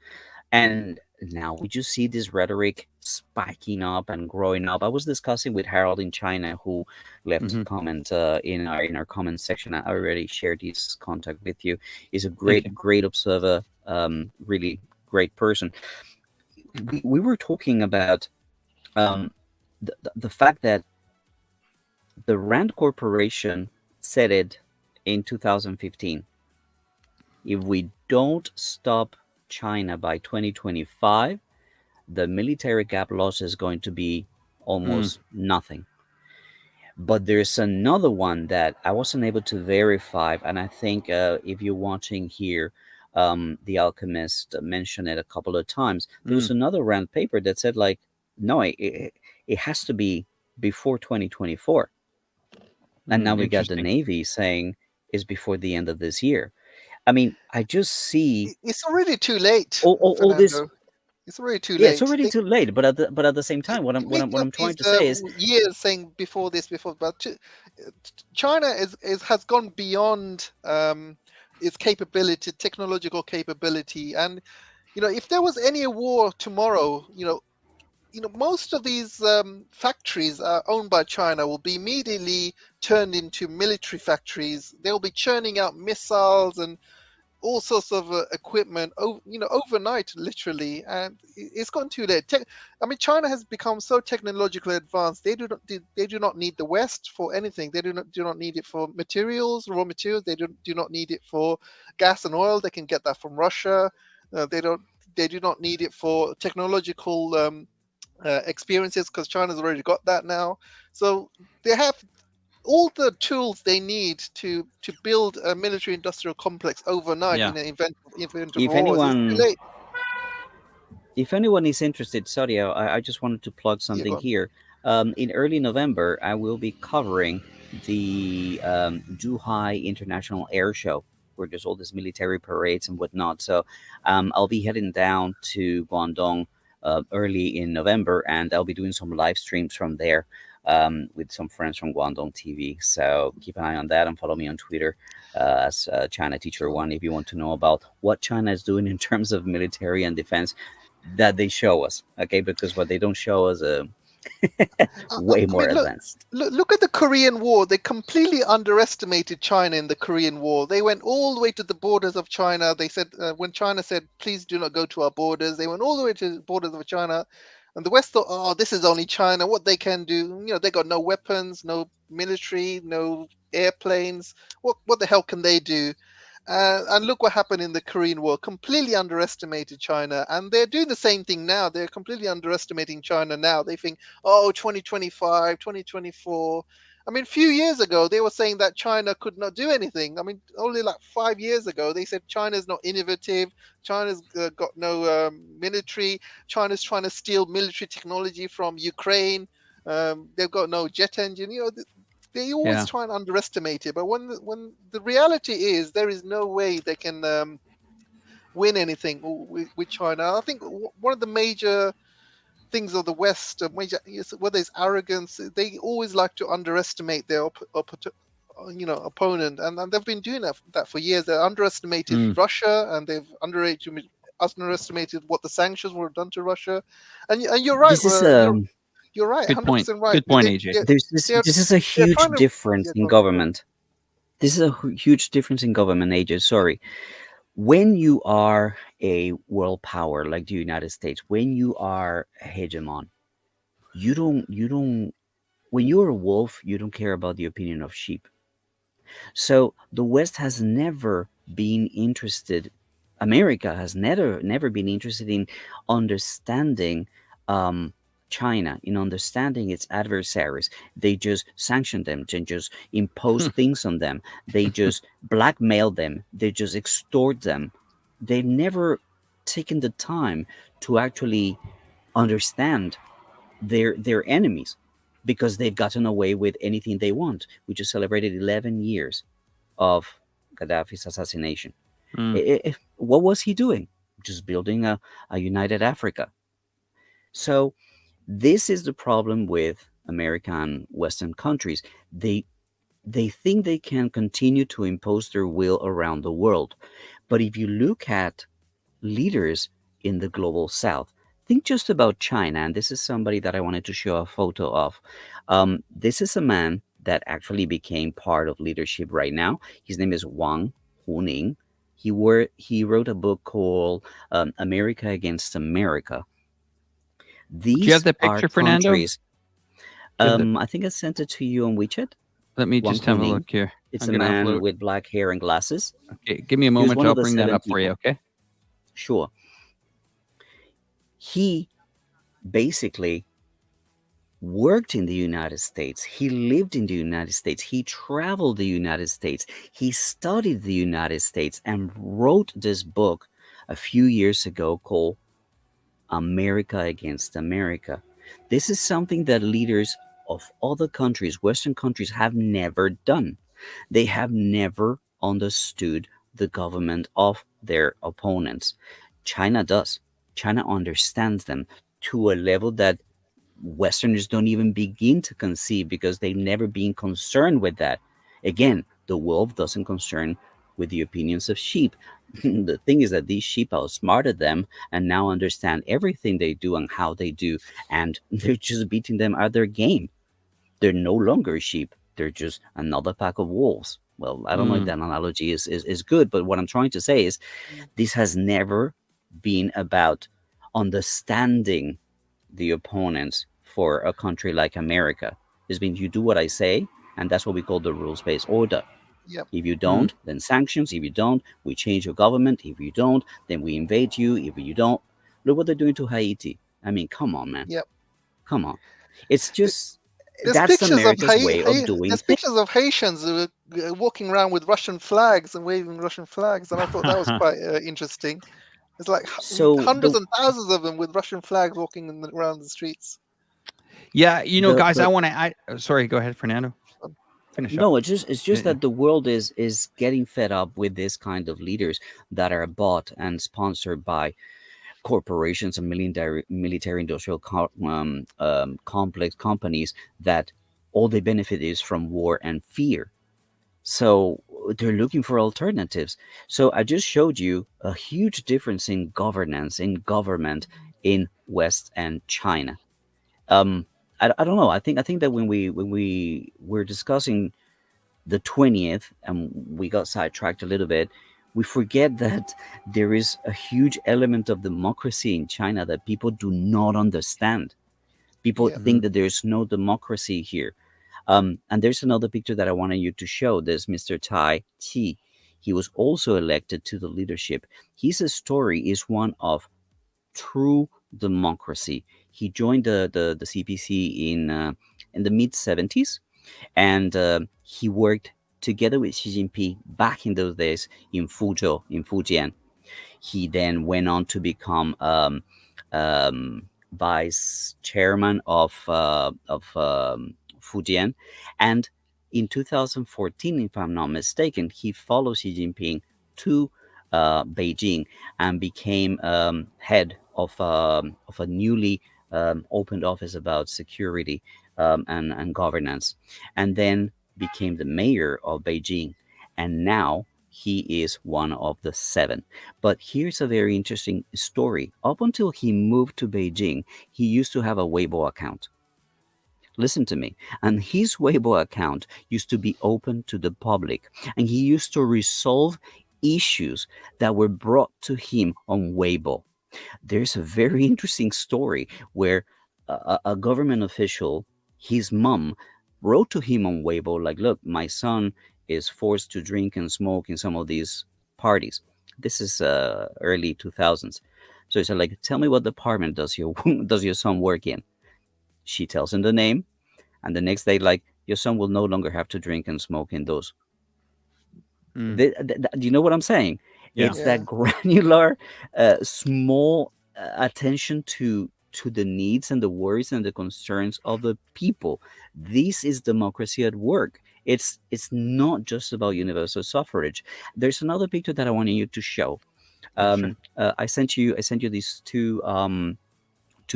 And now we just see this rhetoric spiking up and growing up. I was discussing with Harold in China, who left a comment in our comment section. I already shared his contact with you. He's a great observer, really great person. We were talking about the fact that the Rand Corporation said it in 2015. If we don't stop China by 2025, the military gap loss is going to be almost nothing. But there's another one that I wasn't able to verify, and I think if you're watching here, The Alchemist mentioned it a couple of times. There was another Rand paper that said, like, no, it has to be before 2024. And now we got the Navy saying it's before the end of this year. I mean, I just see it's already too late. All this. It's already too late. Yeah, it's already too late. But at the same time, what I'm trying to say is, years saying before, but China has gone beyond its capability, technological capability, and if there was any war tomorrow, most of these factories are owned by China will be immediately turned into military factories. They'll be churning out missiles and all sorts of equipment, overnight, literally, and it's gone too late. I mean, China has become so technologically advanced. They do not need the West for anything. They do not need it for materials, raw materials. They do not need it for gas and oil. They can get that from Russia. They do not need it for technological experiences, because China's already got that now. So they have all the tools they need to build a military industrial complex overnight Yeah. in an event of If wars. It's too anyone late. if anyone is interested, sorry, I just wanted to plug Yeah, go something on. here. In early November, I will be covering the Zhuhai International Air Show, where there's all these military parades and whatnot. So I'll be heading down to Guangdong early in November, and I'll be doing some live streams from there with some friends from Guangdong TV. So keep an eye on that and follow me on Twitter as China Teacher One if you want to know about what China is doing in terms of military and defense that they show us, okay? Because what they don't show us way I more mean, advanced. look at the Korean War. They completely underestimated China in the Korean War. They went all the way to the borders of China. They said, when China said, please do not go to our borders, they went all the way to the borders of China. And the West thought, oh, this is only China. What they can do, they got no weapons, no military, no airplanes. What the hell can they do? And look what happened in the Korean War. Completely underestimated China. And they're doing the same thing now. They're completely underestimating China now. They think, oh, 2025, 2024. I mean, a few years ago, they were saying that China could not do anything. I mean, only like 5 years ago, they said China's not innovative. China's got no military. China's trying to steal military technology from Ukraine. They've got no jet engine. They always Yeah. try and underestimate it. But when the reality is, there is no way they can win anything with China. I think one of the major things of the West, whether it's arrogance, they always like to underestimate their opponent, and they've been doing that for years. They underestimated Russia, and they've underestimated what the sanctions were done to Russia. And you're right. This is You're right. Good point. 100% right. Good point, AJ. this is a huge trying to- difference Yeah, in go on. government. This is a huge difference in government, AJ. Sorry. When you are a world power like the United States, when you are a hegemon, you don't when you're a wolf, you don't care about the opinion of sheep. So the West has never been interested. America has never been interested in understanding China, in understanding its adversaries. They just sanction them, and just impose things on them. They just blackmail them. They just extort them. They've never taken the time to actually understand their enemies, because they've gotten away with anything they want. We just celebrated 11 years of Gaddafi's assassination. What was he doing? Just building a united Africa. So this is the problem with American Western countries. They think they can continue to impose their will around the world. But if you look at leaders in the global south, think just about China. And this is somebody that I wanted to show a photo of. This is a man that actually became part of leadership right now. His name is Wang Huning. He wrote a book called America Against America. Do you These have the are picture, Fernando? countries. I think I sent it to you on WeChat. Let me Wang just have a Huning. look here. It's I'm a gonna man upload. with black hair and glasses. Okay, give me a was moment. one I'll of the bring that 7 up for you. people. Okay. Sure. He basically worked in the United States. He lived in the United States. He traveled the United States. He studied the United States and wrote this book a few years ago called America Against America. This is something that leaders of other countries, Western countries, have never done. They have never understood the government of their opponents. China does. China understands them to a level that Westerners don't even begin to conceive, because they've never been concerned with that. Again, the wolf doesn't concern with the opinions of sheep. The thing is that these sheep outsmarted them and now understand everything they do and how they do, and they're just beating them at their game. They're no longer sheep. They're just another pack of wolves. Well, I don't know if that analogy is good, but what I'm trying to say is this has never been about understanding the opponents for a country like America. It's been you do what I say, and that's what we call the rules-based order. Yep. If you don't, then sanctions. If you don't, we change your government. If you don't, then we invade you. If you don't, look what they're doing to Haiti. I mean, come on, man. Yep. Come on. It's just There's that's pictures of America's way of doing there's things. pictures of Haitians who are walking around with Russian flags and waving Russian flags, and I thought that was quite interesting. There's like So hundreds and thousands of them with Russian flags walking around the streets. Yeah, guys, the I want to. Sorry, go ahead, Fernando. Finish up. no, it's just Yeah. that the world is getting fed up with this kind of leaders that are bought and sponsored by corporations and military industrial complex companies that all they benefit is from war and fear. So they're looking for alternatives. So I just showed you a huge difference in governance, in government in West and China. Um, I don't know. I think that when we were discussing the 20th and we got sidetracked a little bit, we forget that there is a huge element of democracy in China that people do not understand. People Yeah. think that there's no democracy here. And there's another picture that I wanted you to show. There's Mr. Tai Qi. He was also elected to the leadership. His story is one of true democracy. He joined the CPC in the mid 70s, and he worked together with Xi Jinping back in those days in Fuzhou, in Fujian. He then went on to become vice chairman of Fujian, and in 2014, if I'm not mistaken, he followed Xi Jinping to Beijing and became head of a newly opened office about security and governance, and then became the mayor of Beijing, and now he is one of the seven. But here's a very interesting story. Up until he moved to Beijing, he used to have a Weibo account. Listen to me. And his Weibo account used to be open to the public, and he used to resolve issues that were brought to him on Weibo. There's a very interesting story where a government official, his mom, wrote to him on Weibo, like, look, my son is forced to drink and smoke in some of these parties. This is early 2000s. So he said, like, tell me what department does your does your son work in? She tells him the name, and the next day, like, your son will no longer have to drink and smoke in those. Do you know what I'm saying? Yeah. It's that granular, small attention to the needs and the worries and the concerns of the people. This is democracy at work. It's not just about universal suffrage. There's another picture that I wanted you to show. Sure. I sent you these two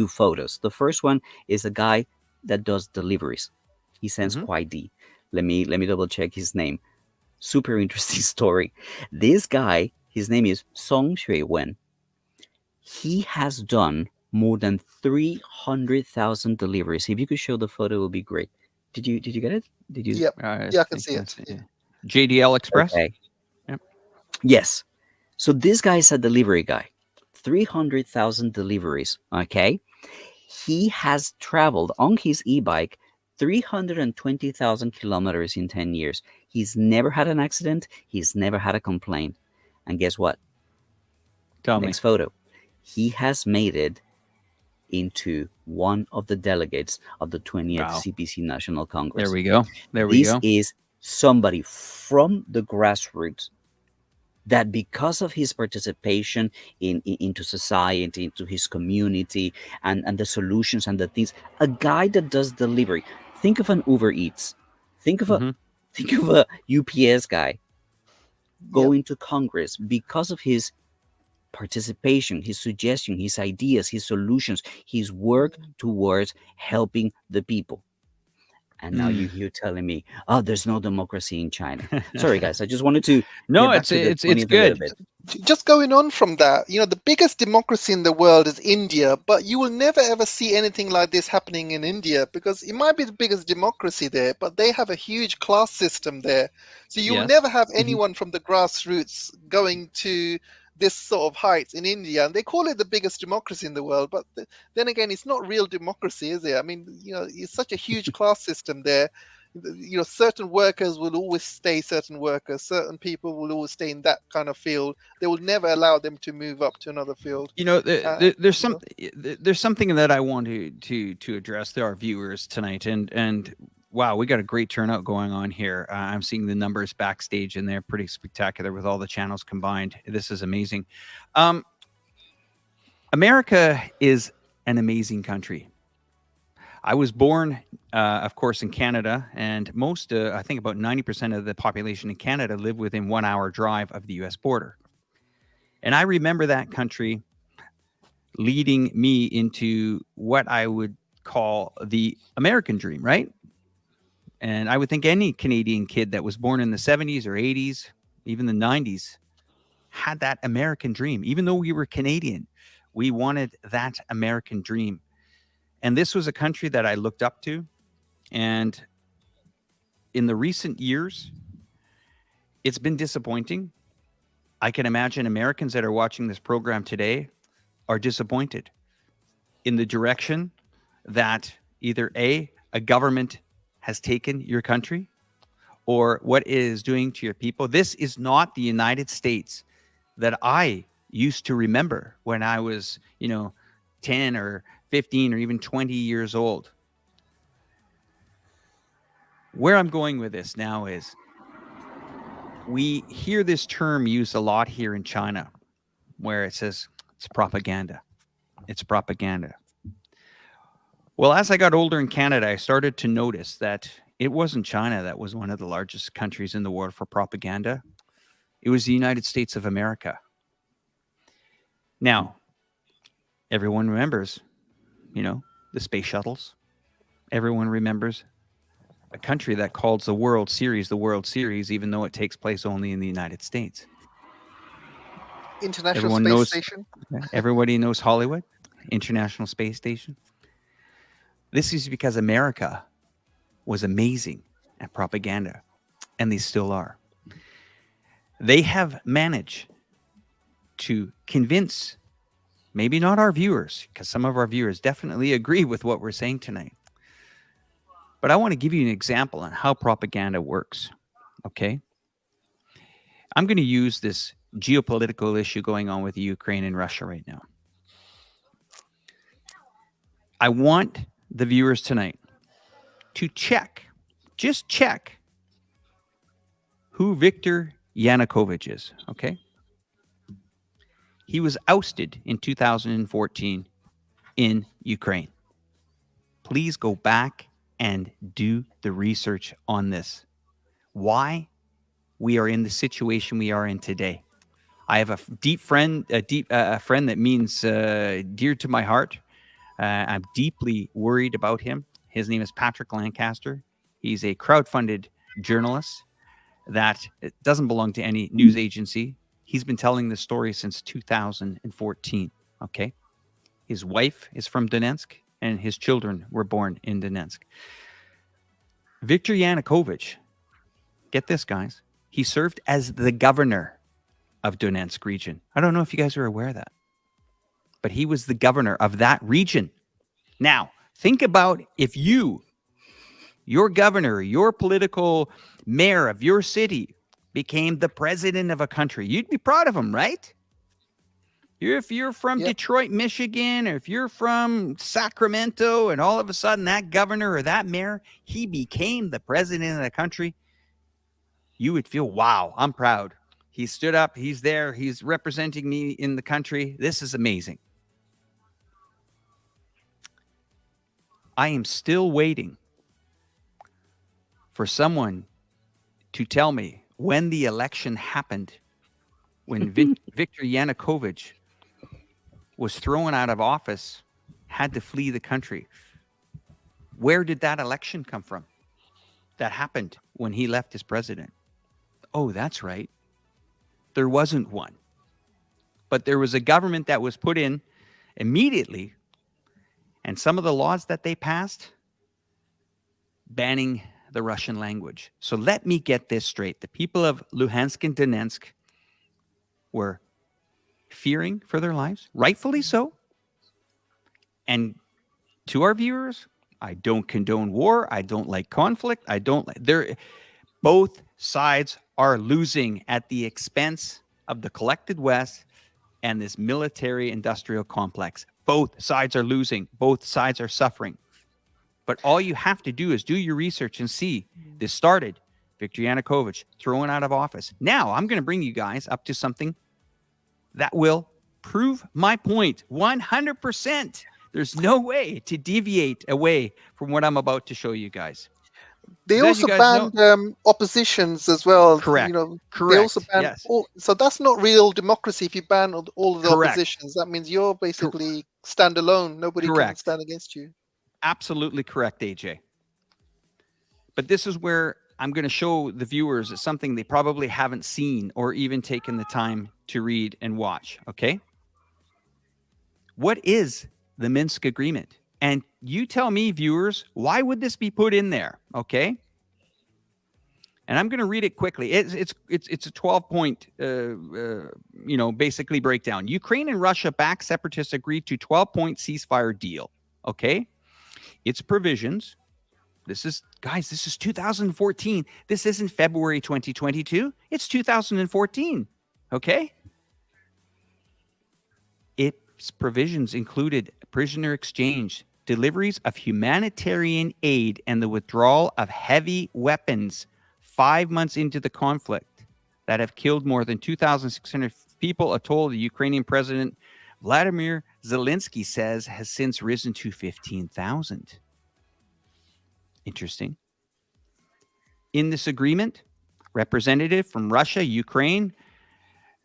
photos. The first one is a guy that does deliveries. He sends Kuai. Let me double check his name. Super interesting story. This guy, his name is Song Xuewen. He has done more than 300,000 deliveries. If you could show the photo, it would be great. Did you get it? Did you? Yep. I Yeah, I can think see it. that's JDL Express. Okay. Yep. Yes. So this guy is a delivery guy. 300,000 deliveries. Okay. He has traveled on his e-bike 320,000 kilometers in 10 years. He's never had an accident. He's never had a complaint. And guess what? Tell me. Next photo. He has made it into one of the delegates of the 20th Wow. CPC National Congress. There we go. There we This go. is somebody from the grassroots that, because of his participation into society, into his community, and the solutions and the things, a guy that does delivery. Think of an Uber Eats. Think of a UPS guy going to Congress because of his participation, his suggestion, his ideas, his solutions, his work towards helping the people. And now you're telling me, oh, there's no democracy in China. Sorry, guys. I just wanted to No, get back it's to the it's 20th a little good. bit. Just going on from that, the biggest democracy in the world is India, but you will never ever see anything like this happening in India because it might be the biggest democracy there, but they have a huge class system there. So you will Yes. never have anyone from the grassroots going to this sort of heights in India. And they call it the biggest democracy in the world, but then again, it's not real democracy, is it? I mean, it's such a huge class system there. Certain workers will always stay certain workers, certain people will always stay in that kind of field. They will never allow them to move up to another field. There's something that I want to address to our viewers tonight, and wow, we got a great turnout going on here. I'm seeing the numbers backstage, and they're pretty spectacular with all the channels combined. This is amazing. America is an amazing country. I was born, of course, in Canada, and I think about 90% of the population in Canada live within 1 hour drive of the U.S. border. And I remember that country leading me into what I would call the American dream, right? And I would think any Canadian kid that was born in the 70s or 80s, even the 90s, had that American dream. Even though we were Canadian, we wanted that American dream. And this was a country that I looked up to. And in the recent years, it's been disappointing. I can imagine Americans that are watching this program today are disappointed in the direction that either a government has taken your country or what it is doing to your people. This is not the United States that I used to remember when I was, 10 or 15 or even 20 years old. Where I'm going with this now is we hear this term used a lot here in China where it says it's propaganda. It's propaganda. Well, as I got older in Canada, I started to notice that it wasn't China that was one of the largest countries in the world for propaganda. It was the United States of America. Now, everyone remembers, the space shuttles. Everyone remembers a country that calls the World Series, even though it takes place only in the United States. International Space Station. Everybody knows Hollywood, International Space Station. This is because America was amazing at propaganda, and they still are. They have managed to convince, maybe not our viewers, because some of our viewers definitely agree with what we're saying tonight. But I want to give you an example on how propaganda works, okay? I'm going to use this geopolitical issue going on with Ukraine and Russia right now. I want the viewers tonight to just check who Viktor Yanukovych is, okay? He was ousted in 2014 in Ukraine. Please go back and do the research on this. Why we are in the situation we are in today. I have a friend that means dear to my heart. I'm deeply worried about him. His name is Patrick Lancaster. He's a crowdfunded journalist that doesn't belong to any news agency. He's been telling this story since 2014, okay? His wife is from Donetsk, and his children were born in Donetsk. Viktor Yanukovych, get this, guys, he served as the governor of Donetsk region. I don't know if you guys are aware of that, but he was the governor of that region. Now, think about if your governor, your political mayor of your city became the president of a country. You'd be proud of him, right? If you're from Detroit, Michigan, or if you're from Sacramento, and all of a sudden that governor or that mayor, he became the president of the country, you would feel, wow, I'm proud. He stood up, he's there, he's representing me in the country. This is amazing. I am still waiting for someone to tell me when the election happened, when Viktor Yanukovych was thrown out of office, had to flee the country. Where did that election come from? that happened when he left as president? Oh, that's right. There wasn't one. But there was a government that was put in immediately, and some of the laws that they passed banning the Russian language. So let me get this straight. The people of Luhansk and Donetsk were fearing for their lives, rightfully so. And to our viewers, I don't condone war. I don't like conflict. Both sides are losing at the expense of the collected West and this military industrial complex. Both sides are losing. Both sides are suffering. But all you have to do is do your research and see this started. Viktor Yanukovych thrown out of office. Now I'm going to bring you guys up to something that will prove my point 100%. There's no way to deviate away from what I'm about to show you guys. They As also you guys banned oppositions as well. Correct. You know, Correct. They also banned Yes. so that's not real democracy. If you ban all of the Correct. oppositions, that means you're basically stand alone. Nobody can Correct. stand against you. Absolutely correct, AJ. But this is where I'm going to show the viewers something they probably haven't seen or even taken the time to read and watch, okay? What is the Minsk agreement? And you tell me, viewers, why would this be put in there, okay? And I'm going to read it quickly. It's a 12-point, basically breakdown. Ukraine and Russia backed separatists agreed to 12-point ceasefire deal, okay? Its provisions. This is 2014. This isn't February 2022. It's 2014, okay? Its provisions included prisoner exchange, deliveries of humanitarian aid, and the withdrawal of heavy weapons 5 months into the conflict that have killed more than 2,600 people, a toll the Ukrainian president Vladimir Zelensky says has since risen to 15,000. Interesting. In this agreement, representative from Russia, Ukraine,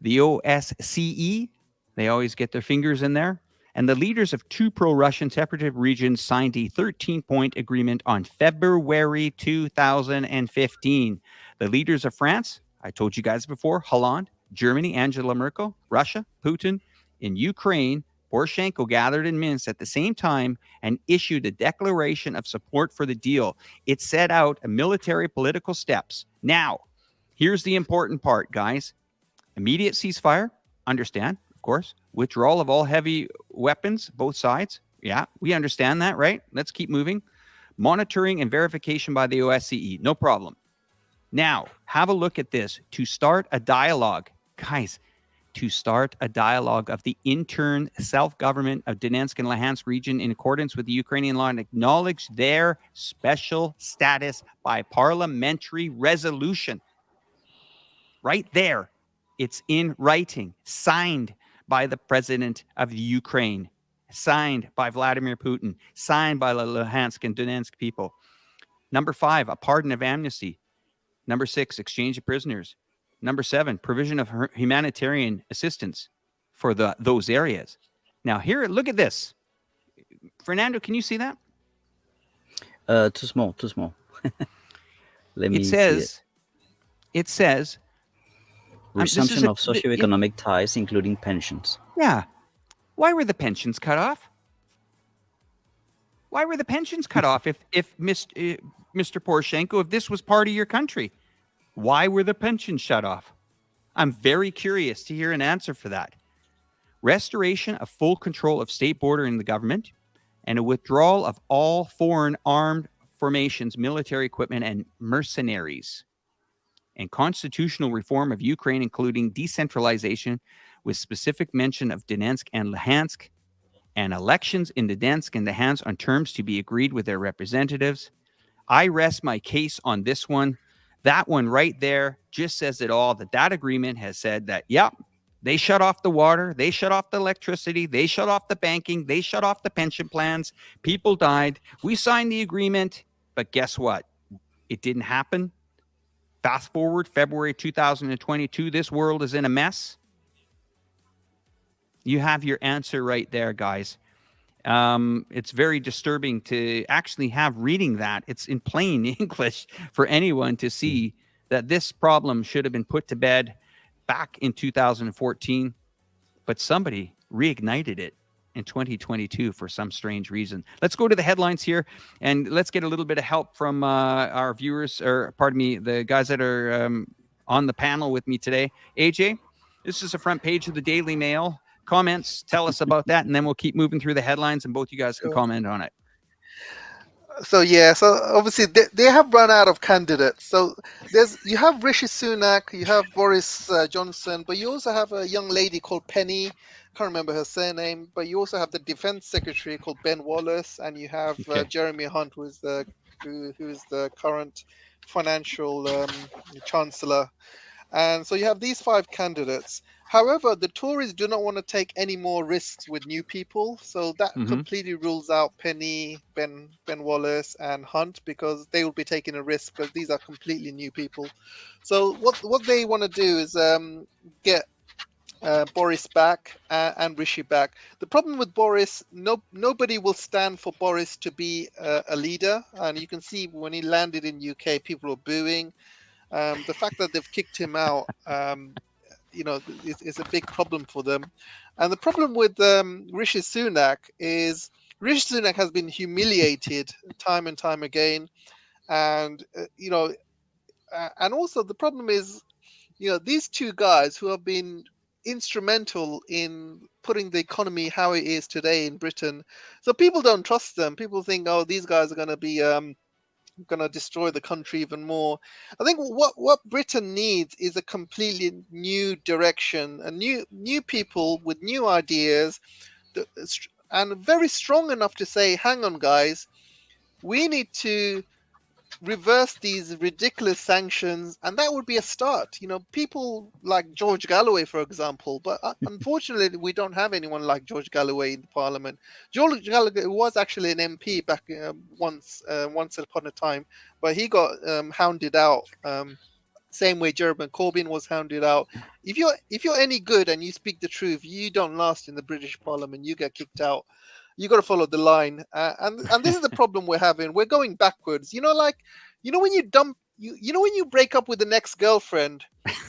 the OSCE, they always get their fingers in there, and the leaders of two pro-Russian separatist regions signed a 13-point agreement on February 2015. The leaders of France, I told you guys before, Hollande, Germany, Angela Merkel, Russia, Putin, in Ukraine, Poroshenko gathered in Minsk at the same time and issued a declaration of support for the deal. It set out a military political steps. Now, here's the important part, guys. Immediate ceasefire, understand, of course. Withdrawal of all heavy weapons, both sides. Yeah, we understand that, right? Let's keep moving. Monitoring and verification by the OSCE, no problem. Now, have a look at this. To start a dialogue, guys, to start a dialogue of the intern self-government of Donetsk and Luhansk region in accordance with the Ukrainian law and acknowledge their special status by parliamentary resolution. Right there. It's in writing, signed by the president of the Ukraine, signed by Vladimir Putin, signed by the Luhansk and Donetsk people. Number 5, a pardon of amnesty. Number 6, exchange of prisoners. Number 7, provision of humanitarian assistance for those areas. Now, here, look at this. Fernando, can you see that? Too small. Let me see it. It says, resumption of socioeconomic ties, including pensions. Yeah. Why were the pensions cut off? Why were the pensions cut off if Mr. Poroshenko, if this was part of your country? Why were the pensions shut off? I'm very curious to hear an answer for that. Restoration of full control of state border in the government and a withdrawal of all foreign armed formations, military equipment, and mercenaries. And constitutional reform of Ukraine, including decentralization with specific mention of Donetsk and Luhansk, and elections in Donetsk and Luhansk on terms to be agreed with their representatives. I rest my case on this one. That one right there just says it all, that agreement has said that, yep, they shut off the water, they shut off the electricity, they shut off the banking, they shut off the pension plans, people died, we signed the agreement, but guess what? It didn't happen. Fast forward, February 2022, this world is in a mess. You have your answer right there, guys. It's very disturbing to actually have reading that. It's in plain English for anyone to see that this problem should have been put to bed back in 2014, but somebody reignited it in 2022 for some strange reason. Let's go to the headlines here, and let's get a little bit of help from our viewers, or pardon me, the guys that are on the panel with me today. AJ, this is the front page of the Daily Mail. Comments, tell us about that, and then we'll keep moving through the headlines, and both you guys can comment on it. So obviously they have run out of candidates. So you have Rishi Sunak, you have Boris Johnson, but you also have a young lady called Penny. Can't remember her surname, but you also have the Defense Secretary called Ben Wallace, and you have Jeremy Hunt, who is the current financial chancellor. And so you have these 5 candidates. However, the Tories do not want to take any more risks with new people. So that completely rules out Penny, Ben Wallace, and Hunt, because they will be taking a risk, because these are completely new people. So what they want to do is get Boris back and Rishi back. The problem with Boris, nobody will stand for Boris to be a leader. And you can see when he landed in UK, people were booing. The fact that they've kicked him out, is a big problem for them. And the problem with Rishi Sunak is Rishi Sunak has been humiliated time and time again. And, and also the problem is, these 2 guys who have been instrumental in putting the economy how it is today in Britain. So people don't trust them. People think, oh, these guys are going to be going to destroy the country even more. I think what Britain needs is a completely new direction, a new people with new ideas, and very strong enough to say, hang on, guys, we need to reverse these ridiculous sanctions, and that would be a start. People like George Galloway, for example, but unfortunately we don't have anyone like George Galloway in the parliament. George Galloway was actually an MP back once upon a time, but he got hounded out, same way Jeremy Corbyn was hounded out. If you're any good and you speak the truth, you don't last in the British parliament. You get kicked out. You got to follow the line, and this is the problem we're having. We're going backwards. When you break up with the next girlfriend,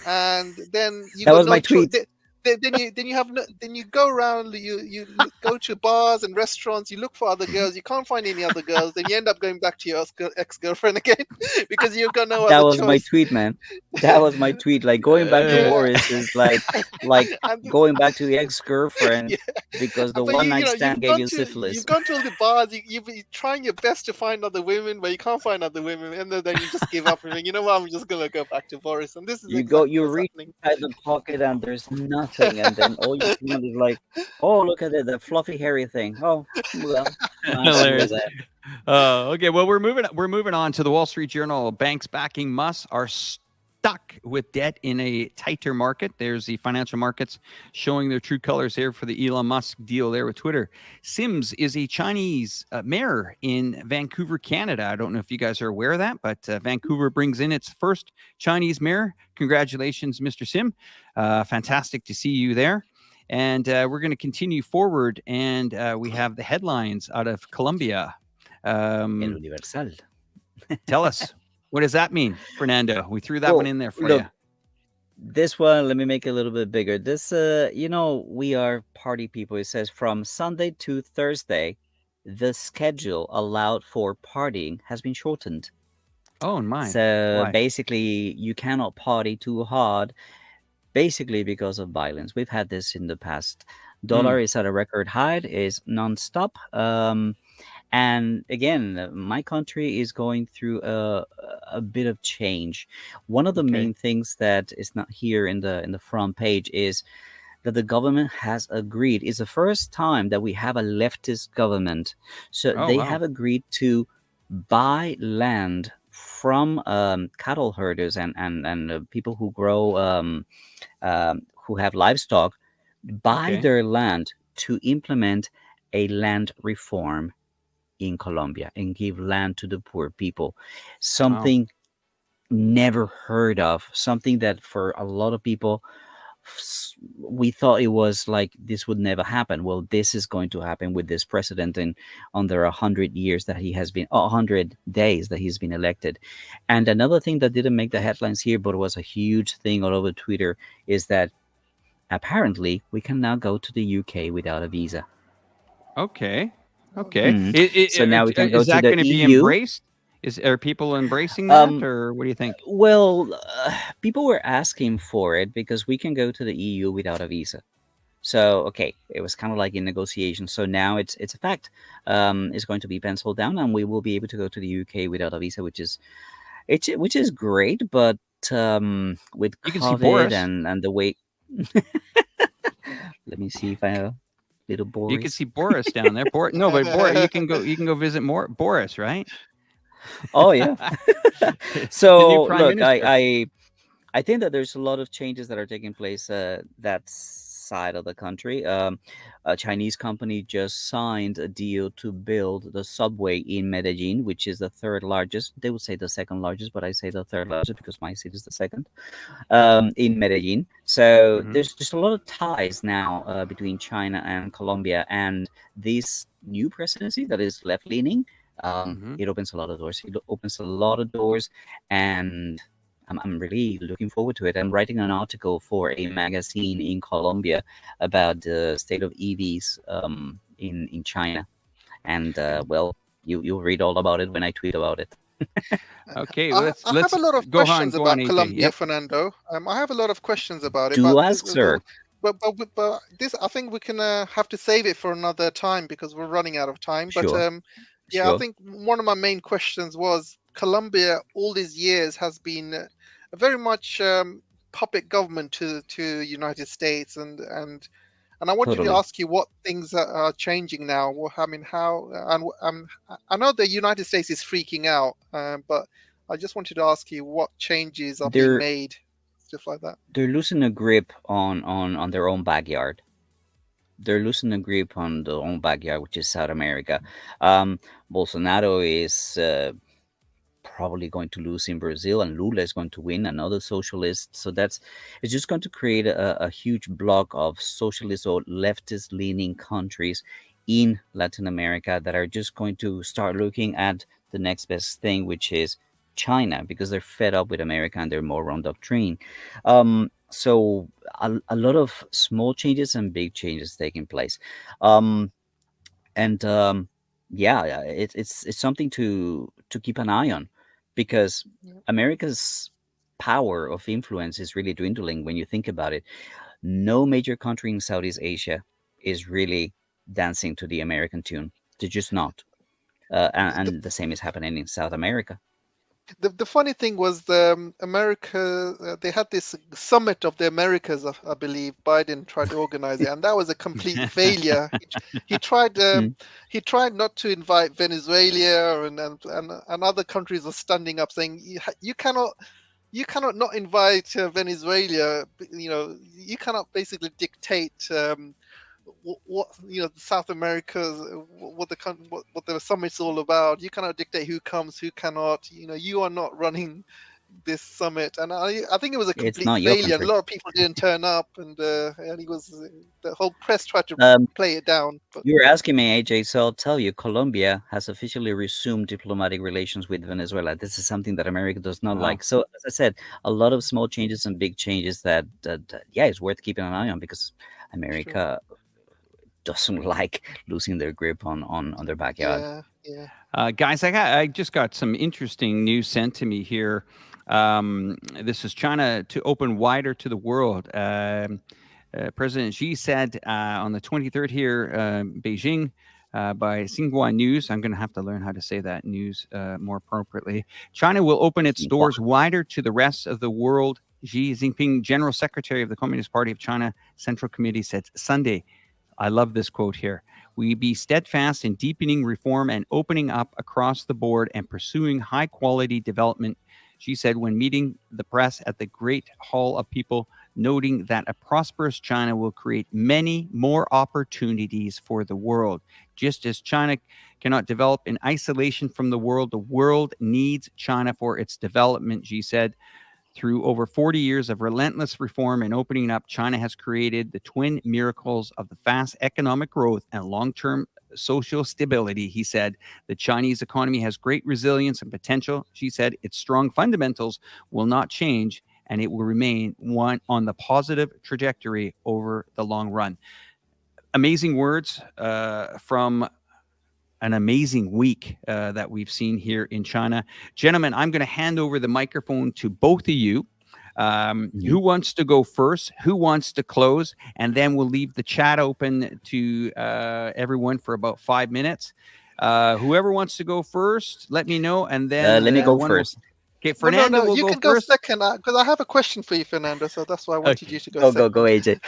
and then you that got was no my tweet. Then you go around, you go to bars and restaurants, you look for other girls, you can't find any other girls, then you end up going back to your ex-girlfriend again because you've got no That other was choice. my tweet, man. That was my tweet. Like, going back to Boris is like going back to the ex-girlfriend because the But one night stand gave you syphilis. You've gone to all the bars, you've been trying your best to find other women, but you can't find other women, and then you just give up and think, you know what, I'm just gonna go back to Boris. And this is You what's reach happening. inside the pocket and there's nothing, and then all you want is like, oh, look at it, the fluffy hairy thing. Oh, well, Hilarious. Okay, well, we're moving on to the Wall Street Journal. Banks backing Musk are stuck with debt in a tighter market. There's the financial markets showing their true colors here for the Elon Musk deal there with Twitter. Sims is a Chinese mayor in Vancouver, Canada. I don't know if you guys are aware of that, but Vancouver brings in its first Chinese mayor. Congratulations, Mr. Sim. Fantastic to see you there. And we're going to continue forward, and we have the headlines out of Colombia. El Universal. Tell us, what does that mean, Fernando? We threw that one in there for you. This one, let me make it a little bit bigger. This, we are party people. It says from Sunday to Thursday, the schedule allowed for partying has been shortened. Oh, my. So basically, you cannot party too hard, basically because of violence. We've had this in the past. Dollar is at a record high, is nonstop. And again, my country is going through a bit of change. One of the main things that is not here in the front page is that the government has agreed. It's the first time that we have a leftist government. So they have agreed to buy land from cattle herders and people who grow, who have livestock, buy their land to implement a land reform in Colombia and give land to the poor people. Something never heard of, something that for a lot of people we thought it was like this would never happen. Well, this is going to happen with this president in under 100 years that he has been, 100 days that he's been elected. And another thing that didn't make the headlines here, but was a huge thing all over Twitter, is that apparently we can now go to the UK without a visa. Okay. Okay. So now we can go is to that the going to be EU. embraced? Are people embracing that, or what do you think? Well, people were asking for it because we can go to the EU without a visa. So okay, it was kind of like in negotiations. So now it's a fact. It's going to be penciled down, and we will be able to go to the UK without a visa, which is great. But with You can see COVID Boris. and the way, let me see if I have little Boris. You can see Boris down there. No, but Boris, you can go visit more Boris, right? Oh yeah. The So new prime look, minister. I think that there's a lot of changes that are taking place that side of the country. A Chinese company just signed a deal to build the subway in Medellin, which is the third largest. They would say the second largest, but I say the third largest because my city is the second, in Medellin. So Mhm. there's just a lot of ties now between China and Colombia, and this new presidency that is left leaning. Mhm. It opens a lot of doors. It opens a lot of doors, and I'm really looking forward to it. I'm writing an article for a magazine in Colombia about the state of EVs in China, and well, you'll read all about it when I tweet about it. Okay, I have let's a lot of go on. questions Go on, about AJ. Colombia, Yep. Fernando. I have a lot of questions about it, Do but ask, sir. but this I think we can have to save it for another time because we're running out of time. But Sure. yeah, I Sure. think one of my main questions was Colombia all these years has been very much puppet government to United States, and I wanted to Totally. ask you what things are changing now. I mean, how and I know the United States is freaking out, but I just wanted to ask you what changes are being They're made, stuff like that. they're losing a grip on their own backyard. They're losing a grip on their own backyard, which is South America. Bolsonaro is probably going to lose in Brazil, and Lula is going to win, another socialist. So it's just going to create a huge block of socialist or leftist leaning countries in Latin America that are just going to start looking at the next best thing, which is China, because they're fed up with America and their moral doctrine. So a lot of small changes and big changes taking place. Um, and yeah, it's something to keep an eye on, because Yeah. America's power of influence is really dwindling when you think about it. No major country in Southeast Asia is really dancing to the American tune. They're just not. The, And the same is happening in South America. the funny thing was the America they had this summit of the Americas, I believe Biden tried to organize it, and that was a complete failure. He tried Mm. he tried not to invite Venezuela, and other countries are standing up saying you cannot not invite Venezuela. You cannot basically dictate what South America's what the summit's all about. You cannot dictate who comes, who cannot. You are not running this summit, and I think it was a It's complete not your failure. And a country. lot of people didn't turn up, and he was the whole press tried to Um, play it down. But you were asking me, AJ, so I'll tell you, Colombia has officially resumed diplomatic relations with Venezuela. This is something that America does not Wow. like. So, as I said, a lot of small changes and big changes that yeah, it's worth keeping an eye on, because sure, America doesn't like losing their grip on their backyard. yeah. Guys, I just got some interesting news sent to me here. This is China to open wider to the world. President Xi said on the 23rd here, Beijing, by Xinhua News. I'm going to have to learn how to say that news more appropriately. China will open its doors wider to the rest of the world. Xi Jinping, General Secretary of the Communist Party of China Central Committee, said Sunday. I love this quote here. We be steadfast in deepening reform and opening up across the board and pursuing high quality development, she said when meeting the press at the Great Hall of People, noting that a prosperous China will create many more opportunities for the world. Just as China cannot develop in isolation from the world needs China for its development, she said. Through over 40 years of relentless reform and opening up, China has created the twin miracles of the fast economic growth and long-term social stability. He said the Chinese economy has great resilience and potential. She said its strong fundamentals will not change, and it will remain one on the positive trajectory over the long run. Amazing words from an amazing week that we've seen here in China. Gentlemen, I'm going to hand over the microphone to both of you. Who wants to go first? Who wants to close? And then we'll leave the chat open to everyone for about 5 minutes. Whoever wants to go first, let me know. And then let me go first. Okay, Fernando will you go can first. go second because I have a question for you, Fernando. So that's why I wanted you to go second. Go, AJ.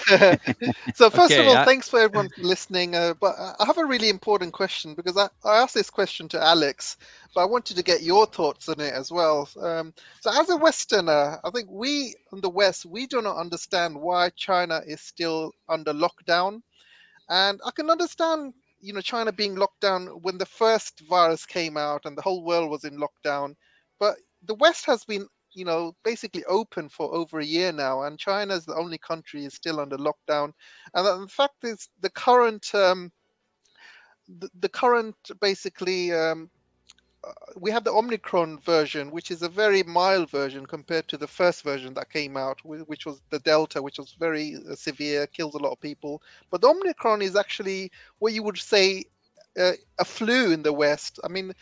So first Okay, of all, thanks for everyone for listening. But I have a really important question because I asked this question to Alex, but I wanted to get your thoughts on it as well. So as a Westerner, I think we in the West, we do not understand why China is still under lockdown. And I can understand, China being locked down when the first virus came out and the whole world was in lockdown. But the West has been, basically open for over a year now, and China is the only country is still under lockdown. And the fact is, the current, basically, we have the Omicron version, which is a very mild version compared to the first version that came out, which was the Delta, which was very severe, kills a lot of people. But the Omicron is actually what you would say a flu in the West. I mean,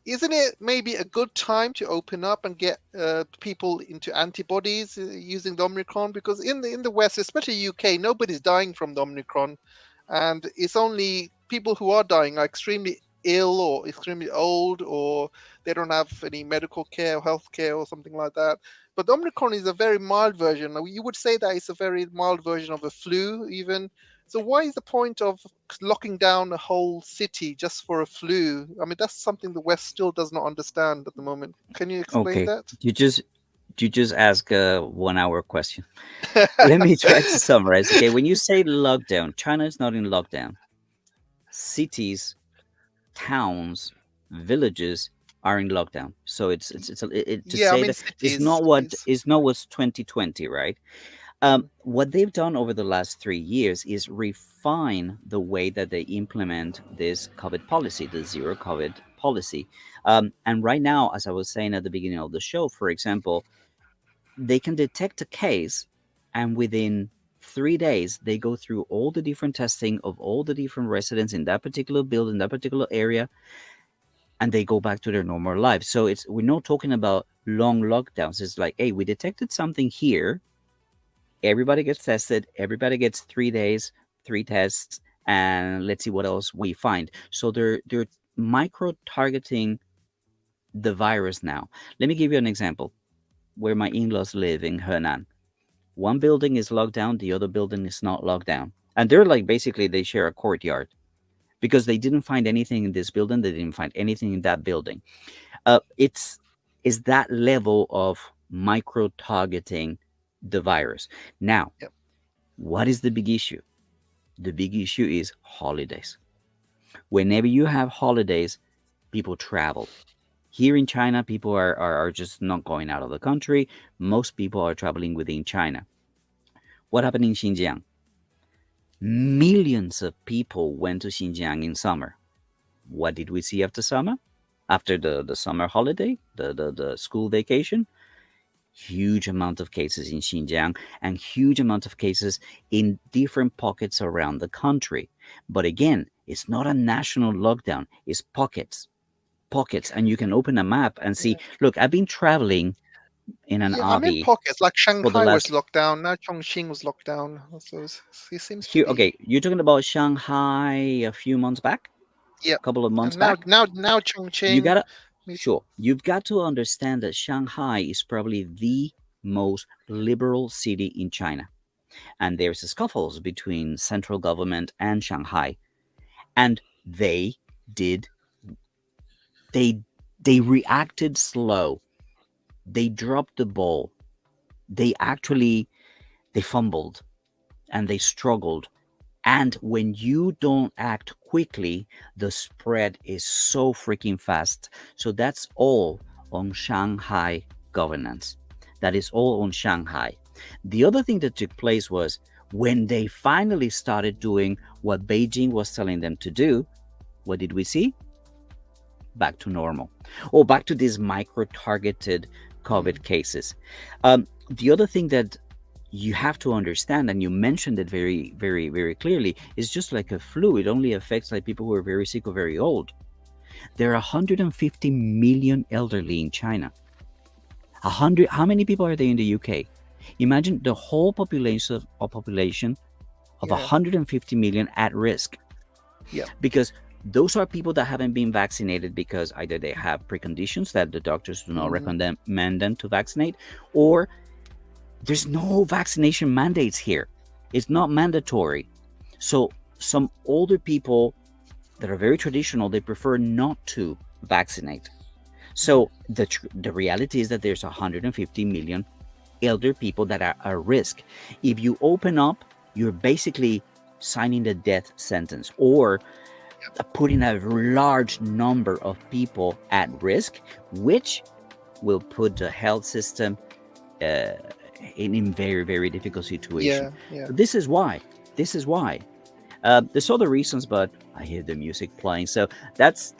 isn't it maybe a good time to open up and get people into antibodies using the Omicron? Because in the West, especially UK, nobody's dying from the Omicron, and it's only people who are dying are extremely ill or extremely old, or they don't have any medical care or health care or something like that. But the Omicron is a very mild version. You would say that it's a very mild version of a flu even. So why is the point of locking down a whole city just for a flu? I mean, that's something the West still does not understand at the moment. Can you explain that? You just ask a 1 hour question. Let me try to summarize. Okay, when you say lockdown, China is not in lockdown. Cities, towns, villages are in lockdown. So it's to say that it's not what's 2020, right? What they've done over the last 3 years is refine the way that they implement this COVID policy, the zero COVID policy. And right now, as I was saying at the beginning of the show, for example, they can detect a case, and within 3 days, they go through all the different testing of all the different residents in that particular building, that particular area, and they go back to their normal life. So we're not talking about long lockdowns. It's like, hey, we detected something here. Everybody gets tested. Everybody gets 3 days, 3 tests, and let's see what else we find. So they're micro targeting the virus now. Let me give you an example. Where my in-laws live in Henan, one building is locked down, the other building is not locked down, and they're like basically they share a courtyard because they didn't find anything in this building, they didn't find anything in that building. It's that level of micro targeting the virus. Now, what is the big issue? The big issue is holidays. Whenever you have holidays, people travel. Here in China, people are just not going out of the country. Most people are traveling within China. What happened in Xinjiang? Millions of people went to Xinjiang in summer. What did we see after summer? After the summer holiday, the school vacation? Huge amount of cases in Xinjiang and huge amount of cases in different pockets around the country. But again, it's not a national lockdown. It's pockets, and you can open a map and see. Look, I've been traveling in an RV. I mean pockets like Shanghai was locked down. Now Chongqing was locked down. So it seems to be. Okay, you're talking about Shanghai a few months back. Yeah, a couple of months now, back. Now Chongqing. You've got to understand that Shanghai is probably the most liberal city in China, and there's a scuffles between central government and Shanghai, and they reacted slow. They dropped the ball. They fumbled and they struggled. And when you don't act quickly, the spread is so freaking fast. So that's all on Shanghai governance. that is all on Shanghai. The other thing that took place was when they finally started doing what Beijing was telling them to do, what did we see? Back to normal, or back to these micro-targeted COVID cases. The other thing that you have to understand, and you mentioned it very, very, very clearly, is just like a flu. It only affects like people who are very sick or very old. There are 150 million elderly in China. How many people are there in the UK? Imagine the whole population of 150 million at risk. Yeah. Because those are people that haven't been vaccinated because either they have preconditions that the doctors do not recommend them to vaccinate, or there's no vaccination mandates here. It's not mandatory. So some older people that are very traditional, they prefer not to vaccinate. So the reality is that there's 150 million elder people that are at risk. If you open up, you're basically signing the death sentence, or putting a large number of people at risk, which will put the health system in very, very difficult situation. Yeah. This is why. There's other reasons, but I hear the music playing, so that's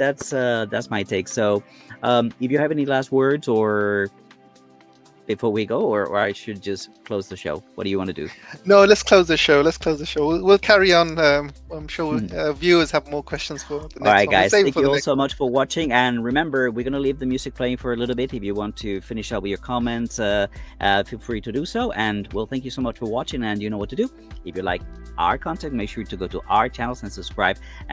my take. So, if you have any last words, or before we go, or I should just close the show. What do you want to do? No, let's close the show. We'll carry on. I'm sure viewers have more questions for the next one. All right, guys. We'll Thank you all so much for watching. And remember, we're going to leave the music playing for a little bit. If you want to finish up with your comments, feel free to do so. And well, thank you so much for watching. And you know what to do. If you like our content, make sure to go to our channels and subscribe.